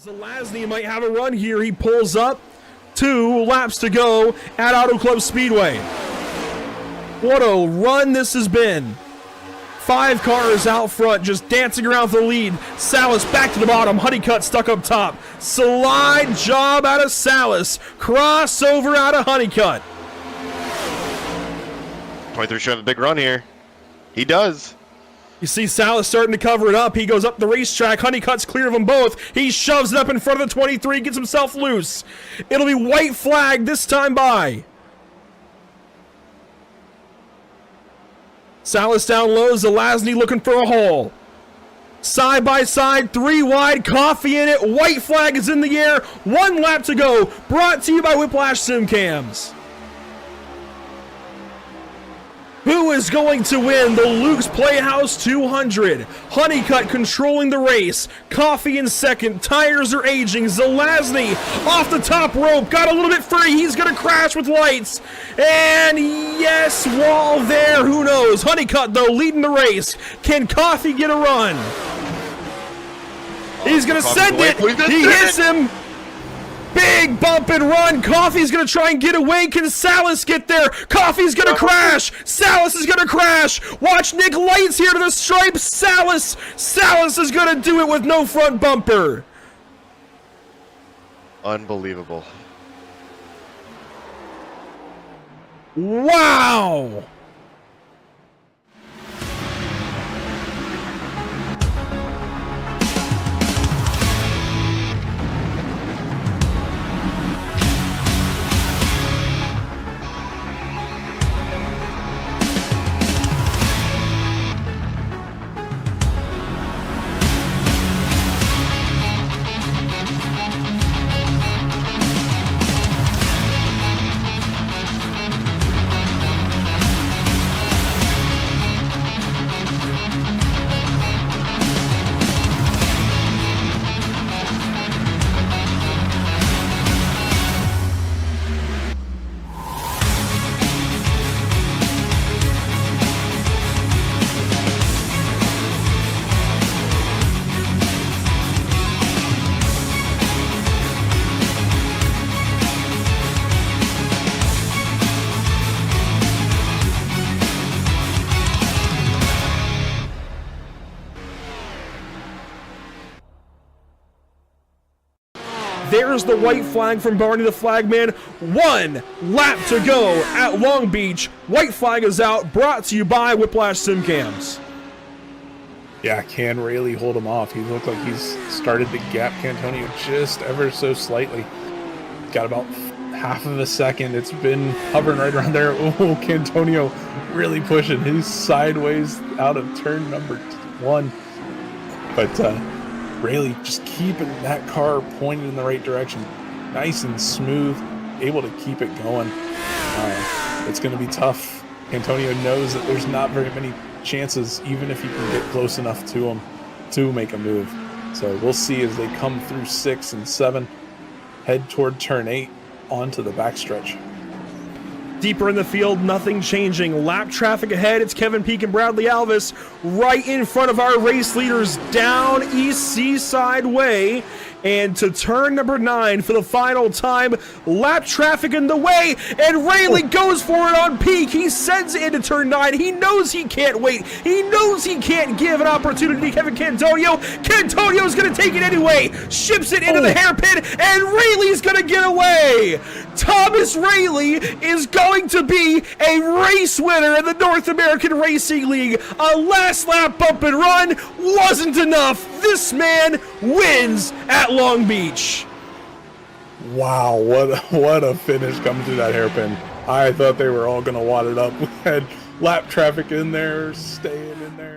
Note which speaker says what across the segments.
Speaker 1: Zelazny might have a run here. He pulls up. 2 laps to go at Auto Club Speedway. What a run this has been. 5 cars out front just dancing around for the lead. Salas back to the bottom. Honeycutt stuck up top. Slide job out of Salas. Crossover out of Honeycutt.
Speaker 2: 23 should have a big run here. He does.
Speaker 1: You see Salas starting to cover it up. He goes up the racetrack. Honeycutt's clear of them both. He shoves it up in front of the 23, gets himself loose. It'll be white flag this time by. Salas down low. Zelazny looking for a hole. Side by side, 3 wide, coffee in it. White flag is in the air. 1 lap to go. Brought to you by Whiplash Sim Cams. Who is going to win the Luke's Playhouse 200? Honeycutt controlling the race. Coffee in second. Tires are aging. Zelazny off the top rope. Got a little bit free. He's going to crash with lights. And yes, wall there. Who knows? Honeycutt, though, leading the race. Can Coffee get a run? He's going to send it. He hits him. Big bump and run. Coffee's going to try and get away. Can Salas get there? Coffee's going to crash. Salas is going to crash. Watch Nick Lights here to the stripe. Salas is going to do it with no front bumper.
Speaker 2: Unbelievable.
Speaker 1: Wow. There's the white flag from Barney the Flagman. 1 lap to go at Long Beach. White flag is out, brought to you by Whiplash Sim Cams.
Speaker 3: Yeah, can really hold him off. He looked like he's started to gap Cantonio just ever so slightly. Got about half of a second. It's been hovering right around there. Oh, Cantonio really pushing. He's sideways out of turn number 1. But Rayleigh just keeping that car pointed in the right direction. Nice and smooth, able to keep it going. It's going to be tough. Antonio knows that there's not very many chances, even if he can get close enough to him to make a move. So we'll see as they come through 6 and 7, head toward turn 8 onto the backstretch.
Speaker 1: Deeper in the field, nothing changing. Lap traffic ahead. It's Kevin Peak and Bradley Alvis right in front of our race leaders down East Seaside Way. And to turn number 9 for the final time. Lap traffic in the way, and Rayleigh goes for it on Peak. He sends it into turn 9. He knows he can't wait. He knows he can't give an opportunity to Kevin Cantonio. Cantonio's going to take it anyway. Ships it into the hairpin, and Rayleigh's going to get away. Thomas Rayleigh is going to be a race winner in the North American Racing League. A last lap bump and run wasn't enough. This man wins at Long Beach.
Speaker 3: Wow, what a finish coming through that hairpin. I thought they were all going to wad it up. We had lap traffic in there, staying in there.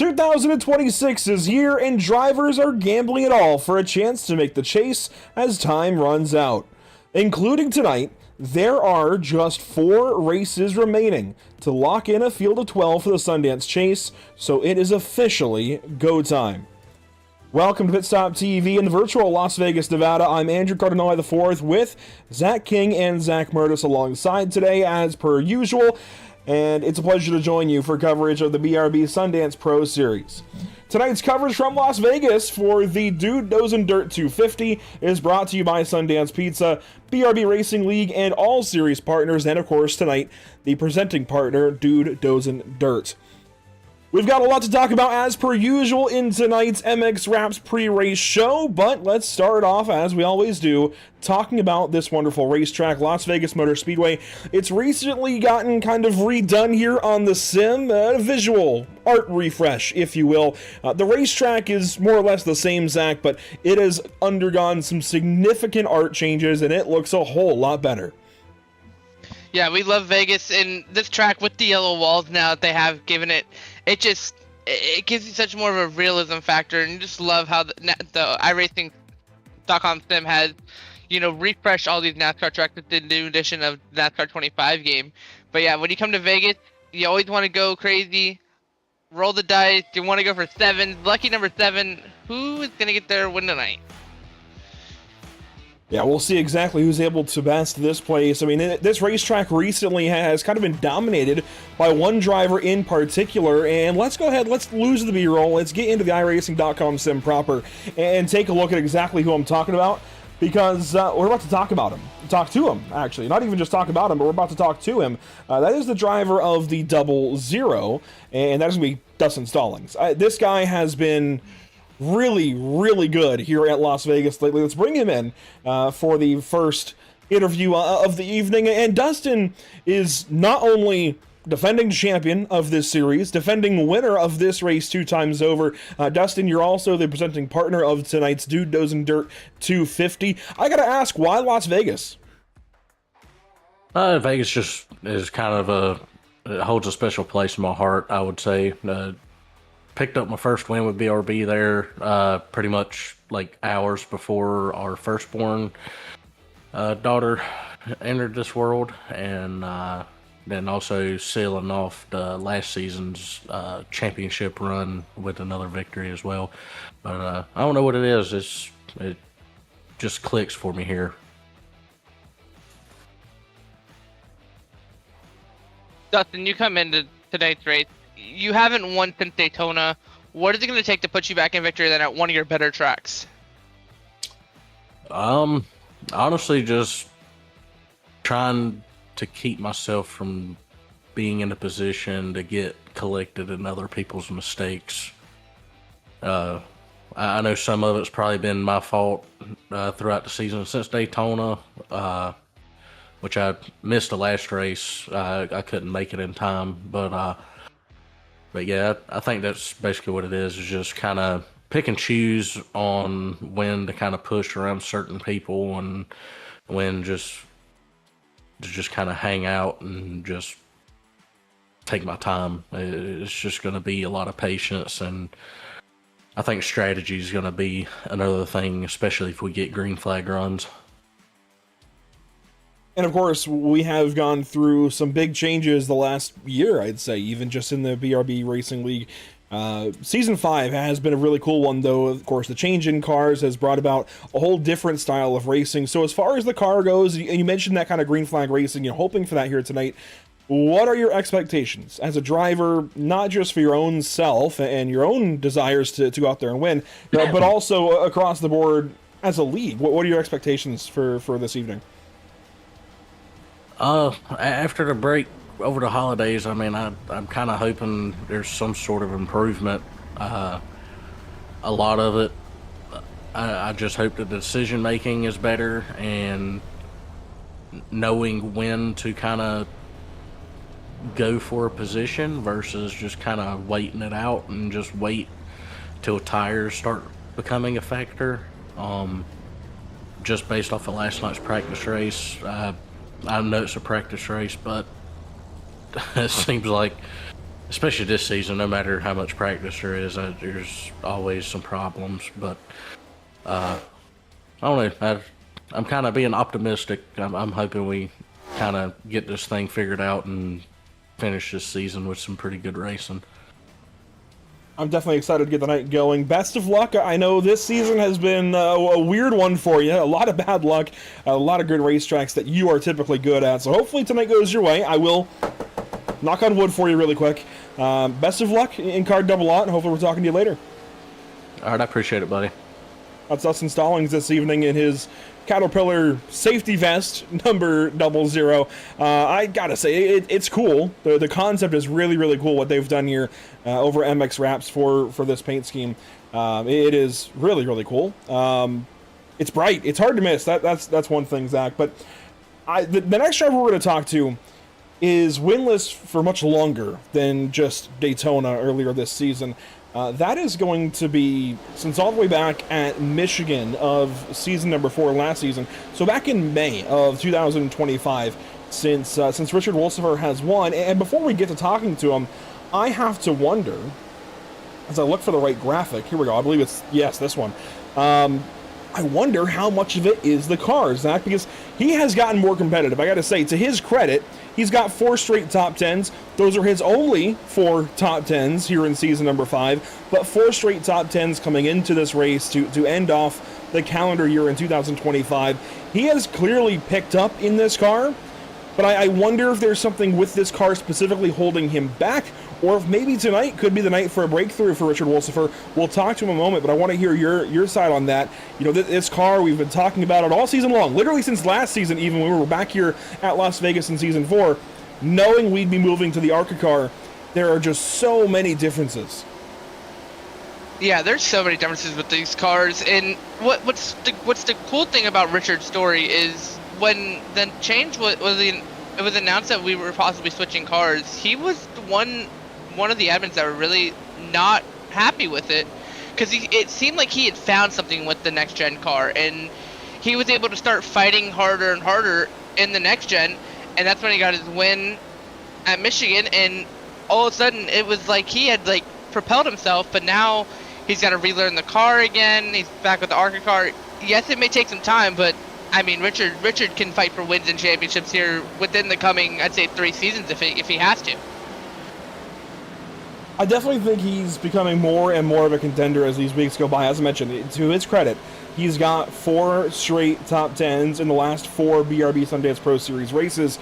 Speaker 1: 2026 is here, and drivers are gambling it all for a chance to make the chase as time runs out. Including tonight, there are just 4 races remaining to lock in a field of 12 for the Sundance Chase, so it is officially go time. Welcome to Pit Stop TV in the virtual Las Vegas, Nevada. I'm Andrew Cardinale IV with Zach King and Zach Murtis alongside today as per usual. And it's a pleasure to join you for coverage of the BRB Sundance Pro Series. Tonight's coverage from Las Vegas for the Dude Dozen Dirt 250 is brought to you by Sundance Pizza, BRB Racing League, and all series partners, and of course tonight, the presenting partner, Dude Dozen Dirt. We've got a lot to talk about as per usual in tonight's MX Wraps pre-race show, but let's start off, as we always do, talking about this wonderful racetrack, Las Vegas Motor Speedway. It's recently gotten kind of redone here on the sim, a visual art refresh, if you will. The racetrack is more or less the same, Zach, but it has undergone some significant art changes, and it looks a whole lot better.
Speaker 4: Yeah, we love Vegas, and this track with the yellow walls now that they have given it, it gives you such more of a realism factor, and you just love how the iRacing.com sim has, refreshed all these NASCAR tracks with the new edition of NASCAR 25 game. But yeah, when you come to Vegas, you always want to go crazy, roll the dice, you want to go for 7, lucky number 7, who is going to get their win tonight?
Speaker 1: Yeah, we'll see exactly who's able to best this place. I mean, this racetrack recently has kind of been dominated by one driver in particular, and let's go ahead, let's lose the B-roll, let's get into the iRacing.com sim proper and take a look at exactly who I'm talking about, because we're about to talk to him, actually. Not even just talk about him, but we're about to talk to him. That is the driver of the 00, and that is going to be Dustin Stallings. This guy has been really good here at Las Vegas lately. Let's bring him in for the first interview of the evening. And Dustin is not only defending champion of this series, defending winner of this race 2 times over. Dustin, you're also the presenting partner of tonight's Dude Dozen Dirt 250. I gotta ask, why Las Vegas?
Speaker 5: Vegas just is kind of it holds a special place in my heart, I would say. Picked up my first win with BRB there pretty much like hours before our firstborn daughter entered this world, and then also sealing off the last season's championship run with another victory as well. But I don't know what it is. It just clicks for me here.
Speaker 4: Dustin, you come into tonight's race. You haven't won since Daytona. What is it going to take to put you back in victory then at one of your better tracks?
Speaker 5: Honestly, just trying to keep myself from being in a position to get collected in other people's mistakes. I know some of it's probably been my fault throughout the season since Daytona, which I missed the last race. I couldn't make it in time, But yeah, I think that's basically what it is just kind of pick and choose on when to kind of push around certain people and when just kind of hang out and just take my time. It's just going to be a lot of patience, and I think strategy is going to be another thing, especially if we get green flag runs.
Speaker 1: And of course, we have gone through some big changes the last year, I'd say, even just in the BRB Racing League. Season 5 has been a really cool one, though. Of course, the change in cars has brought about a whole different style of racing. So as far as the car goes, and you mentioned that kind of green flag racing, you're hoping for that here tonight. What are your expectations as a driver, not just for your own self and your own desires to go out there and win, but also across the board as a league? What are your expectations for this evening?
Speaker 5: After the break over the holidays, I mean, I'm kind of hoping there's some sort of improvement. A lot of it, I just hope the decision making is better and knowing when to kind of go for a position versus just kind of waiting it out and just wait till tires start becoming a factor. Just based off of last night's practice race, I know it's a practice race, but it seems like especially this season, no matter how much practice there is, there's always some problems. But I don't know. I'm kind of being optimistic. I'm hoping we kind of get this thing figured out and finish this season with some pretty good racing.
Speaker 1: I'm definitely excited to get the night going. Best of luck. I know this season has been a weird one for you. A lot of bad luck, a lot of good racetracks that you are typically good at. So hopefully tonight goes your way. I will knock on wood for you really quick. Best of luck in Card Double Lot, and hopefully we're talking to you later.
Speaker 5: All right, I appreciate it, buddy.
Speaker 1: That's Dustin Stallings this evening in his Caterpillar safety vest number 00. I gotta say, it's cool. The concept is really, really cool what they've done here over MX Wraps for this paint scheme. It is really, really cool. It's bright. It's hard to miss. That's one thing, Zach. But the next driver we're going to talk to is winless for much longer than just Daytona earlier this season. That is going to be since all the way back at Michigan of season number 4 last season. So back in May of 2025, since Richard Wolsifer has won. And before we get to talking to him, I have to wonder, as I look for the right graphic, here we go, I believe it's, yes, this one. I wonder how much of it is the car, Zach, because he has gotten more competitive. I got to say, to his credit, he's got 4 straight top 10s. Those are his only 4 top 10s here in season number 5, but 4 straight top 10s coming into this race to end off the calendar year in 2025. He has clearly picked up in this car, but I wonder if there's something with this car specifically holding him back, or if maybe tonight could be the night for a breakthrough for Richard Wolsifer. We'll talk to him in a moment, but I want to hear your side on that. You know, this car, we've been talking about it all season long, literally since last season, even when we were back here at Las Vegas in season 4, knowing we'd be moving to the ARCA car. There are just so many differences.
Speaker 4: Yeah, there's so many differences with these cars, and what's the cool thing about Richard's story is when the change was announced that we were possibly switching cars, he was one of the admins that were really not happy with it, because it seemed like he had found something with the next gen car, and he was able to start fighting harder and harder in the next gen, and that's when he got his win at Michigan, and all of a sudden it was like he had like propelled himself, but now he's got to relearn the car again. He's back with the ARCA car. Yes, it may take some time, but I mean, Richard can fight for wins and championships here within the coming, I'd say, 3 seasons if he has to.
Speaker 1: I definitely think he's becoming more and more of a contender as these weeks go by. As I mentioned, to his credit, he's got 4 straight top 10s in the last 4 BRB Sundance Pro Series races.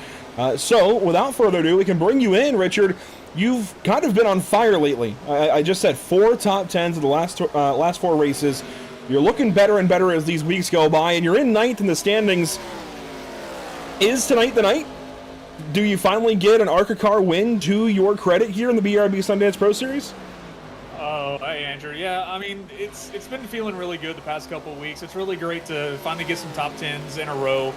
Speaker 1: So, without further ado, we can bring you in, Richard. You've kind of been on fire lately. I just said 4 top 10s in the last 4 races. You're looking better and better as these weeks go by, and you're in 9th in the standings. Is tonight the night? Do you finally get an ARCA car win to your credit here in the BRB Sundance Pro Series?
Speaker 6: Oh, hey Andrew. Yeah, I mean, it's been feeling really good the past couple of weeks. It's really great to finally get some top 10s in a row.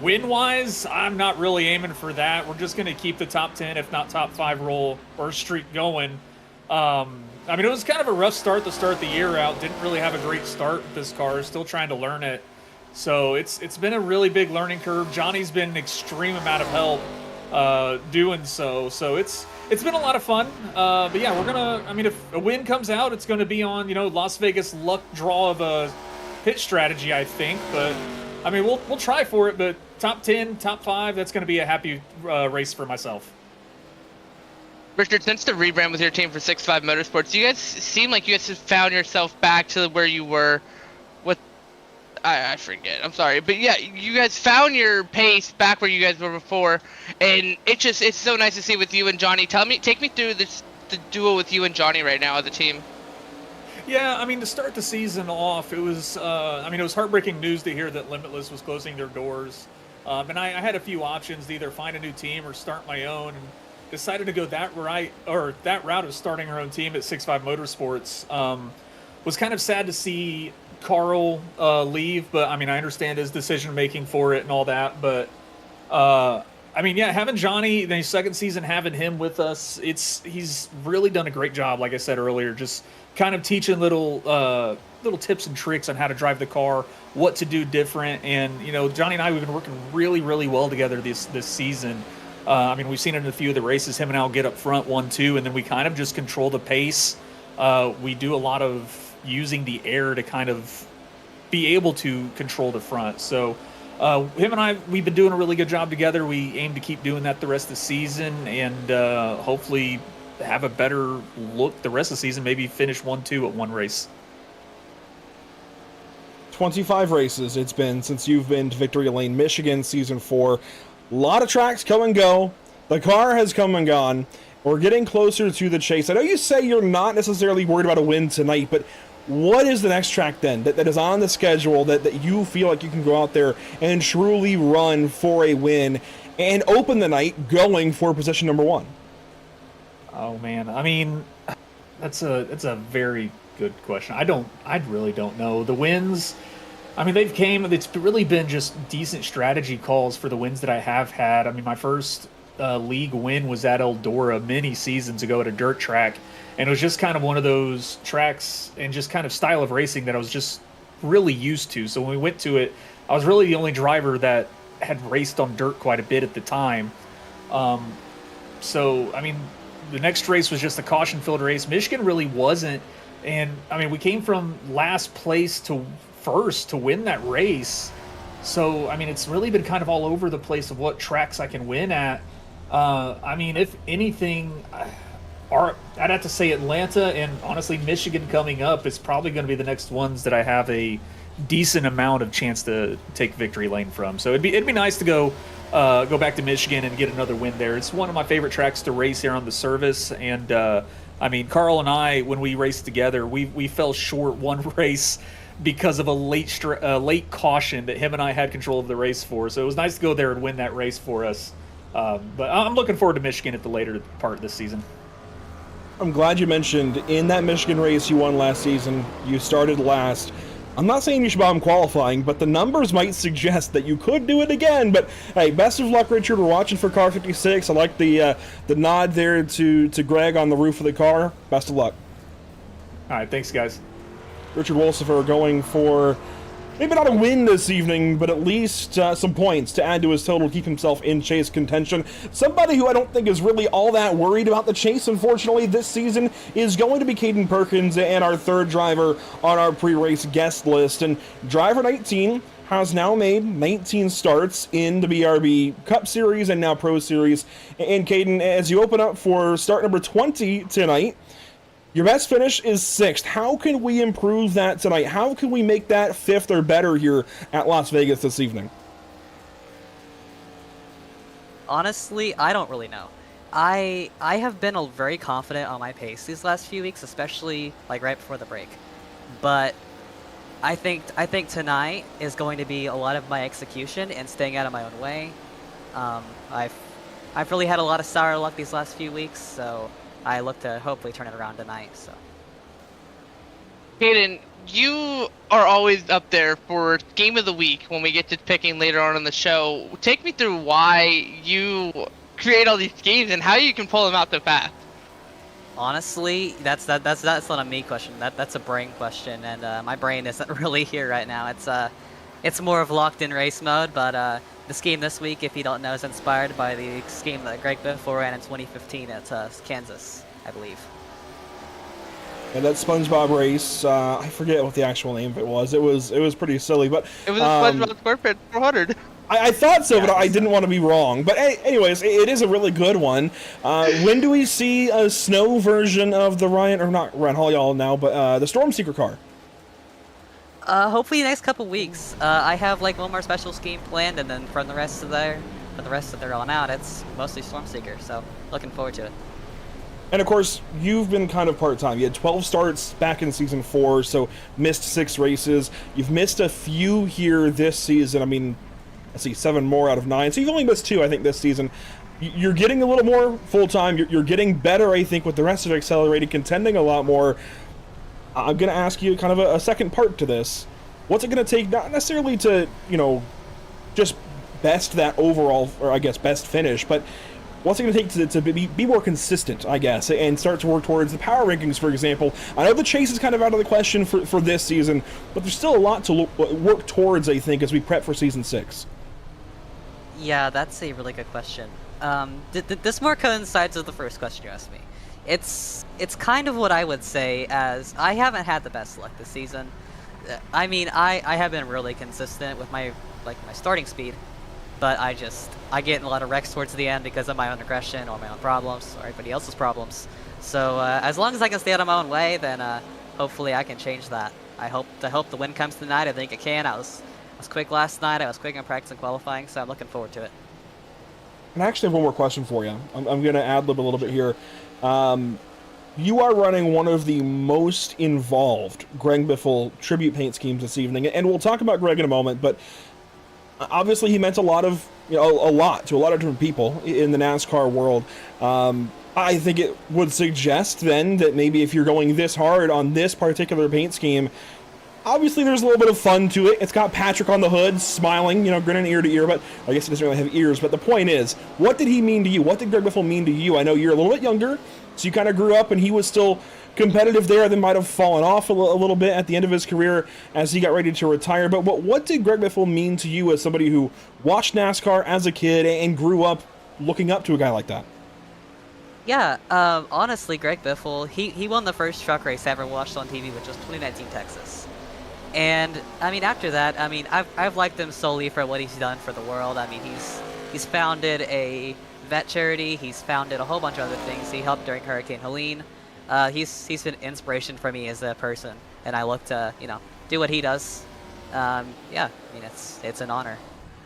Speaker 6: Win-wise, I'm not really aiming for that. We're just going to keep the top 10, if not top 5 roll or streak going. I mean, it was kind of a rough start to start the year out. Didn't really have a great start with this car. Still trying to learn it. So it's been a really big learning curve. Johnny's been an extreme amount of help doing so. So it's been a lot of fun. But yeah, we're gonna. I mean, if a win comes out, it's going to be on Las Vegas luck draw of a pit strategy, I think. But I mean, we'll try for it. But top 10, top 5, that's going to be a happy race for myself.
Speaker 4: Richard, since the rebrand with your team for 6-5 Motorsports, you guys seem like you guys have found yourself back to where you were with, I forget, I'm sorry. But yeah, you guys found your pace back where you guys were before, and it's so nice to see with you and Johnny. Take me through the duo with you and Johnny right now as a team.
Speaker 6: Yeah, I mean, to start the season off, it was, it was heartbreaking news to hear that Limitless was closing their doors. And I had a few options to either find a new team or start my own, and decided to go that route of starting our own team at 6-5 Motorsports. Was kind of sad to see Carl leave, but I mean, I understand his decision making for it and all that. But I mean, yeah, having Johnny in his second season, having him with us, he's really done a great job. Like I said earlier, just kind of teaching little tips and tricks on how to drive the car, what to do different. And Johnny and I, we've been working really, really well together this season. I mean, we've seen it in a few of the races. Him and I'll get up front 1-2, and then we kind of just control the pace. We do a lot of using the air to kind of be able to control the front. So him and I, we've been doing a really good job together. We aim to keep doing that the rest of the season, and hopefully have a better look the rest of the season, maybe finish 1-2 at one race.
Speaker 1: 25 races it's been since you've been to Victory Lane, Michigan, Season 4. A lot of tracks come and go. The car has come and gone. We're getting closer to the chase. I know you say you're not necessarily worried about a win tonight, but what is the next track then that is on the schedule that you feel like you can go out there and truly run for a win and open the night going for position number 1?
Speaker 6: Oh man, I mean, that's a very good question. I really don't know. The wins, I mean, it's really been just decent strategy calls for the wins that I have had. I mean, my first league win was at Eldora many seasons ago at a dirt track, and it was just kind of one of those tracks and just kind of style of racing that I was just really used to. So when we went to it, I was really the only driver that had raced on dirt quite a bit at the time. So, I mean, the next race was just a caution-filled race. Michigan really wasn't. And, I mean, we came from last place to first to win that race. So, I mean, it's really been kind of all over the place of what tracks I can win at. I mean, if anything, I'd have to say Atlanta and, honestly, Michigan coming up is probably going to be the next ones that I have a decent amount of chance to take victory lane from. So it'd be nice to go back to Michigan and get another win there. It's one of my favorite tracks to race here on the service, and I mean, Carl and I, when we raced together, we fell short one race because of a late caution that him and I had control of the race for. So it was nice to go there and win that race for us. But I'm looking forward to Michigan at the later part of this season.
Speaker 1: I'm glad you mentioned in that Michigan race you won last season, you started last. I'm not saying you should bottom qualifying, but the numbers might suggest that you could do it again. But hey, best of luck, Richard. We're watching for car 56. I like the nod there to Greg on the roof of the car. Best of luck.
Speaker 6: All right, thanks, guys.
Speaker 1: Richard Wolsifer going for maybe not a win this evening, but at least some points to add to his total to keep himself in chase contention. Somebody who I don't think is really all that worried about the chase, unfortunately, this season is going to be Caden Perkins and our third driver on our pre-race guest list. And driver 19 has now made 19 starts in the BRB Cup Series and now Pro Series. And Caden, as you open up for start number 20 tonight, your best finish is 6th. How can we improve that tonight? How can we make that 5th or better here at Las Vegas this evening?
Speaker 7: Honestly, I don't really know. I have been very confident on my pace these last few weeks, especially like right before the break. But I think tonight is going to be a lot of my execution and staying out of my own way. I've really had a lot of sour luck these last few weeks, so I look to hopefully turn it around tonight. So,
Speaker 4: Caden, you are always up there for game of the week when we get to picking later on in the show. Take me through why you create all these games and how you can pull them out so fast.
Speaker 7: Honestly, that's not a me question. That's a brain question, and my brain isn't really here right now. It's more of locked in race mode. But the scheme this week, if you don't know, is inspired by the scheme that Greg Biffle ran in 2015 at Kansas, I believe.
Speaker 1: And that SpongeBob race, I forget what the actual name of it was. It was pretty silly, but
Speaker 4: it was a SpongeBob SquarePants 400.
Speaker 1: I thought so, but I didn't want to be wrong. But anyways, it is a really good one. When do we see a snow version of the Ryan Hall y'all now, but the Storm Seeker car?
Speaker 7: Hopefully the next couple weeks. I have like one more special scheme planned, and then for the rest of their on out, it's mostly Stormseeker. So looking forward to it.
Speaker 1: And of course, you've been kind of part-time. You had 12 starts back in Season 4, so missed 6 races. You've missed a few here this season. I mean, let's see, 7 more out of 9. So you've only missed 2, I think, this season. You're getting a little more full-time. You're getting better, I think, with the rest of Accelerated, contending a lot more. I'm going to ask you kind of a second part to this. What's it going to take, not necessarily to, just best that overall, or I guess best finish, but what's it going to take to be more consistent, I guess, and start to work towards the power rankings, for example? I know the chase is kind of out of the question for this season, but there's still a lot to work towards, I think, as we prep for Season 6.
Speaker 7: Yeah, that's a really good question. This more coincides with the first question you asked me. It's kind of what I would say as I haven't had the best luck this season. I mean, I have been really consistent with my starting speed, but I get in a lot of wrecks towards the end because of my own aggression or my own problems or everybody else's problems. So as long as I can stay out of my own way, then hopefully I can change that. I hope the win comes tonight. I think it can. I was quick last night. I was quick in practice and qualifying, so I'm looking forward to it.
Speaker 1: And I actually have one more question for you. I'm going to ad-lib a little bit here. You are running one of the most involved Greg Biffle tribute paint schemes this evening, and we'll talk about Greg in a moment, but obviously he meant a lot to a lot of different people in the NASCAR world. I think it would suggest then that maybe if you're going this hard on this particular paint scheme, obviously there's a little bit of fun to it. It's got Patrick on the hood, smiling, grinning ear to ear, but I guess he doesn't really have ears. But the point is, what did he mean to you? What did Greg Biffle mean to you? I know you're a little bit younger, so you kind of grew up and he was still competitive there, then might have fallen off a little bit at the end of his career as he got ready to retire. But what did Greg Biffle mean to you as somebody who watched NASCAR as a kid and grew up looking up to a guy like that?
Speaker 7: Yeah, honestly, Greg Biffle, he won the first truck race I ever watched on TV, which was 2019 Texas. And I mean, after that, I mean, I've liked him solely for what he's done for the world. I mean, he's founded a vet charity. He's founded a whole bunch of other things. He helped during Hurricane Helene. He's been inspiration for me as a person, and I look to do what he does. Yeah, I mean, it's an honor,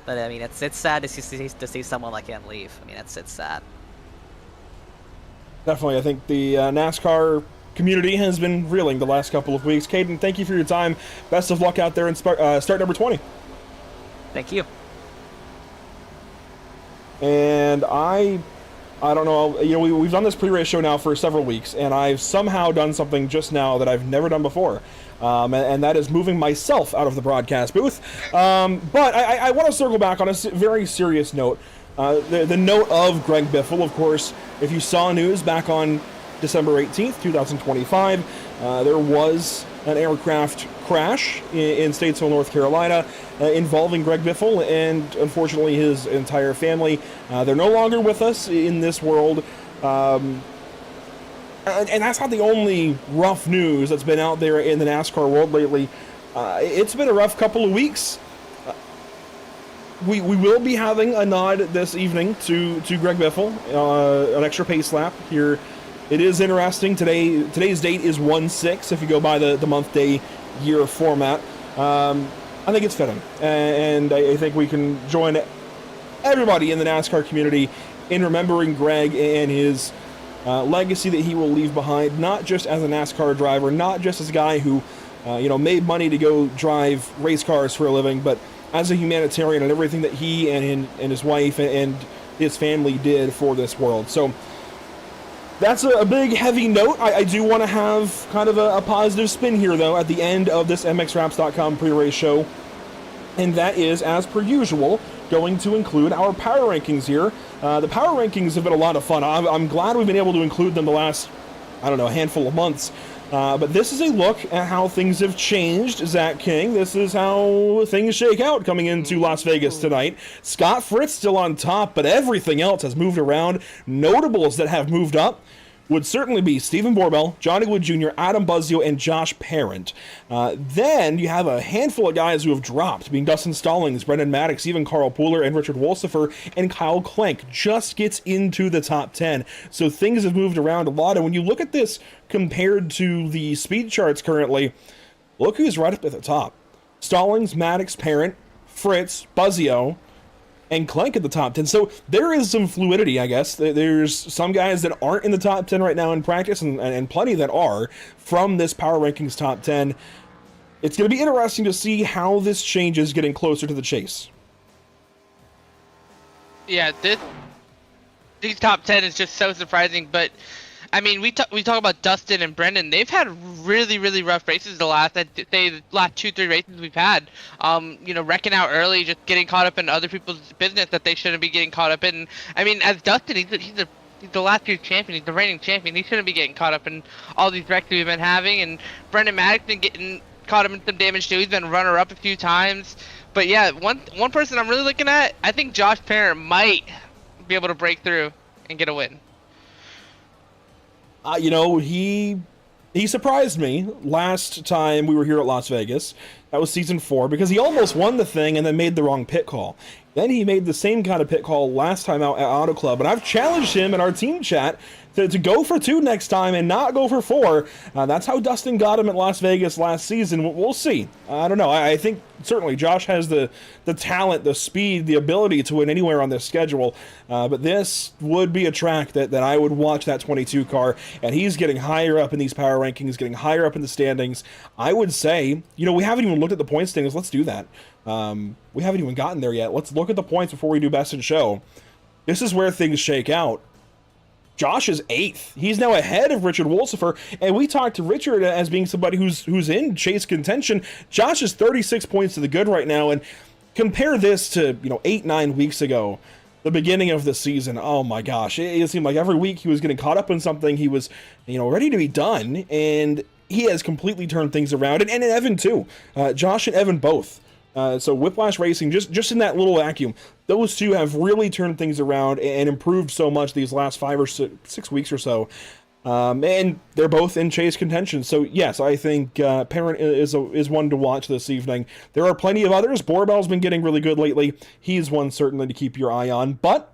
Speaker 7: but I mean, it's sad to see someone like him leave. I mean, it's sad.
Speaker 1: Definitely, I think the NASCAR community has been reeling the last couple of weeks. Caden, thank you for your time. Best of luck out there in start number 20.
Speaker 7: Thank you.
Speaker 1: And I don't know, we've done this pre-race show now for several weeks, and I've somehow done something just now that I've never done before, and that is moving myself out of the broadcast booth. But I want to circle back on a very serious note. The note of Greg Biffle, of course, if you saw news back on December 18th, 2025, there was an aircraft crash in Statesville, North Carolina, involving Greg Biffle and unfortunately his entire family. They're no longer with us in this world. And that's not the only rough news that's been out there in the NASCAR world lately. It's been a rough couple of weeks. We will be having a nod this evening to Greg Biffle, an extra pace lap here. It is interesting. Today's date is 1/6 if you go by the month, day, year format. I think it's fitting, and I think we can join everybody in the NASCAR community in remembering Greg and his legacy that he will leave behind, not just as a NASCAR driver, not just as a guy who made money to go drive race cars for a living, but as a humanitarian and everything that he and his wife and his family did for this world. So that's a big, heavy note. I do want to have kind of a positive spin here, though, at the end of this MXWraps.com pre-race show. And that is, as per usual, going to include our power rankings here. The power rankings have been a lot of fun. I'm glad we've been able to include them the last, a handful of months. But this is a look at how things have changed, Zach King. This is how things shake out coming into Las Vegas tonight. Scott Fritz still on top, but everything else has moved around. Notables that have moved up would certainly be Stephen Borbell, Johnny Wood Jr., Adam Buzzio, and Josh Parent. Then you have a handful of guys who have dropped, being Dustin Stallings, Brendan Maddox, even Carl Pooler, and Richard Wolsifer, and Kyle Klenk just gets into the top 10. So things have moved around a lot, and when you look at this compared to the speed charts currently, look who's right up at the top. Stallings, Maddox, Parent, Fritz, Buzzio, and Klenk at the top 10. So there is some fluidity, I guess. There's some guys that aren't in the top 10 right now in practice, and plenty that are from this Power Rankings top 10. It's going to be interesting to see how this changes getting closer to the chase.
Speaker 4: Yeah, these top 10 is just so surprising, but I mean, we talk about Dustin and Brendan. They've had really, really rough races the last 2-3 races we've had. Wrecking out early, just getting caught up in other people's business that they shouldn't be getting caught up in. I mean, as Dustin, he's the last year's champion. He's the reigning champion. He shouldn't be getting caught up in all these wrecks we've been having. And Brendan Maddox been getting caught up in some damage too. He's been runner-up a few times. But yeah, one person I'm really looking at, I think Josh Parent might be able to break through and get a win?
Speaker 1: You know, he surprised me last time we were here at Las Vegas. That was season 4, because he almost won the thing and then made the wrong pit call. Then he made the same kind of pit call last time out at Auto Club, and I've challenged him in our team chat to go for 2 next time and not go for 4. That's how Dustin got him at Las Vegas last season. We'll see. I don't know. I think certainly Josh has the talent, the speed, the ability to win anywhere on this schedule, but this would be a track that I would watch that 22 car, and he's getting higher up in these power rankings, getting higher up in the standings. I would say, you know, we haven't even looked at the point standings. Let's do that. We haven't even gotten there yet. Let's look at the points before we do best in show. This is where things shake out. Josh is 8th. He's now ahead of Richard Wolsifer, and we talked to Richard as being somebody who's in chase contention. Josh is 36 points to the good right now, and compare this to, you know, 8-9 weeks ago, the beginning of the season. Oh my gosh, it seemed like every week he was getting caught up in something. He was, you know, ready to be done, and he has completely turned things around. And Evan too. Josh and Evan both. So Whiplash Racing, just in that little vacuum, those two have really turned things around and improved so much these last 5 or 6 weeks or so. And they're both in chase contention. So yes, I think Parent is one to watch this evening. There are plenty of others. Borbell's been getting really good lately. He's one certainly to keep your eye on. But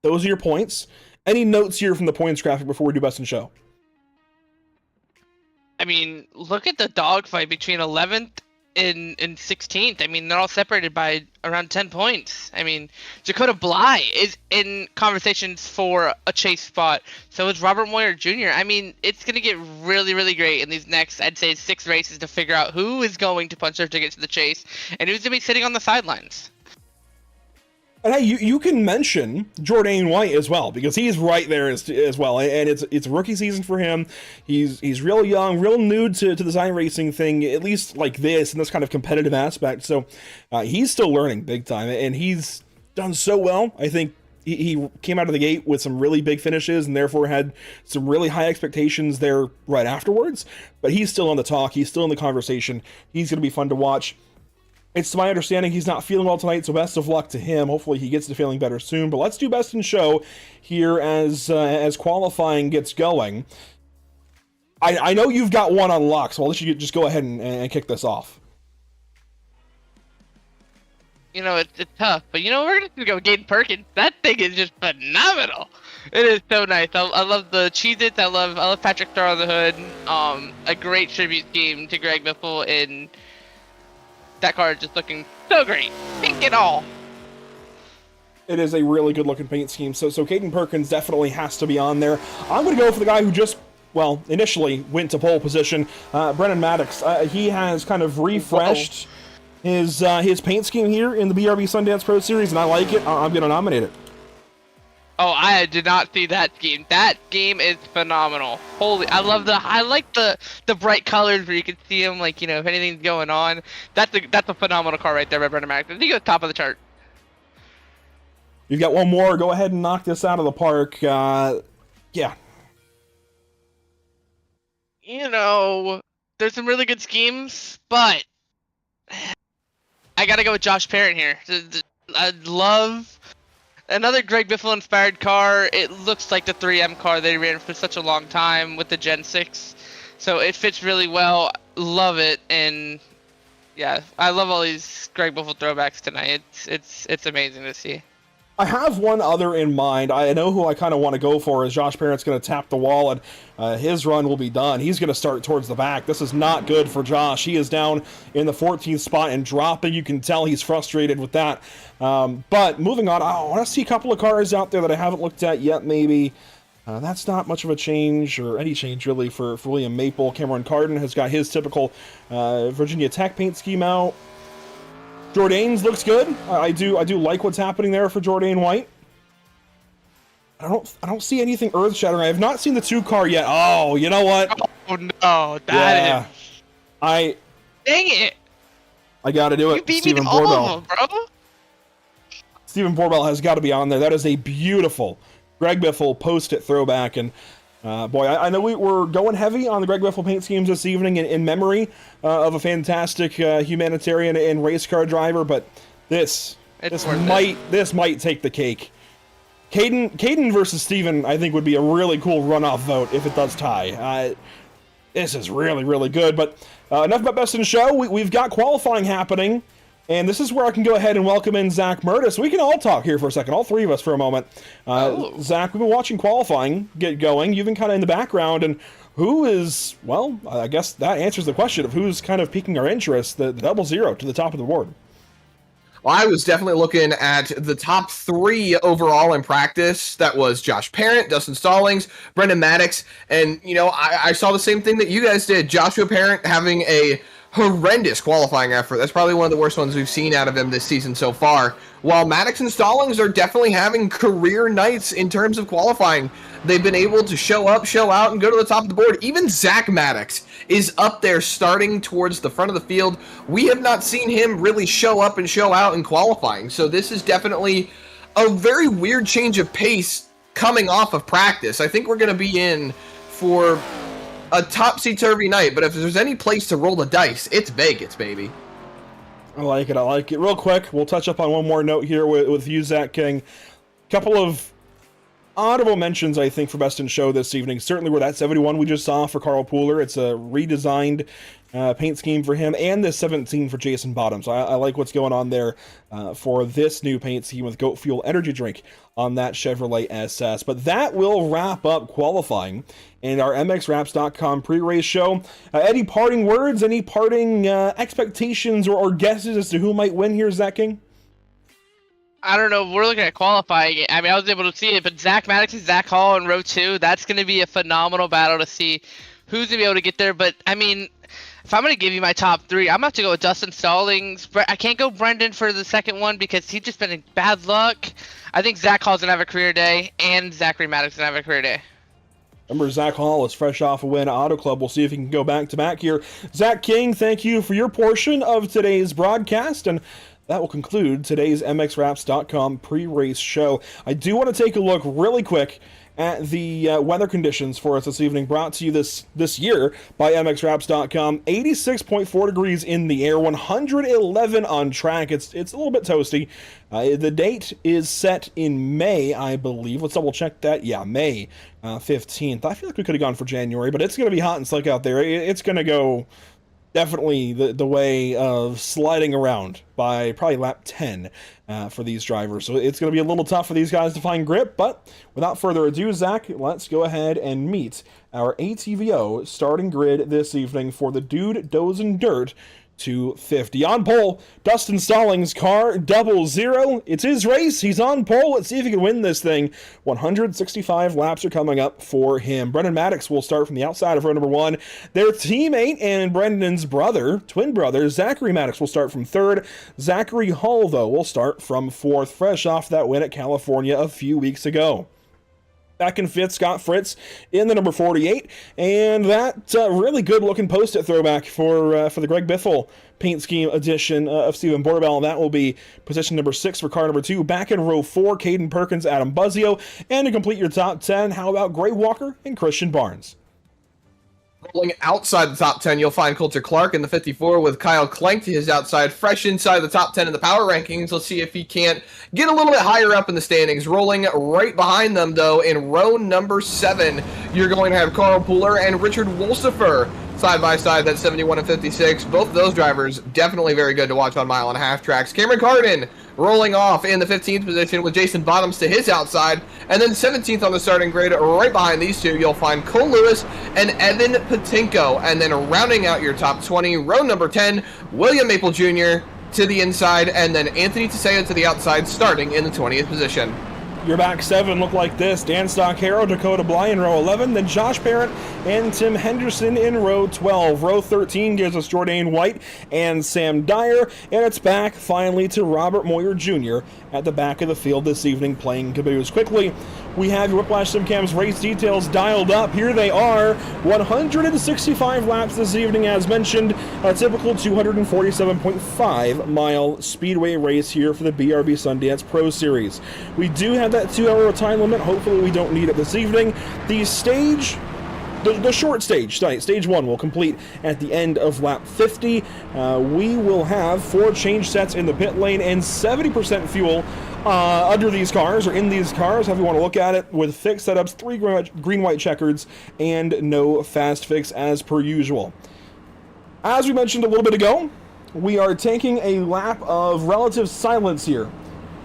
Speaker 1: those are your points. Any notes here from the points graphic before we do best in show?
Speaker 4: I mean, look at the dogfight between 11th and 16th. I mean, they're all separated by around 10 points. I mean, Dakota Bly is in conversations for a chase spot. So is Robert Moyer Jr. I mean, it's going to get really, really great in these next, I'd say, 6 races to figure out who is going to punch their ticket to the chase and who's going to be sitting on the sidelines.
Speaker 1: And hey, you can mention Jourdain White as well, because he's right there as well, and it's rookie season for him. He's real young, real new to the design racing thing, at least like this and this kind of competitive aspect. So he's still learning big time, and he's done so well. I think he came out of the gate with some really big finishes, and therefore had some really high expectations there right afterwards. But he's still on the talk. He's still in the conversation. He's going to be fun to watch. It's to my understanding he's not feeling well tonight, so best of luck to him. Hopefully he gets to feeling better soon. But let's do best in show here as qualifying gets going. I know you've got one on lock, so I'll let you just go ahead and kick this off.
Speaker 4: You know, it's tough, but you know, we're just gonna go with Gaten Perkins. That thing is just phenomenal. It is so nice. I love the Cheez-Its. I love Patrick Starr on the hood. A great tribute scheme to Greg Biffle, and that car is just looking so great. Pink and all.
Speaker 1: It is a really good looking paint scheme. So Gaten Perkins definitely has to be on there. I'm going to go for the guy who just, well, initially went to pole position, Brennan Maddox. He has kind of refreshed his paint scheme here in the BRB Sundance Pro Series, and I like it. I'm going to nominate it.
Speaker 4: Oh, I did not see that scheme. That game is phenomenal. Holy, I like the bright colors where you can see them, like, you know, if anything's going on. That's a phenomenal car right there by Brendan Max. I think it's top of the chart.
Speaker 1: You've got one more. Go ahead and knock this out of the park. Yeah.
Speaker 4: You know, there's some really good schemes, but I gotta go with Josh Parent here. I love another Greg Biffle inspired car. It looks like the 3M car they ran for such a long time with the Gen 6. So it fits really well. Love it. And yeah, I love all these Greg Biffle throwbacks tonight. It's amazing to see.
Speaker 1: I have one other in mind. I know who I kind of want to go for, as Josh Parent's going to tap the wall, and his run will be done. He's going to start towards the back. This is not good for Josh. He is down in the 14th spot and dropping. You can tell he's frustrated with that. But moving on, I want to see a couple of cars out there that I haven't looked at yet, maybe. That's not much of a change, or any change really, for William Maple. Cameron Carden has got his typical Virginia Tech paint scheme out. Jourdain's looks good. I do like what's happening there for Jourdain White. I don't see anything earth-shattering. I have not seen the 2 car yet. Oh, you know what?
Speaker 4: Oh no, that is.
Speaker 1: Dang
Speaker 4: it!
Speaker 1: I got to do it.
Speaker 4: You beat
Speaker 1: Stephen
Speaker 4: me to all
Speaker 1: Borbell.
Speaker 4: of them, bro.
Speaker 1: Stephen Borbell has got to be on there. That is a beautiful Greg Biffle post-it throwback, and boy, I know we're going heavy on the Greg Biffle paint schemes this evening in memory of a fantastic humanitarian and race car driver, but this might take the cake. Caden versus Steven, I think, would be a really cool runoff vote if it does tie. This is really, really good. But enough about Best in Show. We've got qualifying happening. And this is where I can go ahead and welcome in Zach Murtis. We can all talk here for a second, all three of us for a moment. Zach, we've been watching qualifying get going. You've been kind of in the background, and who is, well, I guess that answers the question of who's kind of piquing our interest, the 00 to the top of the board.
Speaker 8: Well, I was definitely looking at the top 3 overall in practice. That was Josh Parent, Dustin Stallings, Brendan Maddox, and, you know, I saw the same thing that you guys did. Joshua Parent having a horrendous qualifying effort. That's probably one of the worst ones we've seen out of him this season so far. While Maddox and Stallings are definitely having career nights in terms of qualifying. They've been able to show up, show out, and go to the top of the board. Even Zach Maddox is up there starting towards the front of the field. We have not seen him really show up and show out in qualifying. So this is definitely a very weird change of pace coming off of practice. I think we're going to be in for a topsy-turvy night, but if there's any place to roll the dice, it's Vegas, baby.
Speaker 1: I like it. Real quick, we'll touch up on one more note here with you, Zach King. Couple of honorable mentions, I think, for Best in Show this evening. Certainly were that 71 we just saw for Carl Pooler. It's a redesigned paint scheme for him, and this 17 for Jason Bottoms. I like what's going on there for this new paint scheme with Goat Fuel Energy Drink on that Chevrolet SS. But that will wrap up qualifying and our MXWraps.com pre-race show. Any parting words, any parting expectations or guesses as to who might win here, Zach King?
Speaker 4: I don't know. We're looking at qualifying. I mean, I was able to see it, but Zach Maddox and Zach Hall in row 2, that's going to be a phenomenal battle to see who's going to be able to get there. But, I mean, if I'm going to give you my top 3, I'm going to have to go with Dustin Stallings. I can't go Brendan for the second one because he's just been in bad luck. I think Zach Hall's going to have a career day, and Zachary Maddox going to have a career day.
Speaker 1: Remember, Zach Hall is fresh off a win at Auto Club. We'll see if he can go back-to-back here. Zach King, thank you for your portion of today's broadcast, and that will conclude today's MXWraps.com pre-race show. I do want to take a look really quick at the weather conditions for us this evening, brought to you this year by MXWraps.com. 86.4 degrees in the air, 111 on track. It's a little bit toasty. The date is set in May, I believe. Let's double check that. Yeah, May 15th. I feel like we could have gone for January, but it's going to be hot and slick out there. It's going to go definitely the way of sliding around by probably lap 10 for these drivers. So it's going to be a little tough for these guys to find grip, but without further ado, Zach, let's go ahead and meet our ATVO starting grid this evening for the Dude Dozin' Dirt 250. On pole, Dustin Stallings, car 00. It's his race. He's on pole. Let's see if he can win this thing. 165 laps are coming up for him. Brendan Maddox will start from the outside of row number 1. Their teammate and Brendan's twin brother, Zachary Maddox, will start from 3rd. Zachary Hull, though, will start from 4th, fresh off that win at California a few weeks ago. Back in 5th, Scott Fritz in the number 48, and that really good-looking post-it throwback for the Greg Biffle paint scheme edition of Stephen Borbell. That will be position number 6 for car number 2. Back in row 4, Caden Perkins, Adam Buzzio, and to complete your top 10, how about Gray Walker and Christian Barnes?
Speaker 8: Rolling outside the top 10, you'll find Coulter Clark in the 54 with Kyle Klenk to his outside, fresh inside the top 10 in the power rankings. Let's see if he can't get a little bit higher up in the standings. Rolling right behind them, though, in row number 7, you're going to have Carl Pooler and Richard Wolstifer side by side. That's 71 and 56. Both of those drivers definitely very good to watch on mile-and-a-half tracks. Cameron Carden rolling off in the 15th position with Jason Bottoms to his outside, and then 17th on the starting grid. Right behind these two, you'll find Cole Lewis and Evan Patinko, and then rounding out your top 20, row number 10, William Maple Jr. to the inside, and then Anthony Teseo to the outside, starting in the 20th position.
Speaker 1: Your back 7 look like this. Dan Stockaro, Dakota Bly in row 11, then Josh Parent and Tim Henderson in row 12. Row 13 gives us Jordan White and Sam Dyer, and it's back finally to Robert Moyer Jr. at the back of the field this evening playing caboose. Quickly, we have your Whiplash SimCam's race details dialed up. Here they are. 165 laps this evening, as mentioned. A typical 247.5 mile speedway race here for the BRB Sundance Pro Series. We do have that 2-hour time limit. Hopefully we don't need it this evening. The stage the short stage tonight. Stage 1 will complete at the end of lap 50. We will have 4 change sets in the pit lane and 70% fuel under these cars, or in these cars, however you want to look at it, with fixed setups, 3 green-white checkers, and no fast fix as per usual. As we mentioned a little bit ago, we are taking a lap of relative silence here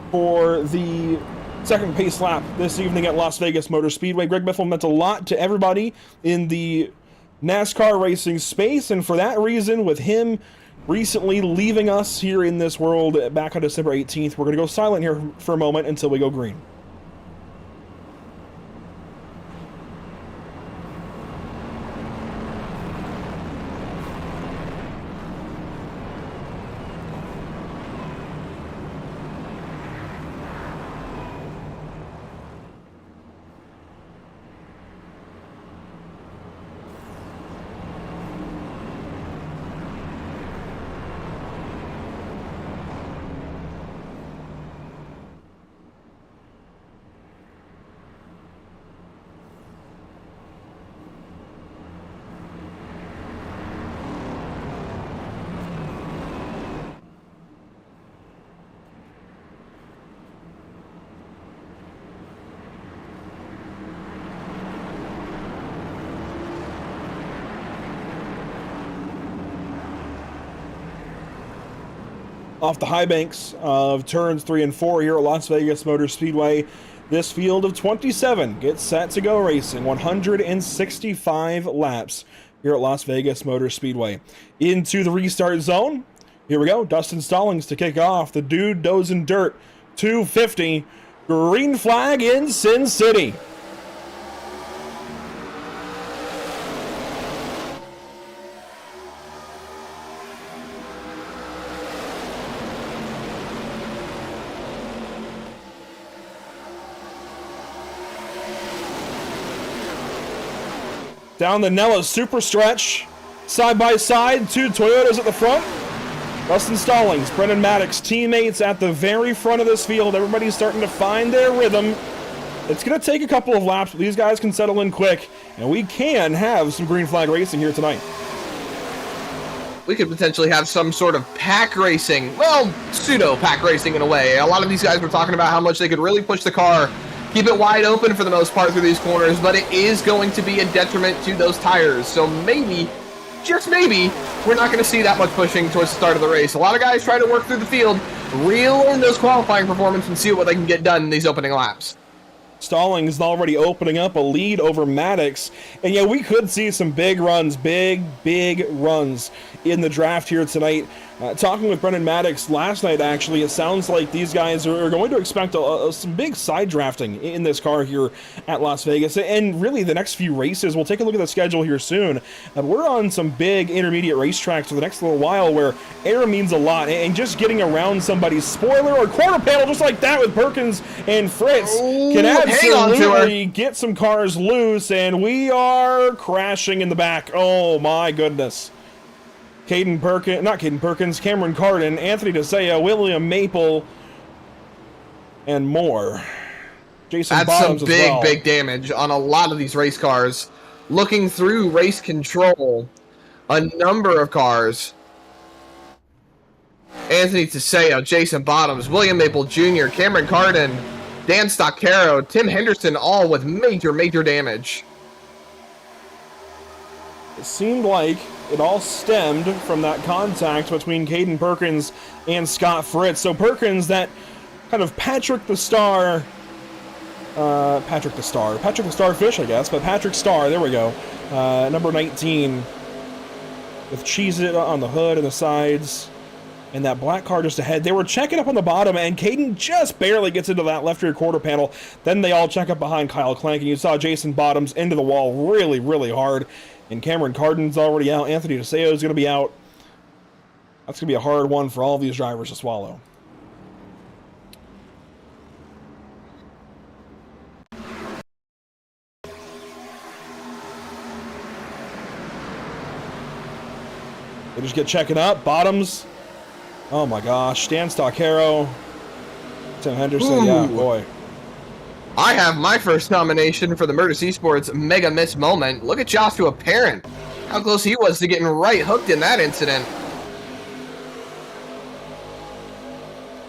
Speaker 1: for the second pace lap this evening at Las Vegas Motor Speedway. Greg Biffle meant a lot to everybody in the NASCAR racing space, and for that reason, with him recently leaving us here in this world back on December 18th, we're going to go silent here for a moment until we go green. Off the high banks of turns 3 and 4 here at Las Vegas Motor Speedway, this field of 27 gets set to go racing 165 laps here at Las Vegas Motor Speedway. Into the restart zone. Here we go. Dustin Stallings to kick off. The dude dozing dirt. 250. Green flag in Sin City. Down the Nella super stretch, side by side, 2 Toyotas at the front. Dustin Stallings, Brendan Maddox, teammates at the very front of this field. Everybody's starting to find their rhythm. It's going to take a couple of laps, but these guys can settle in quick, and we can have some green flag racing here tonight.
Speaker 8: We could potentially have some sort of pack racing. Well, pseudo pack racing in a way. A lot of these guys were talking about how much they could really push the car, keep it wide open for the most part through these corners, but it is going to be a detriment to those tires. So maybe, just maybe, we're not going to see that much pushing towards the start of the race. A lot of guys try to work through the field, reel in those qualifying performance, and see what they can get done in these opening laps.
Speaker 1: Stallings already opening up a lead over Maddox. And yeah, we could see some big runs, big runs in the draft here tonight. Talking with Brendan Maddox last night, actually, it sounds like these guys are going to expect some big side drafting in this car here at Las Vegas. And really, the next few races, we'll take a look at the schedule here soon. We're on some big intermediate racetracks for the next little while where air means a lot. And just getting around somebody's spoiler or quarter panel, just like that with Perkins and Fritz, can absolutely get some cars loose. And we are crashing in the back. Oh, my goodness. Cameron Carden, Anthony DeSeo, William Maple, and more. Jason
Speaker 8: That's
Speaker 1: Bottoms
Speaker 8: some
Speaker 1: as well.
Speaker 8: big damage on a lot of these race cars. Looking through race control, a number of cars. Anthony DeSeo, Jason Bottoms, William Maple Jr., Cameron Carden, Dan Stoccaro, Tim Henderson, all with major damage.
Speaker 1: It seemed like it all stemmed from that contact between Caden Perkins and Scott Fritz. So Perkins, that kind of Patrick the Starfish, I guess, but Patrick Star, there we go. Number 19 with Cheez-It on the hood and the sides. And that black car just ahead. They were checking up on the bottom, and Caden just barely gets into that left rear quarter panel. Then they all check up behind Kyle Clank, and you saw Jason Bottoms into the wall really hard. And Cameron Carden's already out. Anthony DeSeo is going to be out. That's going to be a hard one for all of these drivers to swallow. They just get checking up. Bottoms. Oh my gosh. Dan Stoccaro. Tim Henderson.
Speaker 8: Ooh.
Speaker 1: Yeah, boy.
Speaker 8: I have my first nomination for the Murtis Esports Mega Miss moment. Look at Joshua Parent. How close he was to getting right hooked in that incident.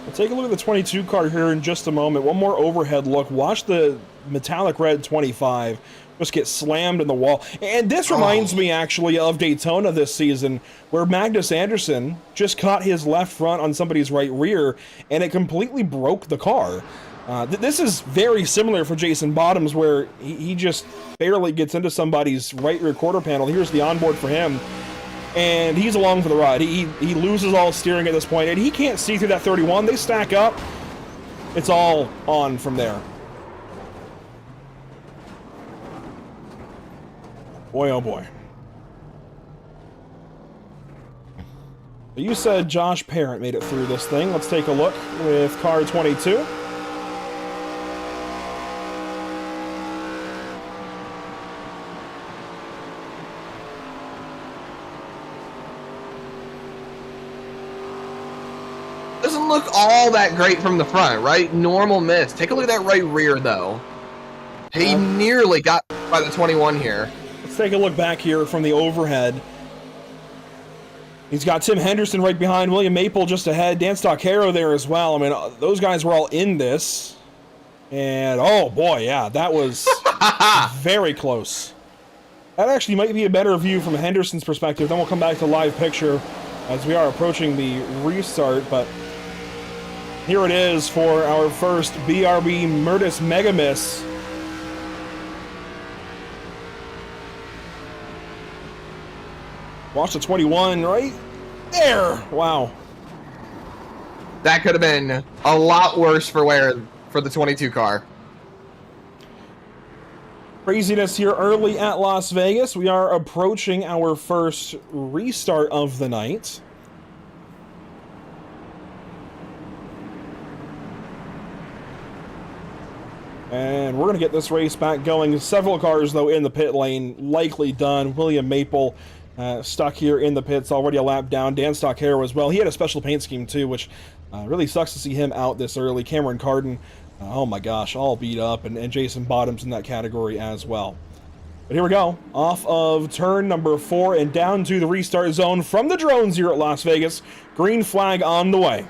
Speaker 1: We'll take a look at the 22 car here in just a moment. One more overhead look. Watch the metallic red 25 just get slammed in the wall. And this reminds me actually of Daytona this season, where Magnus Anderson just caught his left front on somebody's right rear, and it completely broke the car. This is very similar for Jason Bottoms, where he just barely gets into somebody's right rear quarter panel. Here's the onboard for him, and he's along for the ride. He loses all steering at this point, and he can't see through that 31. They stack up. It's all on from there. Boy, oh boy. You said Josh Parent made it through this thing. Let's take a look with car 22.
Speaker 8: Doesn't look all that great from the front, right? Normal miss. Take a look at that right rear, though. He nearly got by the 21 here.
Speaker 1: Let's take a look back here from the overhead. He's got Tim Henderson right behind, William Maple just ahead, Dan Stoccaro there as well. I mean, those guys were all in this. And, oh boy, yeah, that was very close. That actually might be a better view from Henderson's perspective. Then we'll come back to live picture as we are approaching the restart. But here it is for our first BRB Murtis Mega Miss. Watch the 21 right there. Wow.
Speaker 8: That could have been a lot worse for the 22 car.
Speaker 1: Craziness here early at Las Vegas. We are approaching our first restart of the night. And we're going to get this race back going. Several cars, though, in the pit lane, likely done. William Maple stuck here in the pits, already a lap down. Dan Stoccaro as well. He had a special paint scheme, too, which really sucks to see him out this early. Cameron Carden, oh my gosh, all beat up. And Jason Bottoms in that category as well. But here we go. Off of turn number 4 and down to the restart zone from the drones here at Las Vegas. Green flag on the way.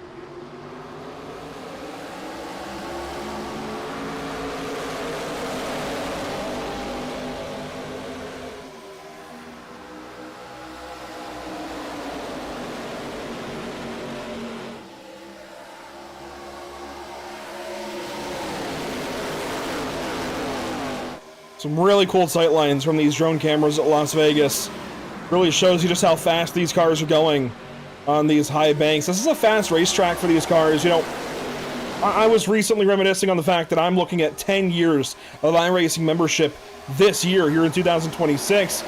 Speaker 1: Some really cool sight lines from these drone cameras at Las Vegas. Really shows you just how fast these cars are going on these high banks. This is a fast racetrack for these cars. You know, I was recently reminiscing on the fact that I'm looking at 10 years of iRacing membership this year, here in 2026.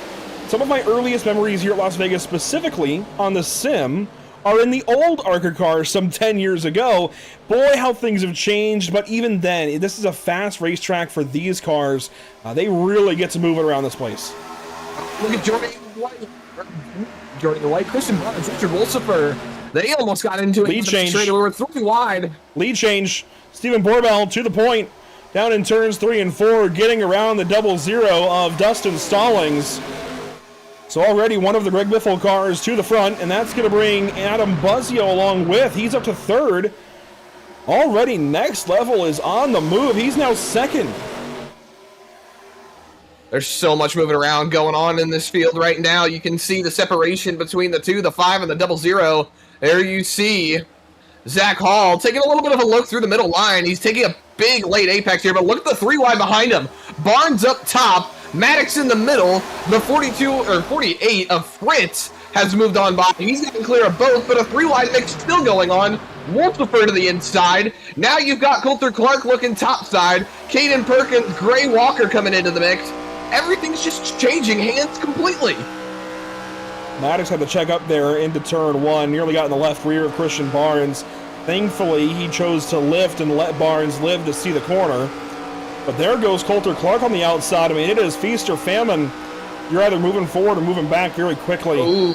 Speaker 1: Some of my earliest memories here at Las Vegas, specifically on the sim, are in the old ARCA cars some 10 years ago. Boy, how things have changed, but even then, this is a fast racetrack for these cars. They really get to move it around this place.
Speaker 8: Look at Jordan White, Christian Barnes, Richard Wolsifer. They almost got into it.
Speaker 1: Lead change.
Speaker 8: Straight over 3 wide.
Speaker 1: Lead change. Stephen Borbell to the point. Down in turns 3 and 4, getting around the 0-0 of Dustin Stallings. So already one of the Greg Biffle cars to the front, and that's going to bring Adam Buzzio along with. He's up to 3rd. Already Next Level is on the move. He's now 2nd.
Speaker 8: There's so much moving around going on in this field right now. You can see the separation between the 2, the 5, and the 0-0. There you see Zach Hall taking a little bit of a look through the middle line. He's taking a big late apex here, but look at the 3 wide behind him. Barnes up top. Maddox in the middle. The 42 or 48 of Fritz has moved on by. He's gotten clear of both, but a 3 wide mix still going on. Wolfifer to the inside. Now you've got Coulter Clark looking topside. Caden Perkins, Gray Walker coming into the mix. Everything's just changing hands completely.
Speaker 1: Maddox had to check up there into turn 1. Nearly got in the left rear of Christian Barnes. Thankfully, he chose to lift and let Barnes live to see the corner. But there goes Coulter Clark on the outside. I mean, it is feast or famine. You're either moving forward or moving back very quickly.
Speaker 8: Ooh.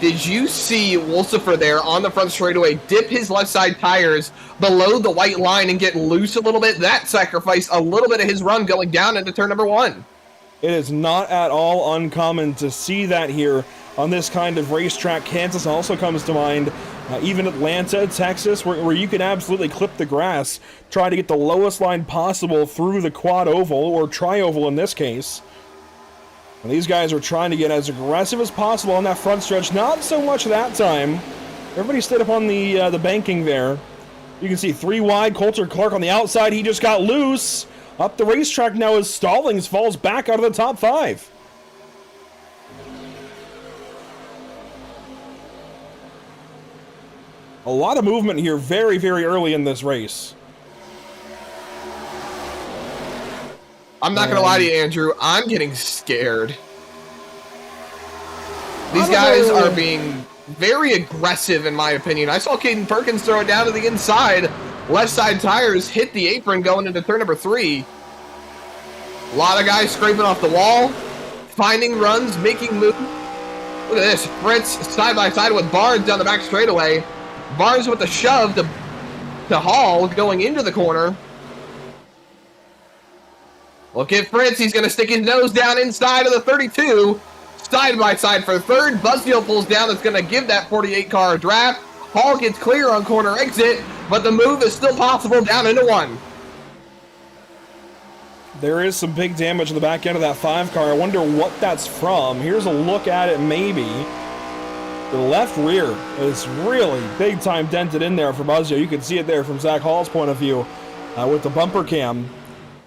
Speaker 8: Did you see Wolsifer there on the front straightaway dip his left side tires below the white line and get loose a little bit? That sacrificed a little bit of his run going down into turn number 1.
Speaker 1: It is not at all uncommon to see that here on this kind of racetrack. Kansas also comes to mind, even Atlanta, Texas, where you can absolutely clip the grass, try to get the lowest line possible through the quad oval, or tri-oval in this case. And these guys are trying to get as aggressive as possible on that front stretch. Not so much that time. Everybody stayed up on the banking there. You can see 3 wide, Coulter Clark on the outside. He just got loose. Up the racetrack now as Stallings falls back out of the top 5. A lot of movement here very, very early in this race.
Speaker 8: I'm not going to lie to you, Andrew. I'm getting scared. These guys are being very aggressive, in my opinion. I saw Caden Perkins throw it down to the inside. Left side tires hit the apron going into turn number 3. A lot of guys scraping off the wall, finding runs, making moves. Look at this. Fritz side by side with Barnes down the back straightaway. Barnes with a shove to Hall going into the corner. Look at Fritz. He's going to stick his nose down inside of the 32. Side by side for third. Buzzkill pulls down. That's going to give that 48 car a draft. Hall gets clear on corner exit, but the move is still possible down into 1.
Speaker 1: There is some big damage in the back end of that 5 car. I wonder what that's from. Here's a look at it, maybe. The left rear is really big time dented in there for Buzzio. You can see it there from Zach Hall's point of view with the bumper cam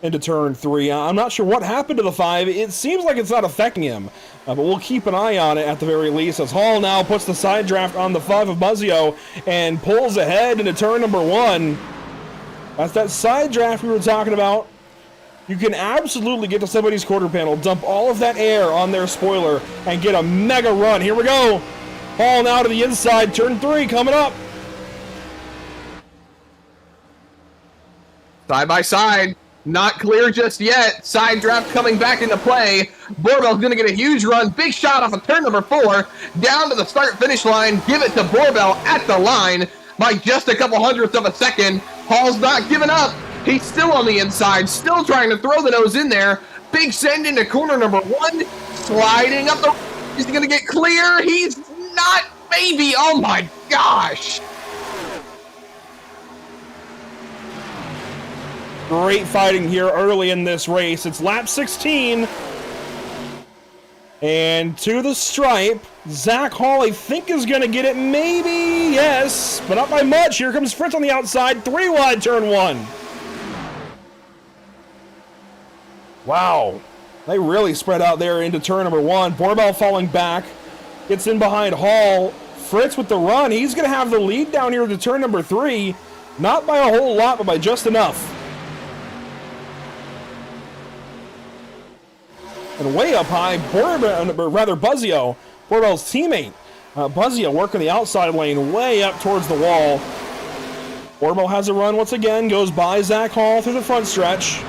Speaker 1: into turn 3. I'm not sure what happened to the 5. It seems like it's not affecting him, but we'll keep an eye on it at the very least, as Hall now puts the side draft on the 5 of Buzzio and pulls ahead into turn number 1. That's that side draft we were talking about. You can absolutely get to somebody's quarter panel, dump all of that air on their spoiler, and get a mega run. Here we go. Hall now to the inside, turn 3 coming up.
Speaker 8: Side by side, not clear just yet. Side draft coming back into play. Borbell's going to get a huge run. Big shot off of turn number 4. Down to the start-finish line. Give it to Borbell at the line by just a couple hundredths of a second. Hall's not giving up. He's still on the inside, still trying to throw the nose in there. Big send into corner number 1. Sliding up the... He's going to get clear. He's not, maybe. Oh my gosh.
Speaker 1: Great fighting here early in this race. It's lap 16. And to the stripe. Zach Hall, I think, is going to get it. Maybe, yes. But not by much. Here comes Fritz on the outside. 3 wide, turn 1. Wow. They really spread out there into turn number 1. Borbell falling back. Gets in behind Hall. Fritz with the run. He's going to have the lead down here to turn number 3. Not by a whole lot, but by just enough. And way up high, Buzzio, Borbell's teammate. Buzzio working the outside lane way up towards the wall. Borbell has a run once again. Goes by Zach Hall through the front stretch.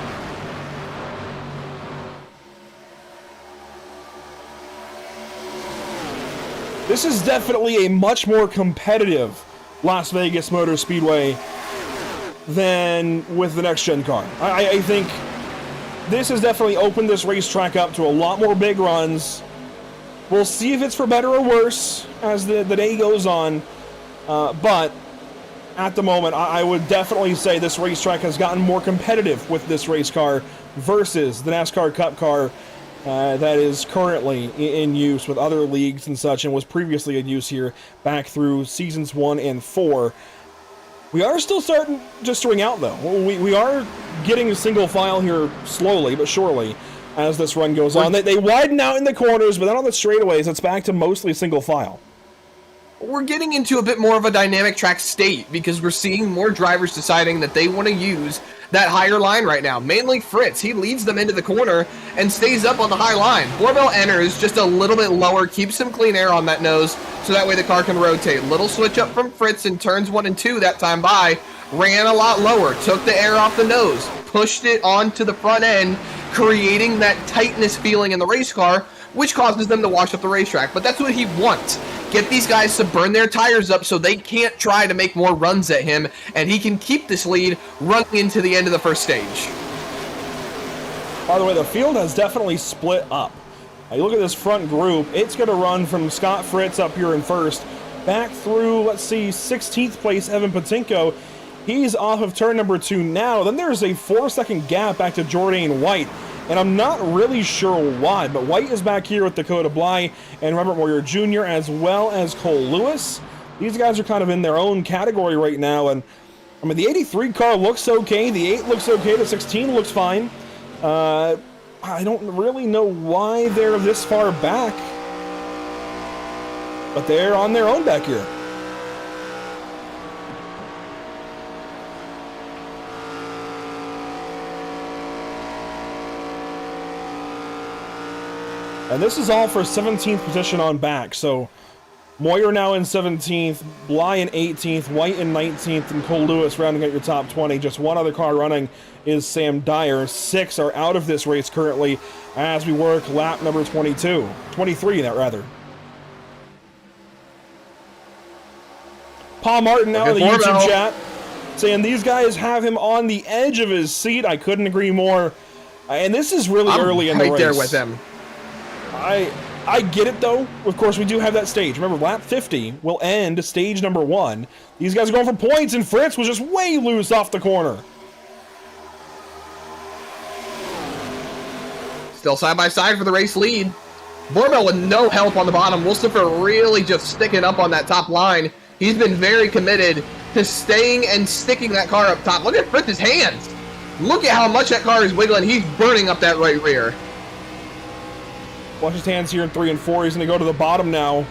Speaker 1: This is definitely a much more competitive Las Vegas Motor Speedway than with the next-gen car. I think this has definitely opened this racetrack up to a lot more big runs. We'll see if it's for better or worse as the day goes on. But at the moment, I would definitely say this racetrack has gotten more competitive with this race car versus the NASCAR Cup car that is currently in use with other leagues and such, and was previously in use here back through seasons 1 and 4. We are still starting to string out, though. We are getting a single file here slowly but surely as this run goes on. They widen out in the corners, but then on the straightaways, it's back to mostly single file.
Speaker 8: We're getting into a bit more of a dynamic track state because we're seeing more drivers deciding that they want to use that higher line right now. Mainly Fritz. He leads them into the corner and stays up on the high line. Borbell enters just a little bit lower, keeps some clean air on that nose so that way the car can rotate. Little switch up from Fritz in turns 1 and 2 that time by. Ran a lot lower, took the air off the nose, pushed it onto the front end, creating that tightness feeling in the race car, which causes them to wash up the racetrack. But that's what he wants. get these guys to burn their tires up so they can't try to make more runs at him, and he can keep this lead running into the end of the first stage.
Speaker 1: By the way, the field has definitely split up. You look at this front group, it's going to run from Scott Fritz up here in first, back through, let's see, 16th place Evan Patinko. He's off of turn number 2 now. Then there's a 4-second gap back to Jordan White, and I'm not really sure why, but White is back here with Dakota Bly and Robert Moyer Jr. as well as Cole Lewis. These guys are kind of in their own category right now, and I mean, the 83 car looks okay, the 8 looks okay, the 16 looks fine. I don't really know why they're this far back, but they're on their own back here. And this is all for 17th position on back, so Moyer now in 17th, Bly in 18th, White in 19th, and Cole Lewis rounding out your top 20. Just one other car running is Sam Dyer. 6 are out of this race currently as we work lap number 23, that rather. Paul Martin now in the YouTube chat saying these guys have him on the edge of his seat. I couldn't agree more. And this is really early in the race.
Speaker 8: Right there with them.
Speaker 1: I get it though. Of course, we do have that stage. Remember, lap 50 will end stage number 1. These guys are going for points, and Fritz was just way loose off the corner.
Speaker 8: Still side by side for the race lead. Borbell with no help on the bottom. Wolstifer really just sticking up on that top line. He's been very committed to staying and sticking that car up top. Look at Fritz's hands. Look at how much that car is wiggling. He's burning up that right rear.
Speaker 1: Watch his hands here in 3 and 4. He's going to go to the bottom now,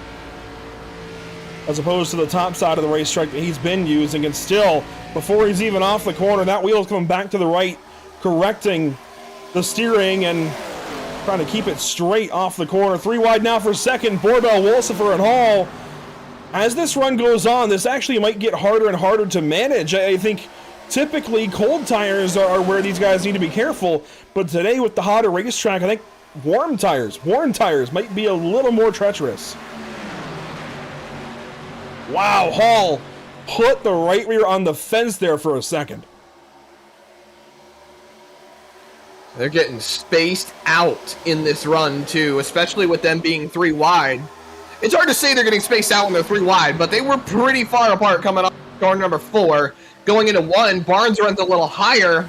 Speaker 1: as opposed to the top side of the racetrack that he's been using. And still, before he's even off the corner, that wheel's coming back to the right, correcting the steering and trying to keep it straight off the corner. 3 wide now for second. Borbell, Wolstifer, and Hall. As this run goes on, this actually might get harder and harder to manage. I think typically cold tires are where these guys need to be careful, but today with the hotter racetrack, I think warm tires might be a little more treacherous. Wow, Hall put the right rear on the fence there for a second.
Speaker 8: They're getting spaced out in this run too, especially with them being 3 wide. It's hard to say they're getting spaced out when they're 3 wide, but they were pretty far apart coming up corner number 4. Going into 1, Barnes runs a little higher.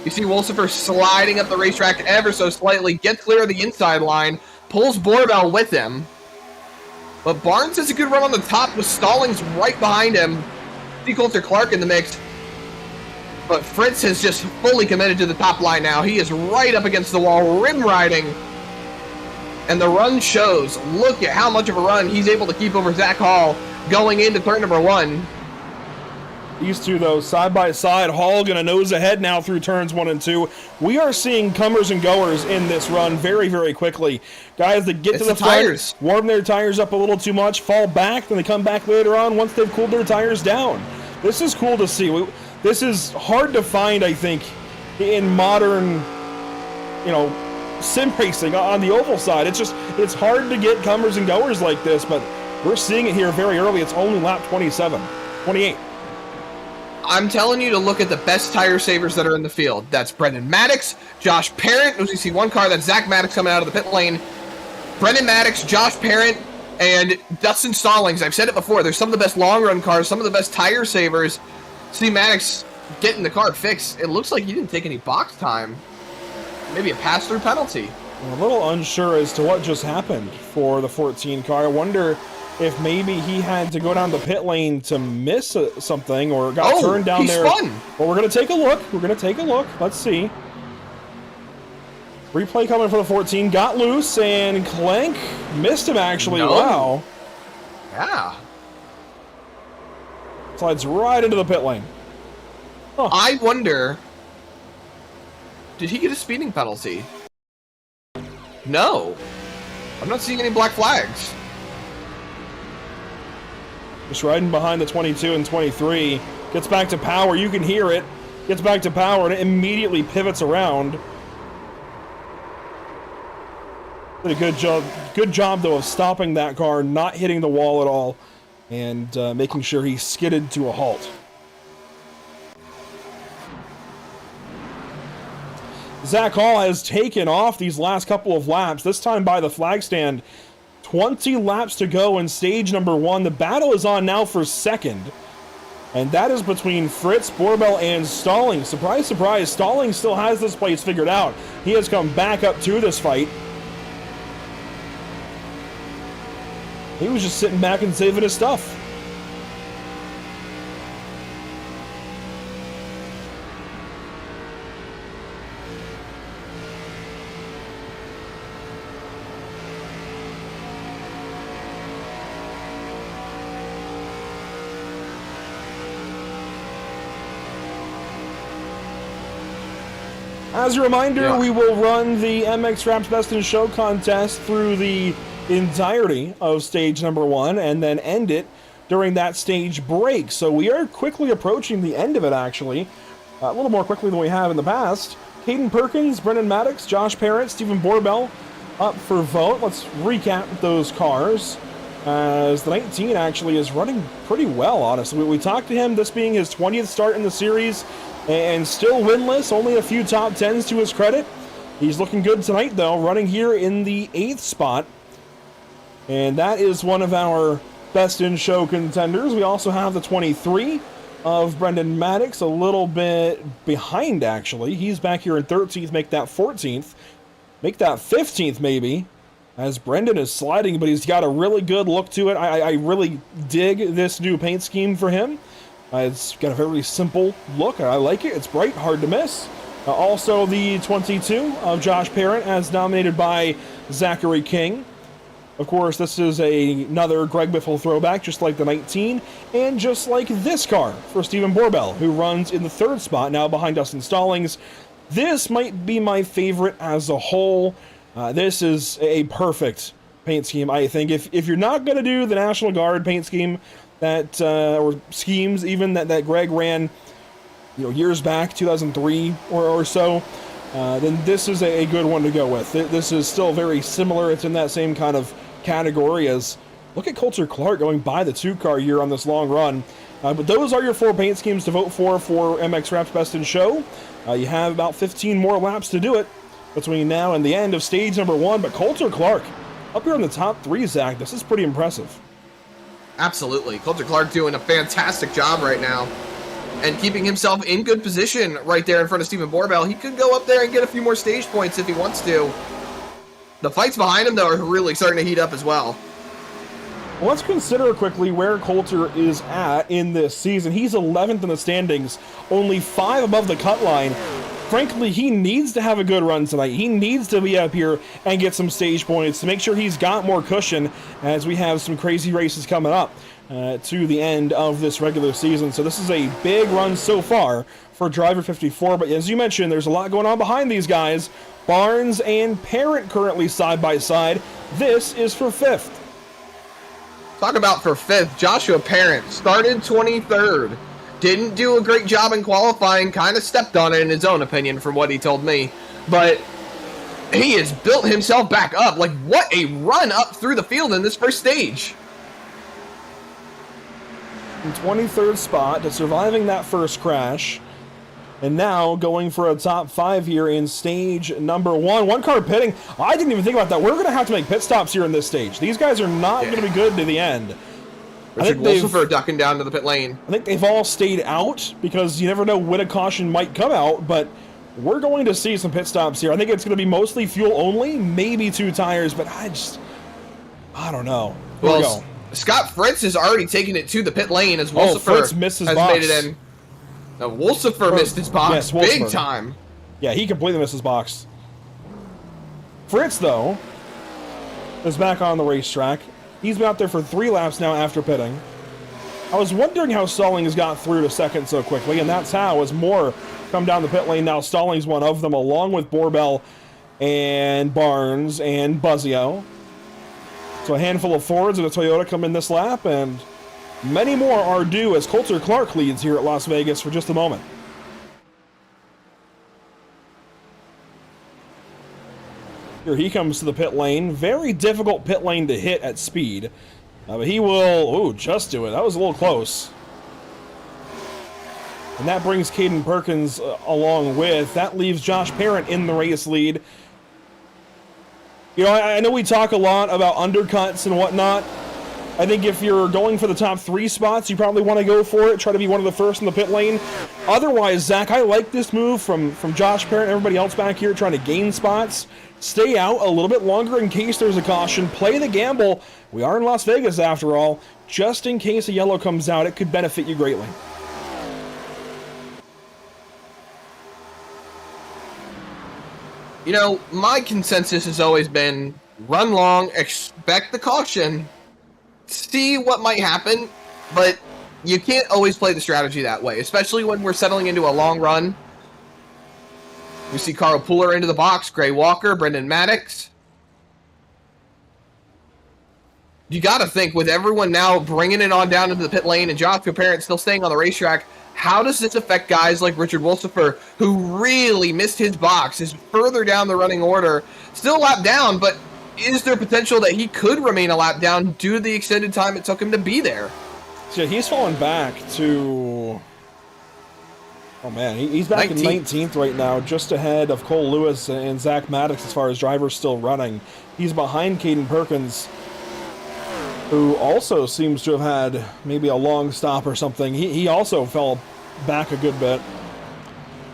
Speaker 8: You see Wolstifer sliding up the racetrack ever so slightly, gets clear of the inside line, pulls Borbell with him. But Barnes has a good run on the top with Stallings right behind him. See Coulter Clark in the mix. But Fritz has just fully committed to the top line now. He is right up against the wall, rim riding. And the run shows. Look at how much of a run he's able to keep over Zach Hall going into turn number 1.
Speaker 1: These two, though, side by side. Hall going to nose ahead now through turns 1 and 2. We are seeing comers and goers in this run very, very quickly. Guys that get to the front, warm their tires up a little too much, fall back, then they come back later on once they've cooled their tires down. This is cool to see. This is hard to find, I think, in modern, sim racing on the oval side. It's hard to get comers and goers like this, but we're seeing it here very early. It's only lap 28.
Speaker 8: I'm telling you to look at the best tire savers that are in the field. That's Brendan Maddox, Josh Parent. As you see one car, that's Zach Maddox coming out of the pit lane. Brendan Maddox, Josh Parent, and Dustin Stallings. I've said it before. They're some of the best long-run cars, some of the best tire savers. See Maddox getting the car fixed. It looks like he didn't take any box time. Maybe a pass-through penalty.
Speaker 1: I'm a little unsure as to what just happened for the 14 car. I wonder if maybe he had to go down the pit lane to miss something or got turned down there.
Speaker 8: Spun.
Speaker 1: Well, we're going to take a look. Let's see. Replay coming for the 14. Got loose and Clank missed him, actually.
Speaker 8: No.
Speaker 1: Wow.
Speaker 8: Yeah.
Speaker 1: Slides right into the pit lane. Huh.
Speaker 8: I wonder, did he get a speeding penalty? No. I'm not seeing any black flags.
Speaker 1: Just riding behind the 22 and 23. Gets back to power. You can hear it. Gets back to power and it immediately pivots around. Did a good job though of stopping that car, not hitting the wall at all, and making sure he skidded to a halt. Zach Hall has taken off these last couple of laps, this time by the flag stand. 20 laps to go in stage number 1. The battle is on now for second. And that is between Fritz, Borbell, and Stallings. Surprise, surprise, Stallings still has this place figured out. He has come back up to this fight. He was just sitting back and saving his stuff. As a reminder, we will run the MX Wraps Best in Show contest through the entirety of stage number 1 and then end it during that stage break. So we are quickly approaching the end of it, actually. A little more quickly than we have in the past. Caden Perkins, Brendan Maddox, Josh Parent, Stephen Borbell up for vote. Let's recap those cars. As the 19 actually is running pretty well, honestly. We talked to him, this being his 20th start in the series, and still winless, only a few top 10s to his credit. He's looking good tonight, though, running here in the 8th spot. And that is one of our best in show contenders. We also have the 23 of Brendan Maddox, a little bit behind, actually. He's back here in 13th, make that 14th. Make that 15th, maybe, as Brendan is sliding, but he's got a really good look to it. I really dig this new paint scheme for him. It's got a very simple look. I like it. It's bright, hard to miss. Also, the 22 of Josh Parent, as nominated by Zachary King. Of course, this is another Greg Biffle throwback, just like the 19, and just like this car for Stephen Borbell, who runs in the 3rd spot, now behind Dustin Stallings. This might be my favorite as a whole. This is a perfect paint scheme, I think. If you're not going to do the National Guard paint scheme, that or schemes even that Greg ran, years back, 2003 or so, then this is a good one to go with. This is still very similar. It's in that same kind of category as, look at Coulter Clark going by the 2-car year on this long run. But those are your 4 paint schemes to vote for MX Wraps Best in Show. You have about 15 more laps to do it between now and the end of stage number 1. But Coulter Clark up here in the top 3, Zach, this is pretty impressive.
Speaker 8: Absolutely. Coulter Clark doing a fantastic job right now and keeping himself in good position right there in front of Stephen Borbell. He could go up there and get a few more stage points if he wants to. The fights behind him, though, are really starting to heat up as well.
Speaker 1: Well, let's consider quickly where Coulter is at in this season. He's 11th in the standings, only 5 above the cut line. Frankly, he needs to have a good run tonight. He needs to be up here and get some stage points to make sure he's got more cushion as we have some crazy races coming up to the end of this regular season. So this is a big run so far for Driver 54. But as you mentioned, there's a lot going on behind these guys. Barnes and Parent currently side by side. This is for 5th.
Speaker 8: Talk about for 5th, Joshua Parent started 23rd. Didn't do a great job in qualifying, kind of stepped on it in his own opinion from what he told me. But he has built himself back up. Like, what a run up through the field in this first stage.
Speaker 1: In 23rd spot to surviving that first crash. And now going for a top 5 here in stage number 1. 1 car pitting. I didn't even think about that. We're going to have to make pit stops here in this stage. These guys are not going to be good to the end.
Speaker 8: Richard Wolsifer ducking down to the pit lane.
Speaker 1: I think they've all stayed out because you never know when a caution might come out, but we're going to see some pit stops here. I think it's going to be mostly fuel only, maybe 2 tires, but I don't know. Here we go.
Speaker 8: Scott Fritz has already taken it to the pit lane as Wolsifer
Speaker 1: Fritz missed his box.
Speaker 8: Made it in. No, Wolsifer missed his box big time.
Speaker 1: Yeah, he completely missed his box. Fritz, though, is back on the racetrack. He's been out there for 3 laps now after pitting. I was wondering how Stallings got through to 2nd so quickly, and that's how, as more come down the pit lane. Now Stallings one of them, along with Borbell and Barnes and Buzzio. So a handful of Fords and a Toyota come in this lap, and many more are due as Coulter Clark leads here at Las Vegas for just a moment. Here he comes to the pit lane. Very difficult pit lane to hit at speed. But he will, just do it. That was a little close. And that brings Caden Perkins along with. That leaves Josh Parent in the race lead. You know, I know we talk a lot about undercuts and whatnot. I think if you're going for the top 3 spots, you probably want to go for it. Try to be one of the first in the pit lane. Otherwise, Zach, I like this move from Josh Parent and everybody else back here trying to gain spots. Stay out a little bit longer in case there's a caution. Play the gamble. We are in Las Vegas after all. Just in case a yellow comes out, it could benefit you greatly.
Speaker 8: You know, my consensus has always been run long, expect the caution, see what might happen, but you can't always play the strategy that way, especially when we're settling into a long run. We see Carl Pooler into the box, Gray Walker, Brendan Maddox. You got to think, with everyone now bringing it on down into the pit lane and Joshua Parent still staying on the racetrack, how does this affect guys like Richard Wolsifer, who really missed his box, is further down the running order, still a lap down, but is there potential that he could remain a lap down due to the extended time it took him to be there?
Speaker 1: So he's fallen back to... Oh man, he's back
Speaker 8: 19th.
Speaker 1: in 19th right now, just ahead of Cole Lewis and Zach Maddox as far as drivers still running. He's behind Caden Perkins, who also seems to have had maybe a long stop or something. He also fell back a good bit.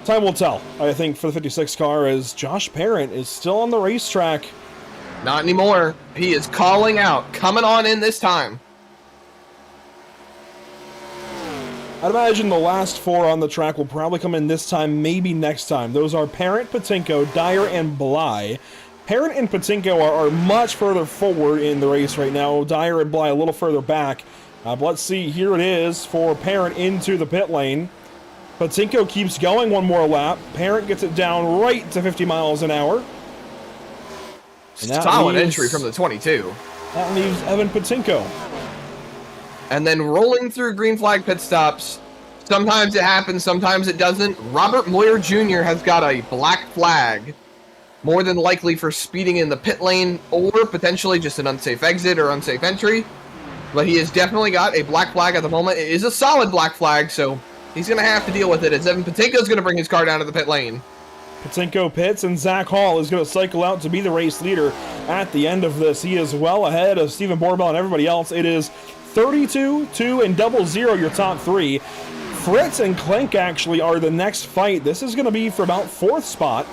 Speaker 1: Time will tell, I think, for the 56 car, as Josh Parent is still on the racetrack.
Speaker 8: Not anymore. He is calling out, coming on in this time.
Speaker 1: I'd imagine the last 4 on the track will probably come in this time, maybe next time. Those are Parent, Patinko, Dyer, and Bly. Parent and Patinko are much further forward in the race right now. Dyer and Bly a little further back. But let's see, here it is for Parent into the pit lane. Patinko keeps going one more lap. Parent gets it down right to 50 miles an hour.
Speaker 8: Solid entry from the 22.
Speaker 1: That leaves Evan Patinko.
Speaker 8: And then rolling through green flag pit stops. Sometimes it happens, sometimes it doesn't. Robert Moyer Jr. has got a black flag. More than likely for speeding in the pit lane or potentially just an unsafe exit or unsafe entry. But he has definitely got a black flag at the moment. It is a solid black flag, so he's going to have to deal with it as Evan Patinko is going to bring his car down to the pit lane.
Speaker 1: Patinko pits, and Zach Hall is going to cycle out to be the race leader at the end of this. He is well ahead of Stephen Borbell and everybody else. It is 32, 2, and 00 your top 3. Fritz and Klenk actually are the next fight. This is going to be for about 4th spot.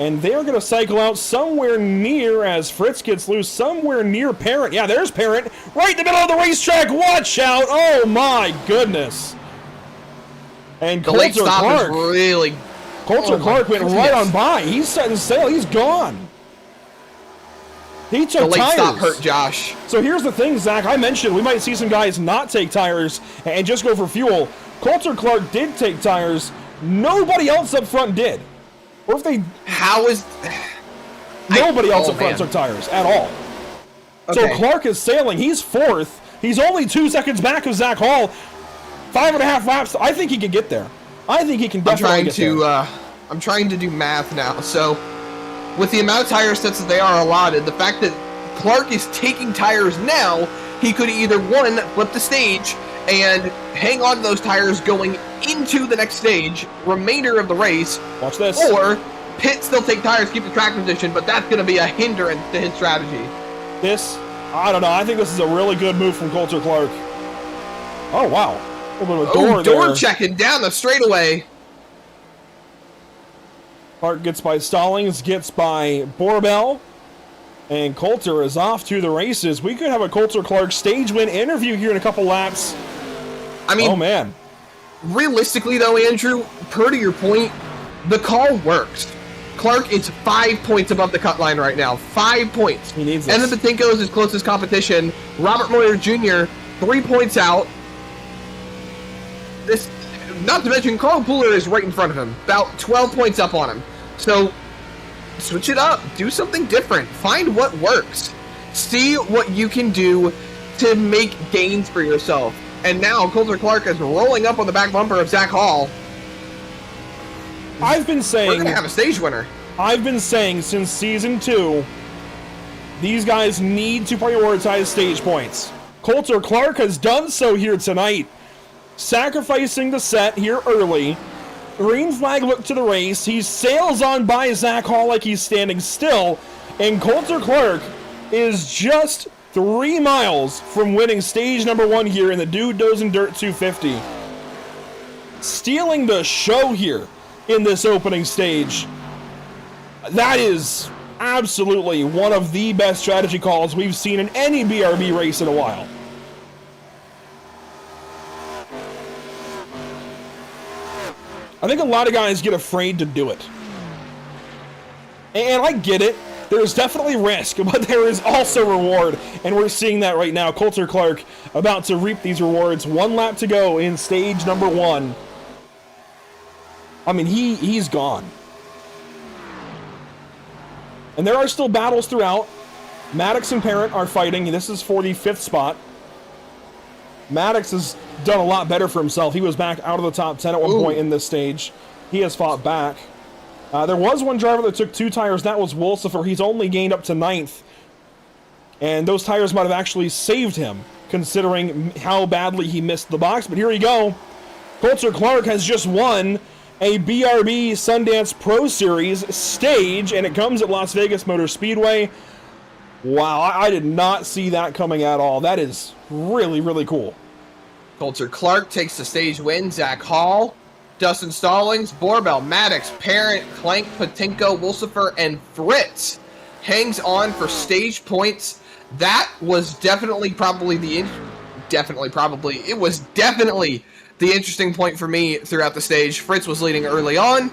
Speaker 1: And they're going to cycle out somewhere near, as Fritz gets loose, somewhere near Parent. Yeah, there's Parent, right in the middle of the racetrack. Watch out. Oh, my goodness. And
Speaker 8: The late
Speaker 1: Coulter
Speaker 8: stop
Speaker 1: Clark.
Speaker 8: is really...
Speaker 1: Coulter
Speaker 8: Oh,
Speaker 1: Clark
Speaker 8: my
Speaker 1: went right
Speaker 8: goodness.
Speaker 1: on by. He's setting sail. He's gone. He took
Speaker 8: The late
Speaker 1: tires.
Speaker 8: stop hurt Josh.
Speaker 1: So here's the thing, Zach. I mentioned we might see some guys not take tires and just go for fuel. Coulter Clark did take tires. Nobody else up front did. Or if they...
Speaker 8: How is...
Speaker 1: Nobody else
Speaker 8: oh,
Speaker 1: up front
Speaker 8: man.
Speaker 1: took tires at all. So
Speaker 8: Okay.
Speaker 1: Clark is sailing. He's 4th. He's only 2 seconds back of Zach Hall. 5.5 laps. I think he can get there. I think he can definitely get there.
Speaker 8: I'm trying to do math now. So, with the amount of tire sets that they are allotted, the fact that Clark is taking tires now, he could either, 1, flip the stage and hang on to those tires going into the next stage, remainder of the race,
Speaker 1: Watch this.
Speaker 8: or pit, still take tires, keep the track position, but that's going to be a hindrance to his strategy.
Speaker 1: This, I don't know. I think this is a really good move from Coulter Clark. Oh, wow. A little bit of a door there.
Speaker 8: Checking down the straightaway.
Speaker 1: Clark gets by Stallings, gets by Borbell, and Coulter is off to the races. We could have a Coulter Clark stage win interview here in a couple laps.
Speaker 8: I mean,
Speaker 1: Oh, man.
Speaker 8: realistically, though, Andrew, per to your point, the call works. Clark is 5 points above the cut line right now. 5 points.
Speaker 1: He needs this.
Speaker 8: And then Patinko is his closest competition. Robert Moyer Jr., 3 points out. This, not to mention, Carl Pooler is right in front of him, about 12 points up on him. So, switch it up. Do something different. Find what works. See what you can do to make gains for yourself. And now Coulter Clark is rolling up on the back bumper of Zach Hall.
Speaker 1: I've been
Speaker 8: We're
Speaker 1: saying...
Speaker 8: going to have a stage winner.
Speaker 1: I've been saying since season 2, these guys need to prioritize stage points. Coulter Clark has done so here tonight, sacrificing the set here early. Green flag look to the race. He sails on by Zach Hall like he's standing still, and Coulter Clark is just 3 miles from winning stage number 1 here in the Dude Dozen Dirt 250. Stealing the show here in this opening stage. That is absolutely one of the best strategy calls we've seen in any BRB race in a while. I think a lot of guys get afraid to do it. And I get it. There's definitely risk, but there is also reward. And we're seeing that right now. Coulter Clark about to reap these rewards. 1 lap to go in stage number 1. I mean, he's gone. And there are still battles throughout. Maddox and Parent are fighting. This is for the 5th spot. Maddox has done a lot better for himself. He was back out of the top 10 at one point in this stage. He has fought back. There was one driver that took 2 tires. That was Wolsifer. He's only gained up to 9th. And those tires might have actually saved him, considering how badly he missed the box. But here we go. Coulter Clark has just won a BRB Sundance Pro Series stage, and it comes at Las Vegas Motor Speedway. Wow, I did not see that coming at all. That is really, really cool.
Speaker 8: Coulter Clark takes the stage win. Zach Hall, Dustin Stallings, Borbell, Maddox, Parent, Clank, Patinko, Wolsifer, and Fritz hangs on for stage points. That was definitely the interesting point for me throughout the stage. Fritz was leading early on,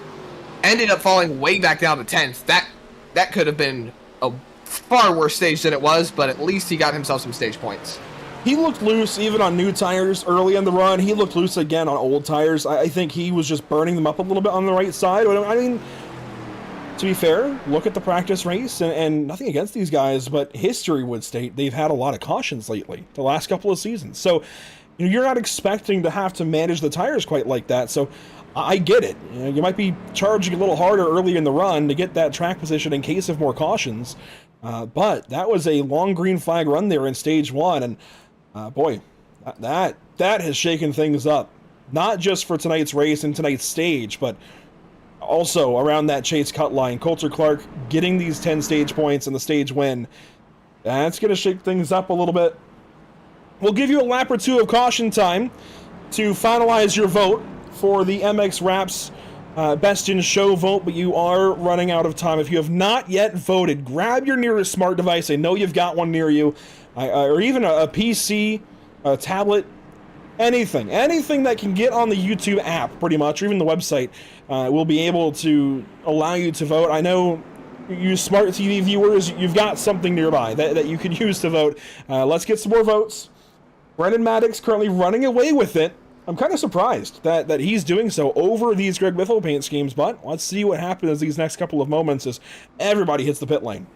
Speaker 8: ended up falling way back down to 10th. That could have been a far worse stage than it was, but at least he got himself some stage points.
Speaker 1: He looked loose even on new tires early in the run. He looked loose again on old tires. I think he was just burning them up a little bit on the right side. I mean, to be fair, look at the practice race, and nothing against these guys, but history would state they've had a lot of cautions lately, the last couple of seasons. So you're not expecting to have to manage the tires quite like that. So I get it. You might be charging a little harder early in the run to get that track position in case of more cautions. But that was a long green flag run there in stage 1, and boy, that has shaken things up. Not just for tonight's race and tonight's stage, but also around that chase cut line. Coulter Clark getting these 10 stage points and the stage win. That's going to shake things up a little bit. We'll give you a lap or 2 of caution time to finalize your vote for the MX Wraps Best in Show vote, but you are running out of time. If you have not yet voted, grab your nearest smart device. I know you've got one near you, or even a PC, a tablet, anything that can get on the YouTube app, pretty much, or even the website, will be able to allow you to vote. I know you smart TV viewers, you've got something nearby that you can use to vote. Let's get some more votes. Brendan Maddox currently running away with it. I'm kind of surprised that he's doing so over these Greg Biffle paint schemes, but let's see what happens these next couple of moments as everybody hits the pit lane.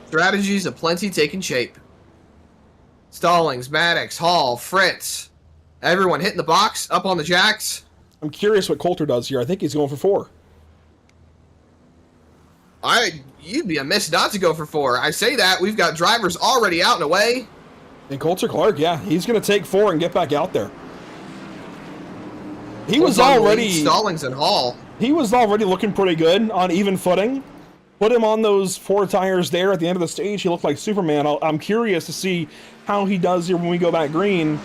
Speaker 8: Strategies aplenty taking shape. Stallings, Maddox, Hall, Fritz. Everyone hitting the box, up on the jacks.
Speaker 1: I'm curious what Coulter does here. I think he's going for 4.
Speaker 8: You'd be amiss not to go for 4. I say that. We've got drivers already out and away.
Speaker 1: And Coulter Clark, yeah, he's going to take 4 and get back out there. He was already...
Speaker 8: Stallings and Hall.
Speaker 1: He was already looking pretty good on even footing. Put him on those 4 tires there at the end of the stage. He looked like Superman. I'm curious to see how he does here when we go back green.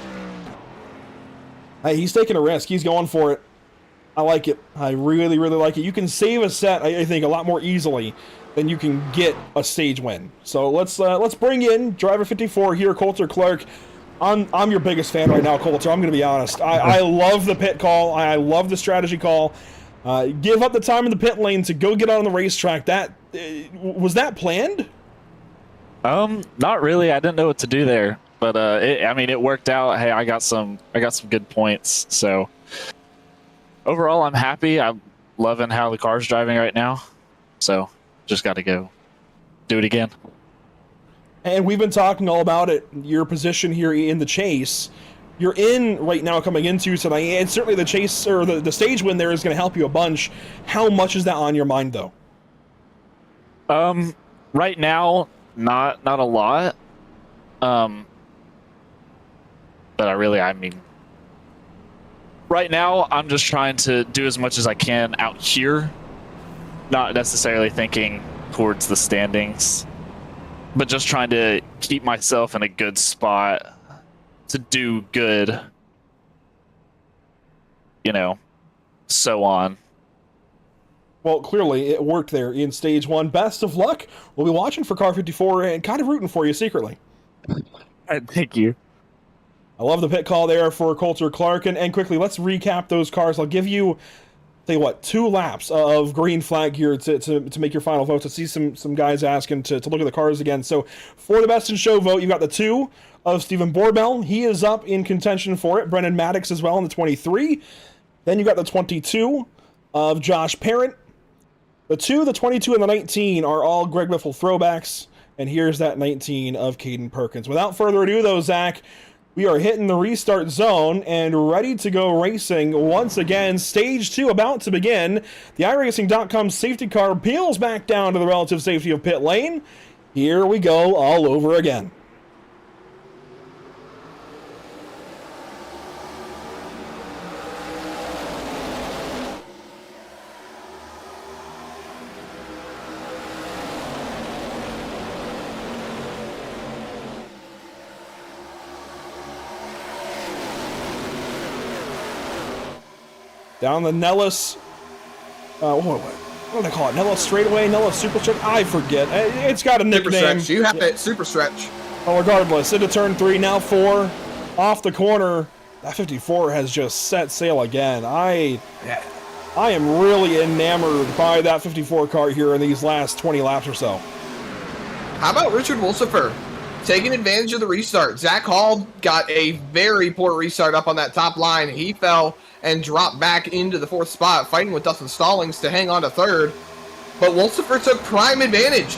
Speaker 1: Hey, he's taking a risk. He's going for it. I like it. I really, really like it. You can save a set, I think, a lot more easily than you can get a stage win. So let's bring in driver 54 here, Coulter Clark. I'm your biggest fan right now, Coulter. I'm going to be honest. I love the pit call. I love the strategy call. Give up the time in the pit lane to go get on the racetrack. Was that planned?
Speaker 9: Not really. I didn't know what to do there, but it worked out. Hey, I got some good points. So overall, I'm happy. I'm loving how the car's driving right now. So just got to go do it again. And
Speaker 1: we've been talking all about it. Your position here in the chase. you're in right now coming into tonight, and certainly the chase or the stage win there is going to help you a bunch. How much is that on your mind, though?
Speaker 9: Right now, not a lot. But I mean, right now I'm just trying to do as much as I can out here, not necessarily thinking towards the standings, but just trying to keep myself in a good spot to do good, so on.
Speaker 1: Well, clearly it worked there in stage 1. Best of luck. We'll be watching for car 54 and kind of rooting for you secretly.
Speaker 9: Thank you.
Speaker 1: I love the pit call there for Coulter Clark. And quickly, let's recap those cars. I'll give you, tell you what, 2 laps of green flag here to make your final vote. To see some guys asking to look at the cars again. So for the best in show vote, you've got the 2 of Stephen Borbell. He is up in contention for it. Brendan Maddox as well in the 23. Then you got the 22 of Josh Parent. The 2, the 22, and the 19 are all Greg Biffle throwbacks. And here's that 19 of Caden Perkins. Without further ado, though, Zach, we are hitting the restart zone and ready to go racing once again. Stage 2 about to begin. The iRacing.com safety car peels back down to the relative safety of pit lane. Here we go all over again. Down the Nellis, what do they call it? Nellis straightaway, Nellis super stretch? I forget. It's got a nickname.
Speaker 8: Super stretch. You have to super stretch.
Speaker 1: Well, regardless, into turn 3, now 4, off the corner. That 54 has just set sail again. I am really enamored by that 54 car here in these last 20 laps or so.
Speaker 8: How about Richard Wolsifer taking advantage of the restart? Zach Hall got a very poor restart up on that top line. He fell and dropped back into the 4th spot, fighting with Dustin Stallings to hang on to 3rd. But Wolsifer took prime advantage.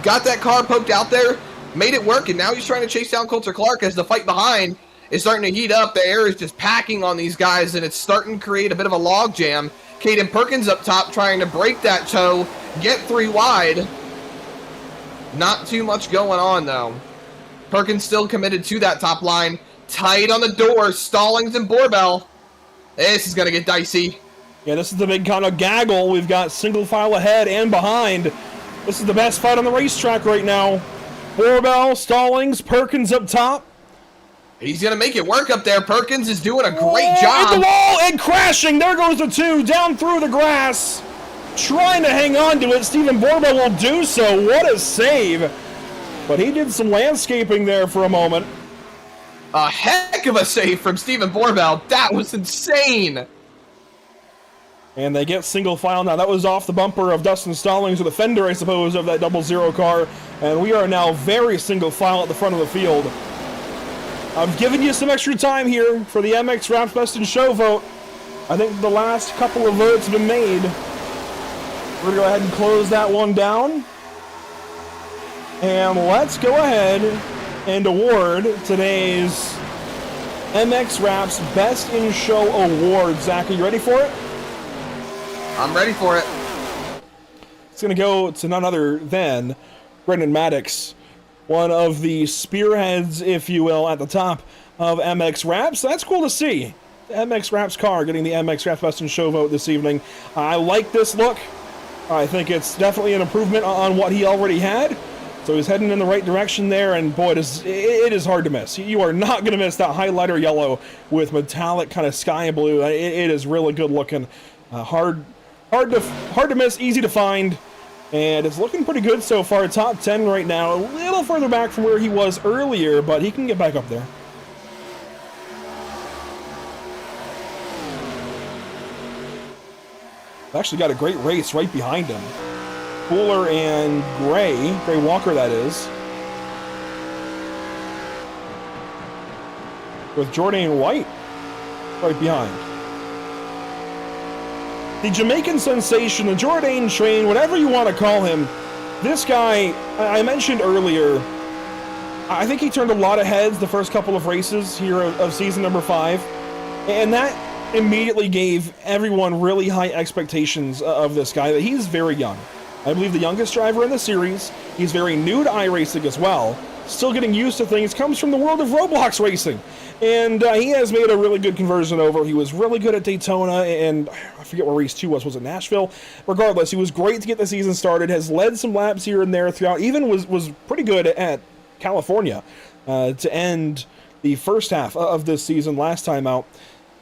Speaker 8: Got that car poked out there, made it work, and now he's trying to chase down Coulter Clark as the fight behind is starting to heat up. The air is just packing on these guys, and it's starting to create a bit of a log jam. Caden Perkins up top trying to break that toe, get 3 wide. Not too much going on, though. Perkins still committed to that top line. Tight on the door, Stallings and Borbell. This is going to get dicey.
Speaker 1: Yeah, this is the big kind of gaggle. We've got single file ahead and behind. This is the best fight on the racetrack right now. Borbell, Stallings, Perkins up top.
Speaker 8: He's going to make it work up there. Perkins is doing a great job.
Speaker 1: Hit the wall and crashing. There goes the 2 down through the grass. Trying to hang on to it. Stephen Borbell will do so. What a save. But he did some landscaping there for a moment.
Speaker 8: A heck of a save from Stephen Borbell. That was insane.
Speaker 1: And they get single file now. That was off the bumper of Dustin Stallings, or the fender, I suppose, of that 00 car. And we are now very single file at the front of the field. I've given you some extra time here for the MX Wraps Best in Show vote. I think the last couple of votes have been made. We're going to go ahead and close that one down. And let's go ahead and award today's MX Wraps Best in Show award. Zach, are you ready for it?
Speaker 8: I'm ready for it.
Speaker 1: It's going to go to none other than Brendan Maddox, one of the spearheads, if you will, at the top of MX Wraps. That's cool to see. The MX Wraps car getting the MX Wraps Best in Show vote this evening. I like this look. I think it's definitely an improvement on what he already had. So he's heading in the right direction there, and boy, it is hard to miss. You are not going to miss that highlighter yellow with metallic kind of sky blue. It is really good looking. Hard to miss, easy to find, and it's looking pretty good so far. Top 10 right now, a little further back from where he was earlier, but he can get back up there. Actually got a great race right behind him. Fuller and Gray Walker, that is. With Jordan White right behind. The Jamaican sensation, the Jordan Train, whatever you want to call him. This guy, I mentioned earlier, I think he turned a lot of heads the first couple of races here of season number 5, and that immediately gave everyone really high expectations of this guy. That he's very young. I believe the youngest driver in the series. He's very new to iRacing as well. Still getting used to things. Comes from the world of Roblox racing. And he has made a really good conversion over. He was really good at Daytona, and I forget where race 2 was. Was it Nashville? Regardless, he was great to get the season started. Has led some laps here and there throughout. Even was pretty good at California to end the first half of this season last time out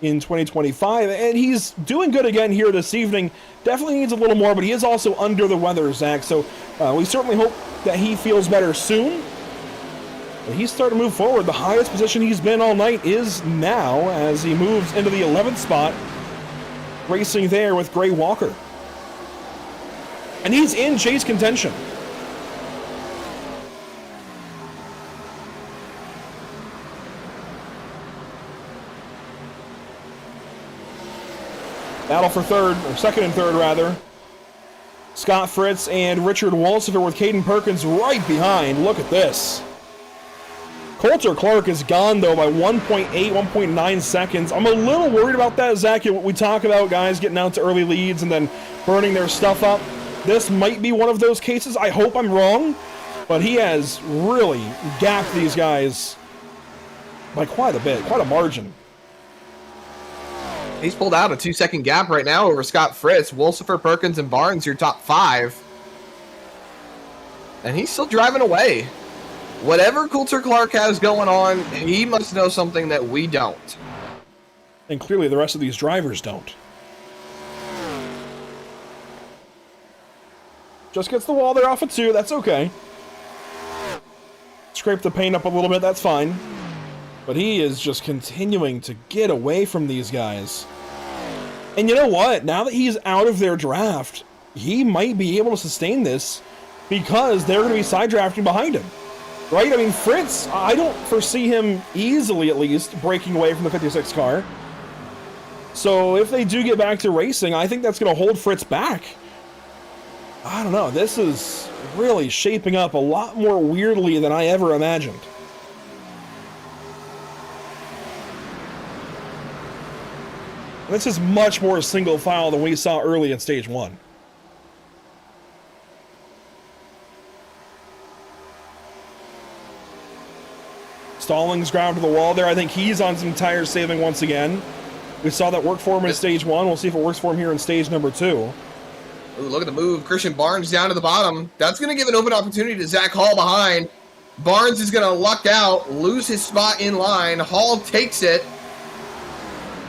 Speaker 1: in 2025, and he's doing good again here this evening. Definitely needs a little more, but he is also under the weather, Zach, so we certainly hope that he feels better soon. But he's starting to move forward. The highest position he's been all night is now as he moves into the 11th spot, racing there with Gray Walker. And he's in chase contention. Battle for third, or second and third rather. Scott Fritz and Richard Walsifer with Caden Perkins right behind. Look at this. Coulter Clark is gone though by 1.8, 1.9 seconds. I'm a little worried about that, Zach. We talk about guys getting out to early leads and then burning their stuff up. This might be one of those cases. I hope I'm wrong, but he has really gapped these guys by quite a bit, quite a margin.
Speaker 8: He's pulled out a 2-second gap right now over Scott Fritz. Wolsifer, Perkins, and Barnes, your top 5. And he's still driving away. Whatever Coulter Clark has going on, he must know something that we don't.
Speaker 1: And clearly the rest of these drivers don't. Just gets the wall there off of 2, that's okay. Scrape the paint up a little bit, that's fine. But he is just continuing to get away from these guys. And you know what? Now that he's out of their draft, he might be able to sustain this because they're going to be side drafting behind him. Right? I mean, Fritz, I don't foresee him easily, at least, breaking away from the 56 car. So if they do get back to racing, I think that's going to hold Fritz back. I don't know. This is really shaping up a lot more weirdly than I ever imagined. This is much more single file than we saw early in stage 1. Stallings ground to the wall there. I think he's on some tire saving once again. We saw that work for him in stage 1. We'll see if it works for him here in stage number 2.
Speaker 8: Ooh, look at the move. Christian Barnes down to the bottom. That's going to give an open opportunity to Zach Hall behind. Barnes is going to luck out, lose his spot in line. Hall takes it.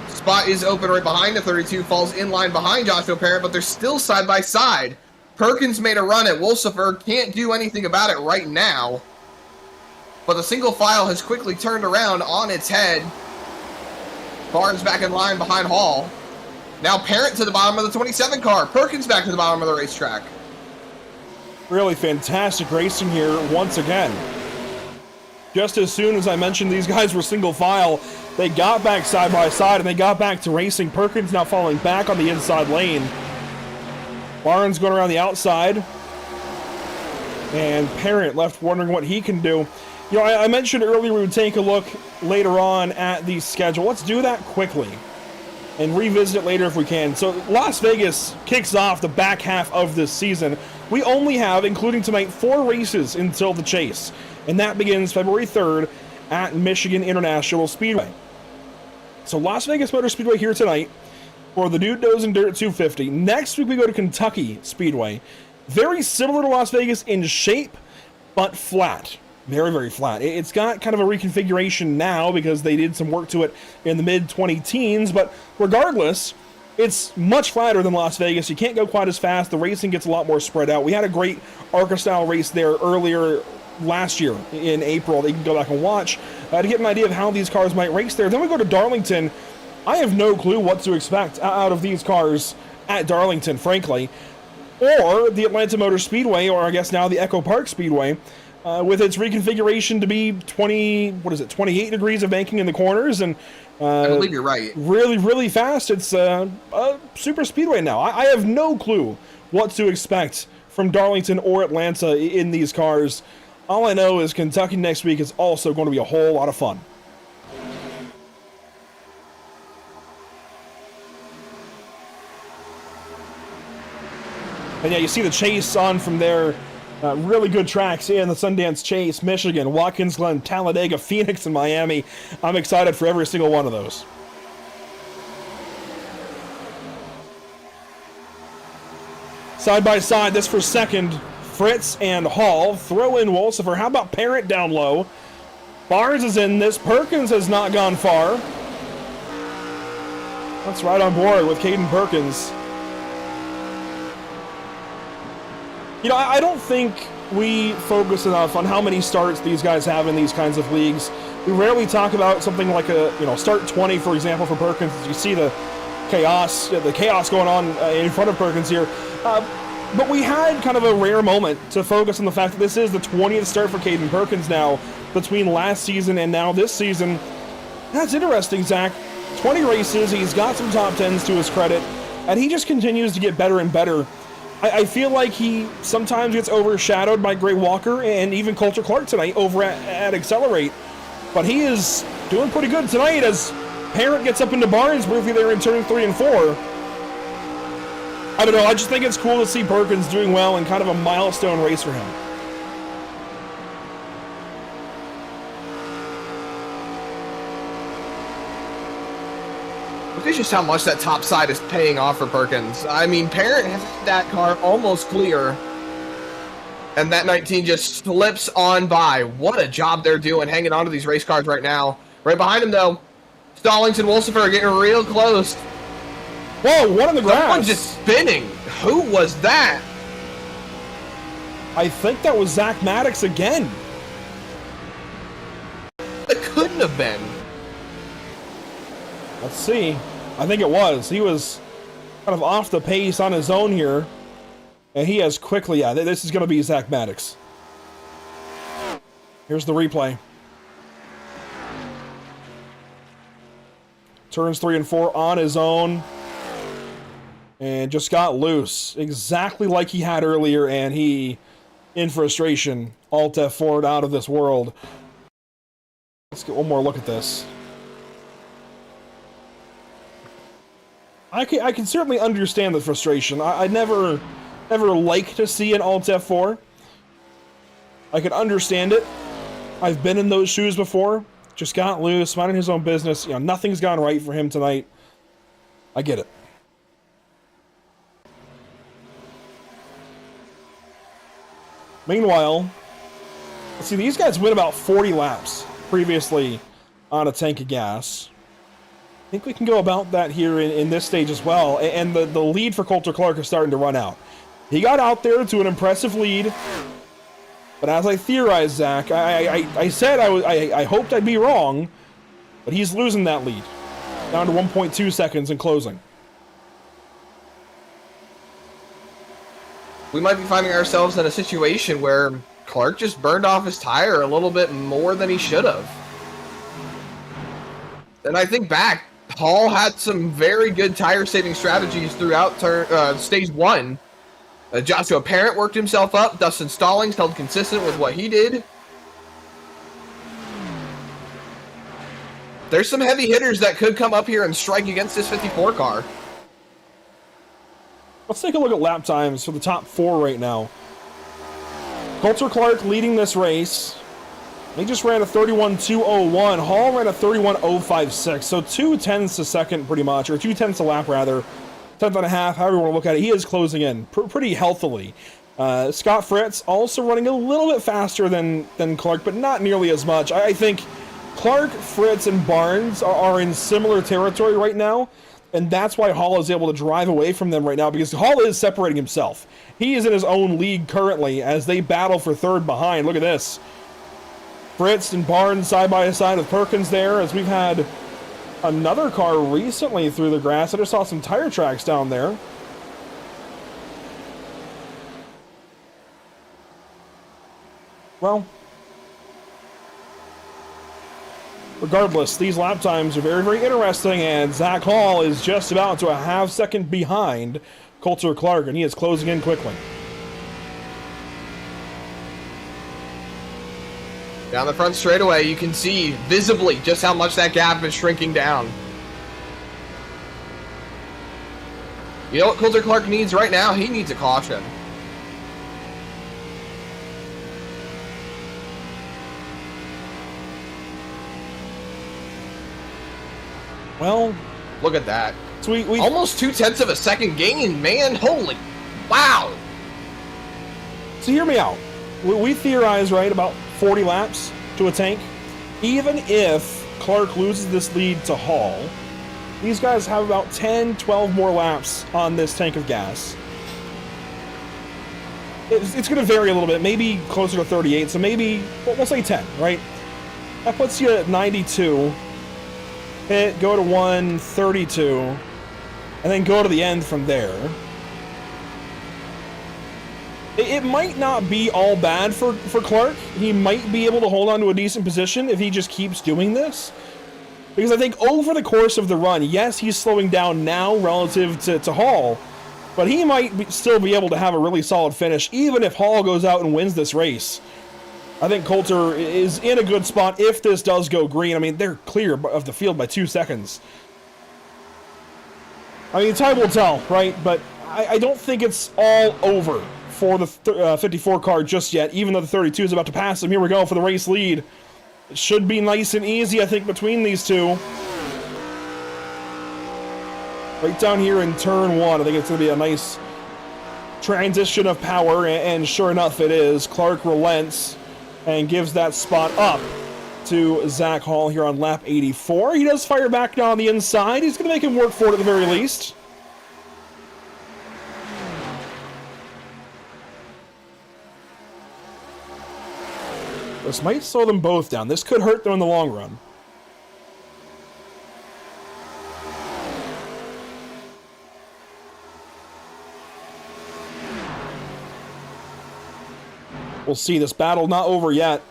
Speaker 8: Spot is open right behind the 32, falls in line behind Joshua Parent, but they're still side by side. Perkins made a run at Wolsifer, can't do anything about it right now. But the single file has quickly turned around on its head. Barnes back in line behind Hall. Now Parent to the bottom of the 27 car. Perkins back to the bottom of the racetrack.
Speaker 1: Really fantastic racing here once again. Just as soon as I mentioned these guys were single file, they got back side by side and they got back to racing. Perkins now falling back on the inside lane. Barnes going around the outside. And Parent left wondering what he can do. You know, I mentioned earlier we would take a look later on at the schedule. Let's do that quickly and revisit it later if we can. So Las Vegas kicks off the back half of this season. We only have, including tonight, 4 races until the chase. And that begins February 3rd at Michigan International Speedway. So Las Vegas Motor Speedway here tonight for the Dude Dozen Dirt 250. Next week we go to Kentucky Speedway. Very similar to Las Vegas in shape, but flat. Very, very flat. It's got kind of a reconfiguration now because they did some work to it in the mid-2010s, but regardless, it's much flatter than Las Vegas. You can't go quite as fast. The racing gets a lot more spread out. We had a great ARCA-style race there earlier last year in April that you can go back and watch to get an idea of how these cars might race there. Then we go to Darlington. I have no clue what to expect out of these cars at Darlington, frankly. Or the Atlanta Motor Speedway, or I guess now the Echo Park Speedway, with its reconfiguration to be 28 degrees of banking in the corners, and
Speaker 8: I believe you're right.
Speaker 1: Really, really fast. It's a super speedway now. I have no clue what to expect from Darlington or Atlanta in these cars. All I know is Kentucky next week is also going to be a whole lot of fun. And yeah, you see the chase on from there. Really good tracks in the Sundance Chase, Michigan, Watkins Glen, Talladega, Phoenix, and Miami. I'm excited for every single one of those. Side by side, this for second, Fritz and Hall. Throw in Wolsifer. How about Parent down low? Barnes is in this. Perkins has not gone far. That's right on board with Caden Perkins. You know, I don't think we focus enough on how many starts these guys have in these kinds of leagues. We rarely talk about something like a, start 20, for example, for Perkins. You see the chaos going on in front of Perkins here. But we had kind of a rare moment to focus on the fact that this is the 20th start for Caden Perkins now, between last season and now this season. That's interesting, Zach. 20 races, he's got some top 10s to his credit, and he just continues to get better and better. I feel like he sometimes gets overshadowed by Gray Walker and even Coulter Clark tonight over at Accelerate. But he is doing pretty good tonight as Parent gets up into Barnes briefly there in turn 3 and 4. I don't know, I just think it's cool to see Perkins doing well in kind of a milestone race for him.
Speaker 8: Look at just how much that top side is paying off for Perkins. I mean, Parent has that car almost clear, and that 19 just slips on by. What a job they're doing hanging on to these race cars right now. Right behind him, though, Stallings and Wolsifer are getting real close.
Speaker 1: Whoa, one on the grass.
Speaker 8: Someone just spinning. Who was that?
Speaker 1: I think that was Zach Maddox again.
Speaker 8: It couldn't have been.
Speaker 1: Let's see. I think it was. He was kind of off the pace on his own here. And he has quickly, yeah, this is going to be Zach Maddox. Here's the replay. Turns 3 and 4 on his own. And just got loose. Exactly like he had earlier, and he, in frustration, Alt F4'd out of this world. Let's get one more look at this. I can certainly understand the frustration. I never like to see an Alt F4. I can understand it. I've been in those shoes before. Just got loose, minding his own business. Nothing's gone right for him tonight. I get it. Meanwhile, let's see, these guys win about 40 laps previously on a tank of gas. I think we can go about that here in this stage as well. And the lead for Coulter Clark is starting to run out. He got out there to an impressive lead. But as I theorized, Zach, I said I hoped I'd be wrong. But he's losing that lead. Down to 1.2 seconds in closing.
Speaker 8: We might be finding ourselves in a situation where Clark just burned off his tire a little bit more than he should have. And I think back, Hall had some very good tire-saving strategies throughout stage 1. Joshua Parent worked himself up. Dustin Stallings held consistent with what he did. There's some heavy hitters that could come up here and strike against this 54 car.
Speaker 1: Let's take a look at lap times for the top 4 right now. Coulter Clark leading this race. He just ran a 31.201. Hall ran a 31.056. So 2 tenths a second pretty much, or 2 tenths a lap rather. 10th and a half, however you want to look at it. He is closing in pretty healthily. Scott Fritz also running a little bit faster than Clark, but not nearly as much. I think Clark, Fritz, and Barnes are in similar territory right now. And that's why Hall is able to drive away from them right now, because Hall is separating himself. He is in his own league currently as they battle for third behind. Look at this. Fritz and Barnes side by side with Perkins there, as we've had another car recently through the grass. I just saw some tire tracks down there. Well, regardless, these lap times are very, very interesting, and Zach Hall is just about to a half second behind Coulter Clark, and he is closing in quickly.
Speaker 8: Down the front straightaway, you can see visibly just how much that gap is shrinking down. You know what Coulter Clark needs right now? He needs a caution.
Speaker 1: Well,
Speaker 8: look at that.
Speaker 1: So we
Speaker 8: almost 0.2 of a second gain, man. Holy, wow.
Speaker 1: So hear me out. We theorize, right, about 40 laps to a tank. Even if Clark loses this lead to Hall, these guys have about 10, 12 more laps on this tank of gas. It's going to vary a little bit, maybe closer to 38, so maybe, we'll say 10, right? That puts you at 92. Hit, go to 132, and then go to the end from there. It might not be all bad for Clark. He might be able to hold on to a decent position if he just keeps doing this. Because I think over the course of the run, yes, he's slowing down now relative to Hall, but he might still be able to have a really solid finish, even if Hall goes out and wins this race. I think Coulter is in a good spot if this does go green. I mean, they're clear of the field by 2 seconds. I mean, time will tell, right? But I don't think it's all over for the 54 car just yet, even though the 32 is about to pass him. Here we go for the race lead. It should be nice and easy, I think, between these two. Right down here in turn 1, I think it's going to be a nice transition of power, and sure enough it is. Clark relents and gives that spot up to Zach Hall here on lap 84. He does fire back down on the inside. He's going to make him work for it at the very least. This might slow them both down. This could hurt them in the long run. We'll see. This battle not over yet.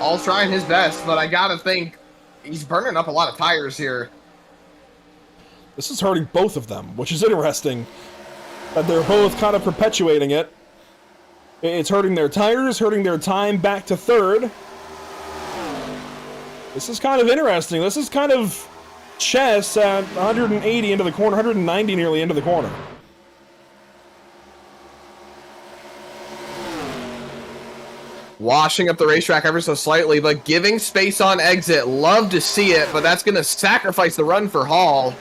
Speaker 8: All's trying his best, but I gotta think he's burning up a lot of tires here.
Speaker 1: This is hurting both of them, which is interesting. That they're both kind of perpetuating it. It's hurting their tires, hurting their time back to third. This is kind of interesting. This is kind of chess at 180 into the corner, 190 nearly into the corner.
Speaker 8: Washing up the racetrack ever so slightly, but giving space on exit. Love to see it, but that's going to sacrifice the run for Hall.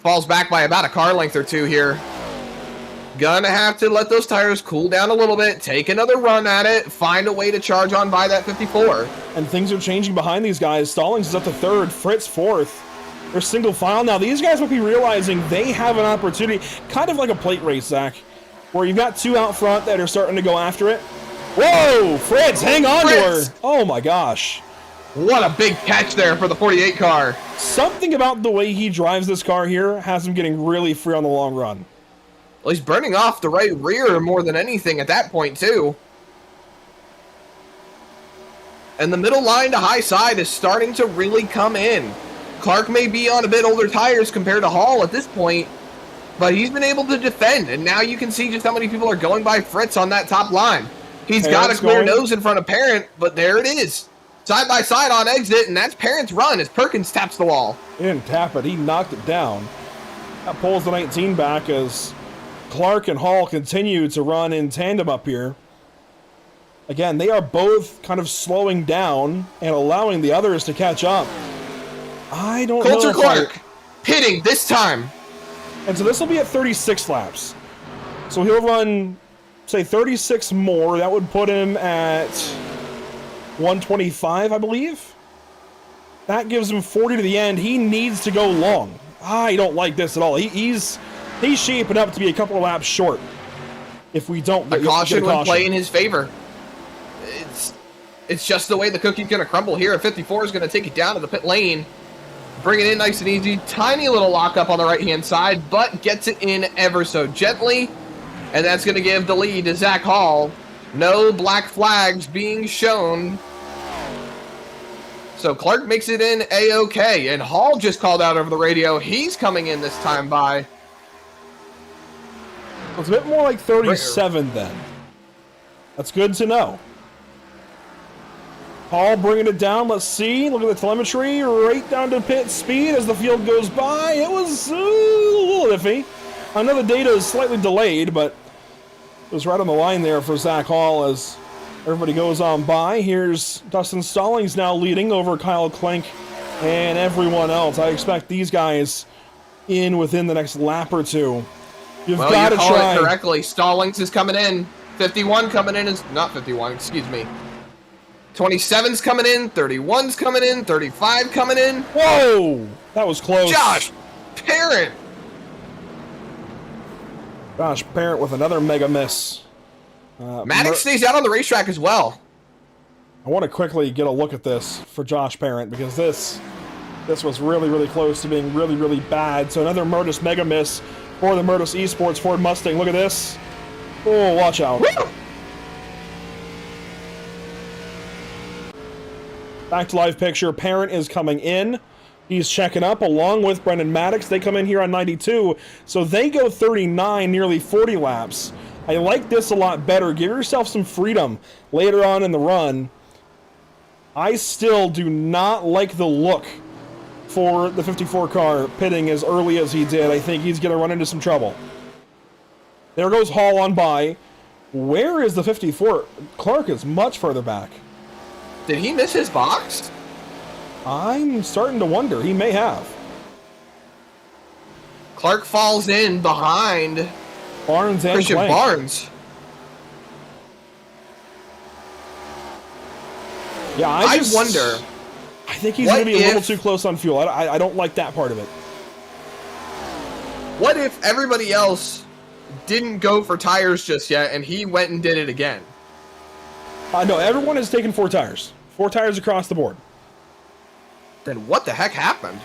Speaker 8: Falls back by about a car length or two here. Gonna have to let those tires cool down a little bit, take another run at it, find a way to charge on by that 54.
Speaker 1: And things are changing behind these guys. Stallings is up to third, Fritz fourth. They're single file now. These guys might be realizing they have an opportunity, kind of like a plate race, Zach, where you've got two out front that are starting to go after it. Whoa, Fritz, hang on to her. Oh my gosh.
Speaker 8: What a big catch there for the 48 car.
Speaker 1: Something about the way he drives this car here has him getting really free on the long run.
Speaker 8: Well, he's burning off the right rear more than anything at that point, too. And the middle line to high side is starting to really come in. Clark may be on a bit older tires compared to Hall at this point, but he's been able to defend, and now you can see just how many people are going by Fritz on that top line. He's got a clear nose in front of Parent, but there it is. Side by side on exit, and that's Parent's run as Perkins taps the wall.
Speaker 1: He didn't tap it, he knocked it down. That pulls the 19 back as Clark and Hall continue to run in tandem up here. Again, they are both kind of slowing down and allowing the others to catch up. I don't know.
Speaker 8: Coulter Clark pitting this time.
Speaker 1: And so this will be at 36 laps. So he'll run, say, 36 more. That would put him at 125, I believe. That gives him 40 to the end. He needs to go long. I don't like this at all. He's shaping up to be a couple of laps short. If we don't
Speaker 8: get a caution would play in his favor. It's just the way the cookie's going to crumble here. A 54 is going to take it down to the pit lane. Bring it in nice and easy. Tiny little lockup on the right-hand side, but gets it in ever so gently. And that's going to give the lead to Zach Hall. No black flags being shown. So Clark makes it in A-OK, and Hall just called out over the radio. He's coming in this time by.
Speaker 1: It's a bit more like 37 then. That's good to know. Hall bringing it down. Let's see. Look at the telemetry. Right down to pit speed as the field goes by. It was a little iffy. I know the data is slightly delayed, but it was right on the line there for Zach Hall as everybody goes on by. Here's Dustin Stallings now leading over Kyle Klink and everyone else. I expect these guys in within the next lap or two. You've got to try.
Speaker 8: It correctly. Stallings is coming in. 51 coming in is not 51. Excuse me. 27's coming in. 31's coming in. 35 coming in.
Speaker 1: Whoa, that was close.
Speaker 8: Josh Parent.
Speaker 1: Josh Parent with another mega miss.
Speaker 8: Maddox stays out on the racetrack as well.
Speaker 1: I want to quickly get a look at this for Josh Parent because this was really, really close to being really, really bad. So another Murtis mega miss for the Murtis Esports Ford Mustang. Look at this. Oh, watch out.
Speaker 8: Woo!
Speaker 1: Back to live picture. Parent is coming in. He's checking up along with Brendan Maddox. They come in here on 92. So they go 39, nearly 40 laps. I like this a lot better. Give yourself some freedom later on in the run. I still do not like the look for the 54 car pitting as early as he did. I think he's going to run into some trouble. There goes Hall on by. Where is the 54? Clark is much further back.
Speaker 8: Did he miss his box?
Speaker 1: I'm starting to wonder. He may have.
Speaker 8: Clark falls in behind
Speaker 1: Barnes and
Speaker 8: Christian
Speaker 1: Plank.
Speaker 8: Barnes.
Speaker 1: Yeah, I
Speaker 8: wonder.
Speaker 1: I think he's going to be a little too close on fuel. I don't like that part of it.
Speaker 8: What if everybody else didn't go for tires just yet and he went and did it again?
Speaker 1: No, everyone has taken 4 tires. 4 tires across the board.
Speaker 8: Then what the heck happened?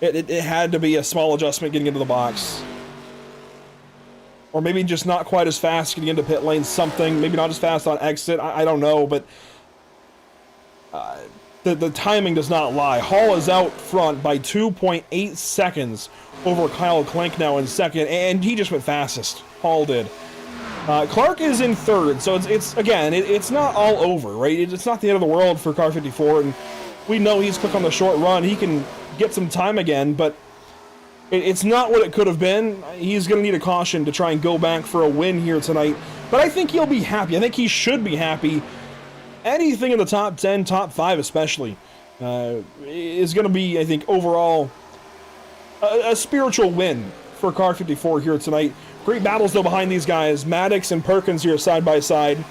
Speaker 1: It had to be a small adjustment getting into the box. Or maybe just not quite as fast getting into pit lane, something. Maybe not as fast on exit. I don't know, but the timing does not lie. Hall is out front by 2.8 seconds over Kyle Klink now in second, and he just went fastest. Hall did. Clark is in third, so it's not all over, right? It's not the end of the world for car 54, and we know he's quick on the short run. He can get some time again, but it's not what it could have been. He's going to need a caution to try and go back for a win here tonight, but I think he'll be happy. I think he should be happy. Anything in the top 10, top 5 especially, is going to be, I think, overall a spiritual win for car 54 here tonight. Great battles, though, behind these guys. Maddox and Perkins here side by side.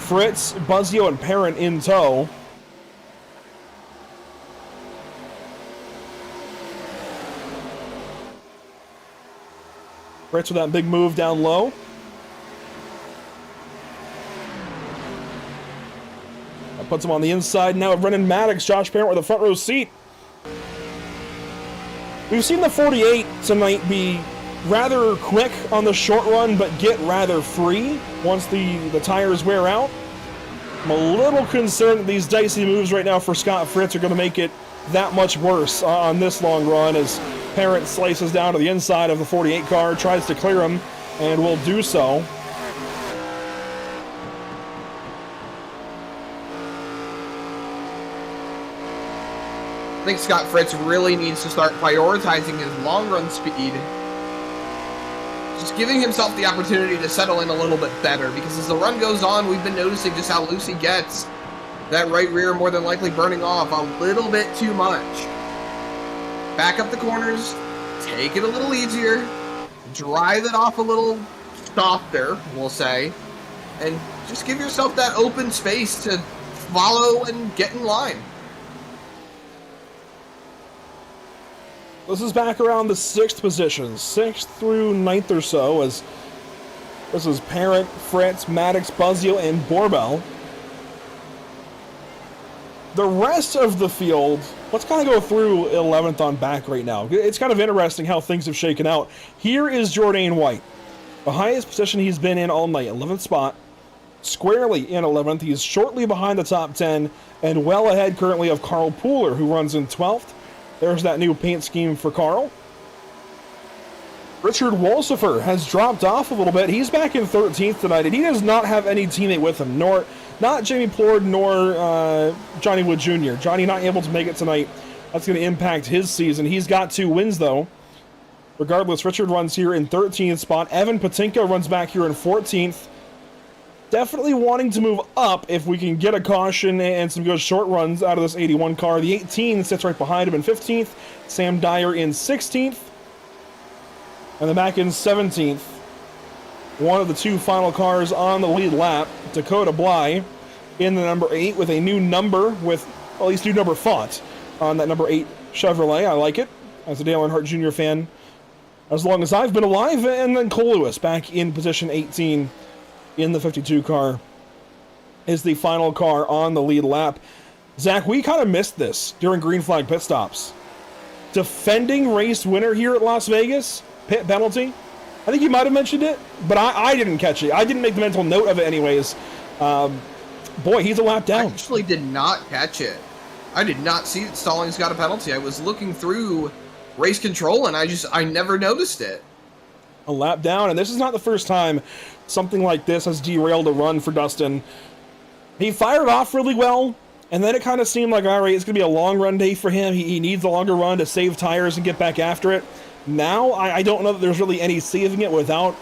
Speaker 1: Fritz, Buzzio, and Parent in tow. Fritz with that big move down low. That puts him on the inside now of Brendan Maddox. Josh Parent with a front row seat. We've seen the 48 tonight be rather quick on the short run, but get rather free once the tires wear out. I'm a little concerned that these dicey moves right now for Scott Fritz are going to make it that much worse on this long run as Parent slices down to the inside of the 48 car, tries to clear him, and will do so.
Speaker 8: I think Scott Fritz really needs to start prioritizing his long run speed. Just giving himself the opportunity to settle in a little bit better, because as the run goes on, we've been noticing just how loose he gets. That right rear more than likely burning off a little bit too much. Back up the corners, take it a little easier, drive it off a little softer, we'll say, and just give yourself that open space to follow and get in line.
Speaker 1: This is back around the 6th position, 6th through 9th or so, as this is Parent, Fritz, Maddox, Buzzio, and Borbell. The rest of the field, let's kind of go through 11th on back right now. It's kind of interesting how things have shaken out. Here is Jordan White, the highest position he's been in all night, 11th spot, squarely in 11th. He's shortly behind the top 10 and well ahead currently of Carl Pooler, who runs in 12th. There's that new paint scheme for Carl. Richard Wolsifer has dropped off a little bit. He's back in 13th tonight, and he does not have any teammate with him, not Jamie Plord nor Johnny Wood Jr. Johnny not able to make it tonight. That's going to impact his season. He's got 2 wins, though. Regardless, Richard runs here in 13th spot. Evan Patinko runs back here in 14th. Definitely wanting to move up if we can get a caution and some good short runs out of this 81 car. The 18 sits right behind him in 15th. Sam Dyer in 16th. And the back in 17th. One of the 2 final cars on the lead lap. Dakota Bly in the number 8 with a new number with, well, at least new number font on that number 8 Chevrolet. I like it as a Dale Earnhardt Jr. fan as long as I've been alive. And then Cole Lewis back in position 18 in the 52 car is the final car on the lead lap. Zach, we kind of missed this during green flag pit stops. Defending race winner here at Las Vegas, pit penalty. I think you might have mentioned it, but I didn't catch it. I didn't make the mental note of it anyways. Boy, he's a lap down.
Speaker 8: I actually did not catch it. I did not see that Stallings got a penalty. I was looking through race control, and I never noticed it.
Speaker 1: A lap down, and this is not the first time something like this has derailed a run for Dustin. He fired off really well, and then it kind of seemed like, all right, it's going to be a long run day for him. He needs a longer run to save tires and get back after it. Now, I don't know that there's really any saving it without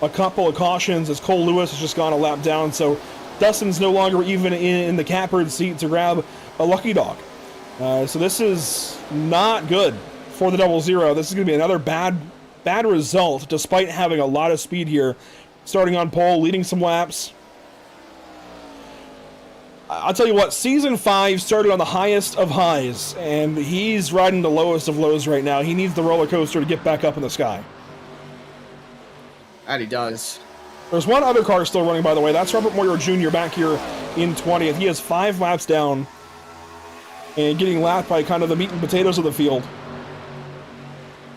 Speaker 1: a couple of cautions, as Cole Lewis has just gone a lap down, so Dustin's no longer even in the catbird seat to grab a lucky dog. So this is not good for the 00. This is going to be another bad result, despite having a lot of speed here. Starting on pole, leading some laps. I'll tell you what, Season 5 started on the highest of highs, and he's riding the lowest of lows right now. He needs the roller coaster to get back up in the sky.
Speaker 8: That he does.
Speaker 1: There's one other car still running, by the way. That's Robert Moyer Jr. back here in 20th. He has 5 laps down and getting lapped by kind of the meat and potatoes of the field.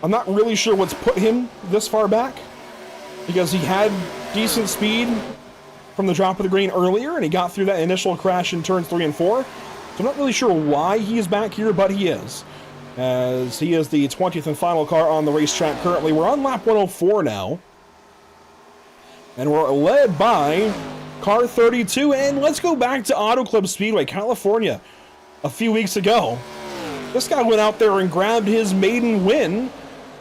Speaker 1: I'm not really sure what's put him this far back, because he had decent speed from the drop of the green earlier, and he got through that initial crash in turns 3 and 4. So I'm not really sure why he's back here, but he is, as he is the 20th and final car on the racetrack currently. We're on lap 104 now, and we're led by car 32, and let's go back to Auto Club Speedway, California, a few weeks ago. This guy went out there and grabbed his maiden win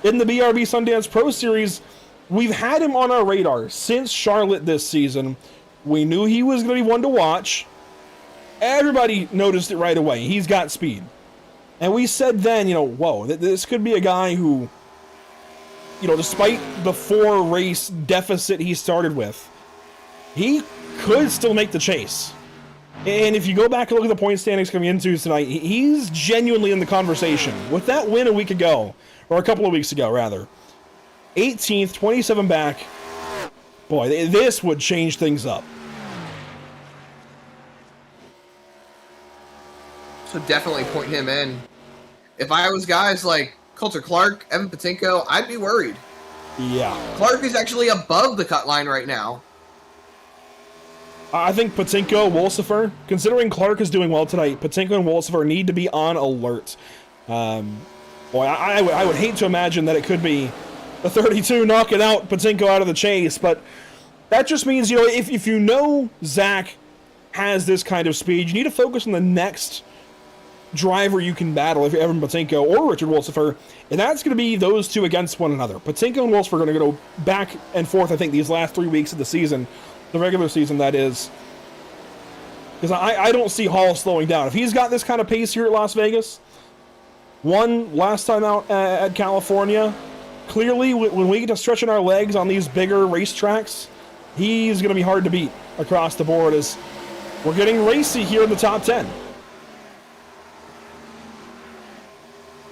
Speaker 1: in the BRB Sundance Pro Series. We've had him on our radar since Charlotte this season. We knew he was going to be one to watch. Everybody noticed it right away. He's got speed. And we said then, whoa, this could be a guy who, despite the 4-race deficit he started with, he could still make the chase. And if you go back and look at the point standings coming into tonight, he's genuinely in the conversation. With that win a week ago, or a couple of weeks ago, rather, 18th, 27 back, boy, this would change things up.
Speaker 8: So definitely point him in. If I was guys like Coulter Clark, Evan Patinko, I'd be worried.
Speaker 1: Yeah.
Speaker 8: Clark is actually above the cut line right now.
Speaker 1: I think Patinko, Wolsifer, considering Clark is doing well tonight, Patinko and Wolsifer need to be on alert. Boy, I would hate to imagine that it could be the 32 knocking out Patinko out of the chase, but that just means, if you know Zach has this kind of speed, you need to focus on the next driver you can battle, if you're Evan Patinko or Richard Wolsifer, and that's going to be those two against one another. Patinko and Wolsifer are going to go back and forth, I think, these last 3 weeks of the season, the regular season, that is, because I don't see Hall slowing down. If he's got this kind of pace here at Las Vegas, won last time out at California, clearly when we get to stretching our legs on these bigger racetracks, he's going to be hard to beat across the board, as we're getting racy here in the top 10.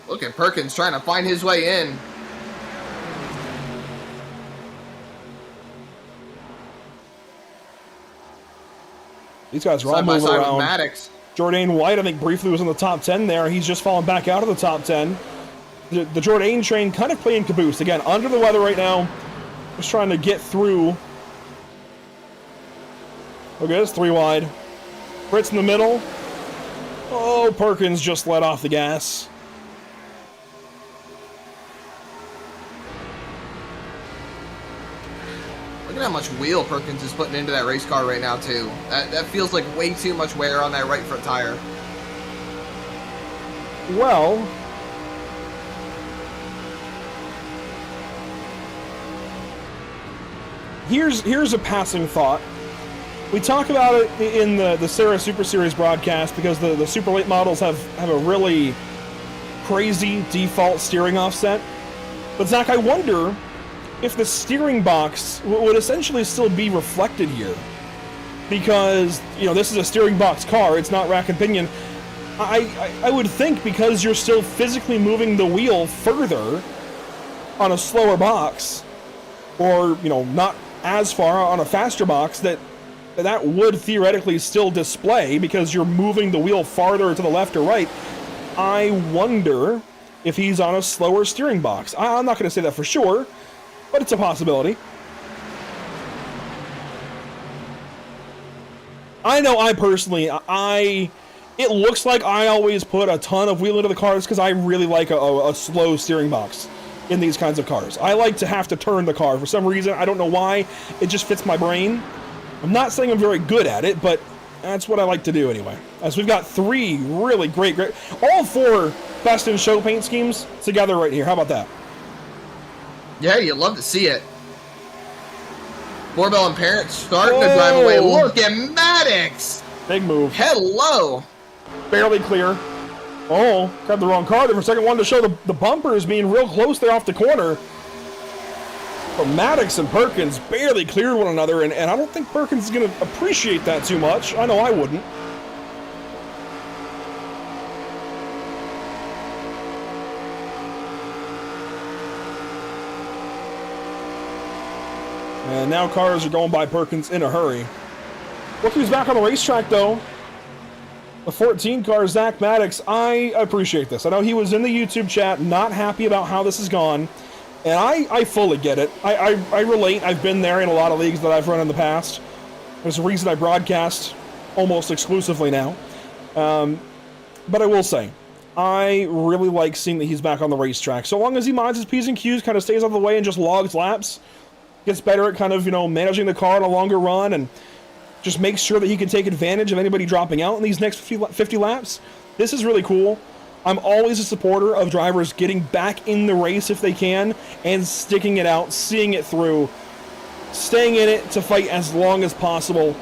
Speaker 8: Look at Perkins trying to find his way in.
Speaker 1: These guys are all
Speaker 8: Side by
Speaker 1: moving
Speaker 8: side with
Speaker 1: around.
Speaker 8: Maddox.
Speaker 1: Jordan White, I think, briefly was in the top 10 there. He's just fallen back out of the top 10. The Jordan train kind of playing caboose. Again, under the weather right now. Just trying to get through Look at this, 3 wide. Fritz in the middle. Oh, Perkins just let off the gas.
Speaker 8: Look at how much wheel Perkins is putting into that race car right now, too. That feels like way too much wear on that right front tire.
Speaker 1: Well, here's a passing thought. We talk about it in the Sarah Super Series broadcast because the super late models have a really crazy default steering offset. But Zach, I wonder if the steering box would essentially still be reflected here. Because, you know, this is a steering box car, it's not rack and pinion. I would think because you're still physically moving the wheel further on a slower box, or, you know, not as far on a faster box, that would theoretically still display because you're moving the wheel farther to the left or right. I wonder if he's on a slower steering box. I'm not going to say that for sure, but it's a possibility. I know I personally, it looks like I always put a ton of wheel into the cars because I really like a slow steering box in these kinds of cars. I like to have to turn the car for some reason. I don't know why. It just fits my brain. I'm not saying I'm very good at it, but that's what I like to do anyway. As we've got 3 really great, all 4 best in show paint schemes together right here. How about that?
Speaker 8: Yeah, you'd love to see it. Moorbell and Parent starting to drive away. Look at Maddox!
Speaker 1: Big move.
Speaker 8: Hello!
Speaker 1: Barely clear. Oh, got the wrong car there for a second. Wanted to show the bumpers being real close there off the corner. But Maddox and Perkins barely cleared one another, and I don't think Perkins is going to appreciate that too much. I know I wouldn't. And now cars are going by Perkins in a hurry. Look who's back on the racetrack, though. The 14 car, Zach Maddox. I appreciate this. I know he was in the YouTube chat, not happy about how this has gone. And I fully get it. I relate. I've been there in a lot of leagues that I've run in the past. There's a reason I broadcast almost exclusively now. But I will say, I really like seeing that he's back on the racetrack. So long as he minds his P's and Q's, kind of stays out of the way and just logs laps, gets better at kind of, you know, managing the car on a longer run, and just makes sure that he can take advantage of anybody dropping out in these next 50 laps. This is really cool. I'm always a supporter of drivers getting back in the race if they can and sticking it out, seeing it through, staying in it to fight as long as possible.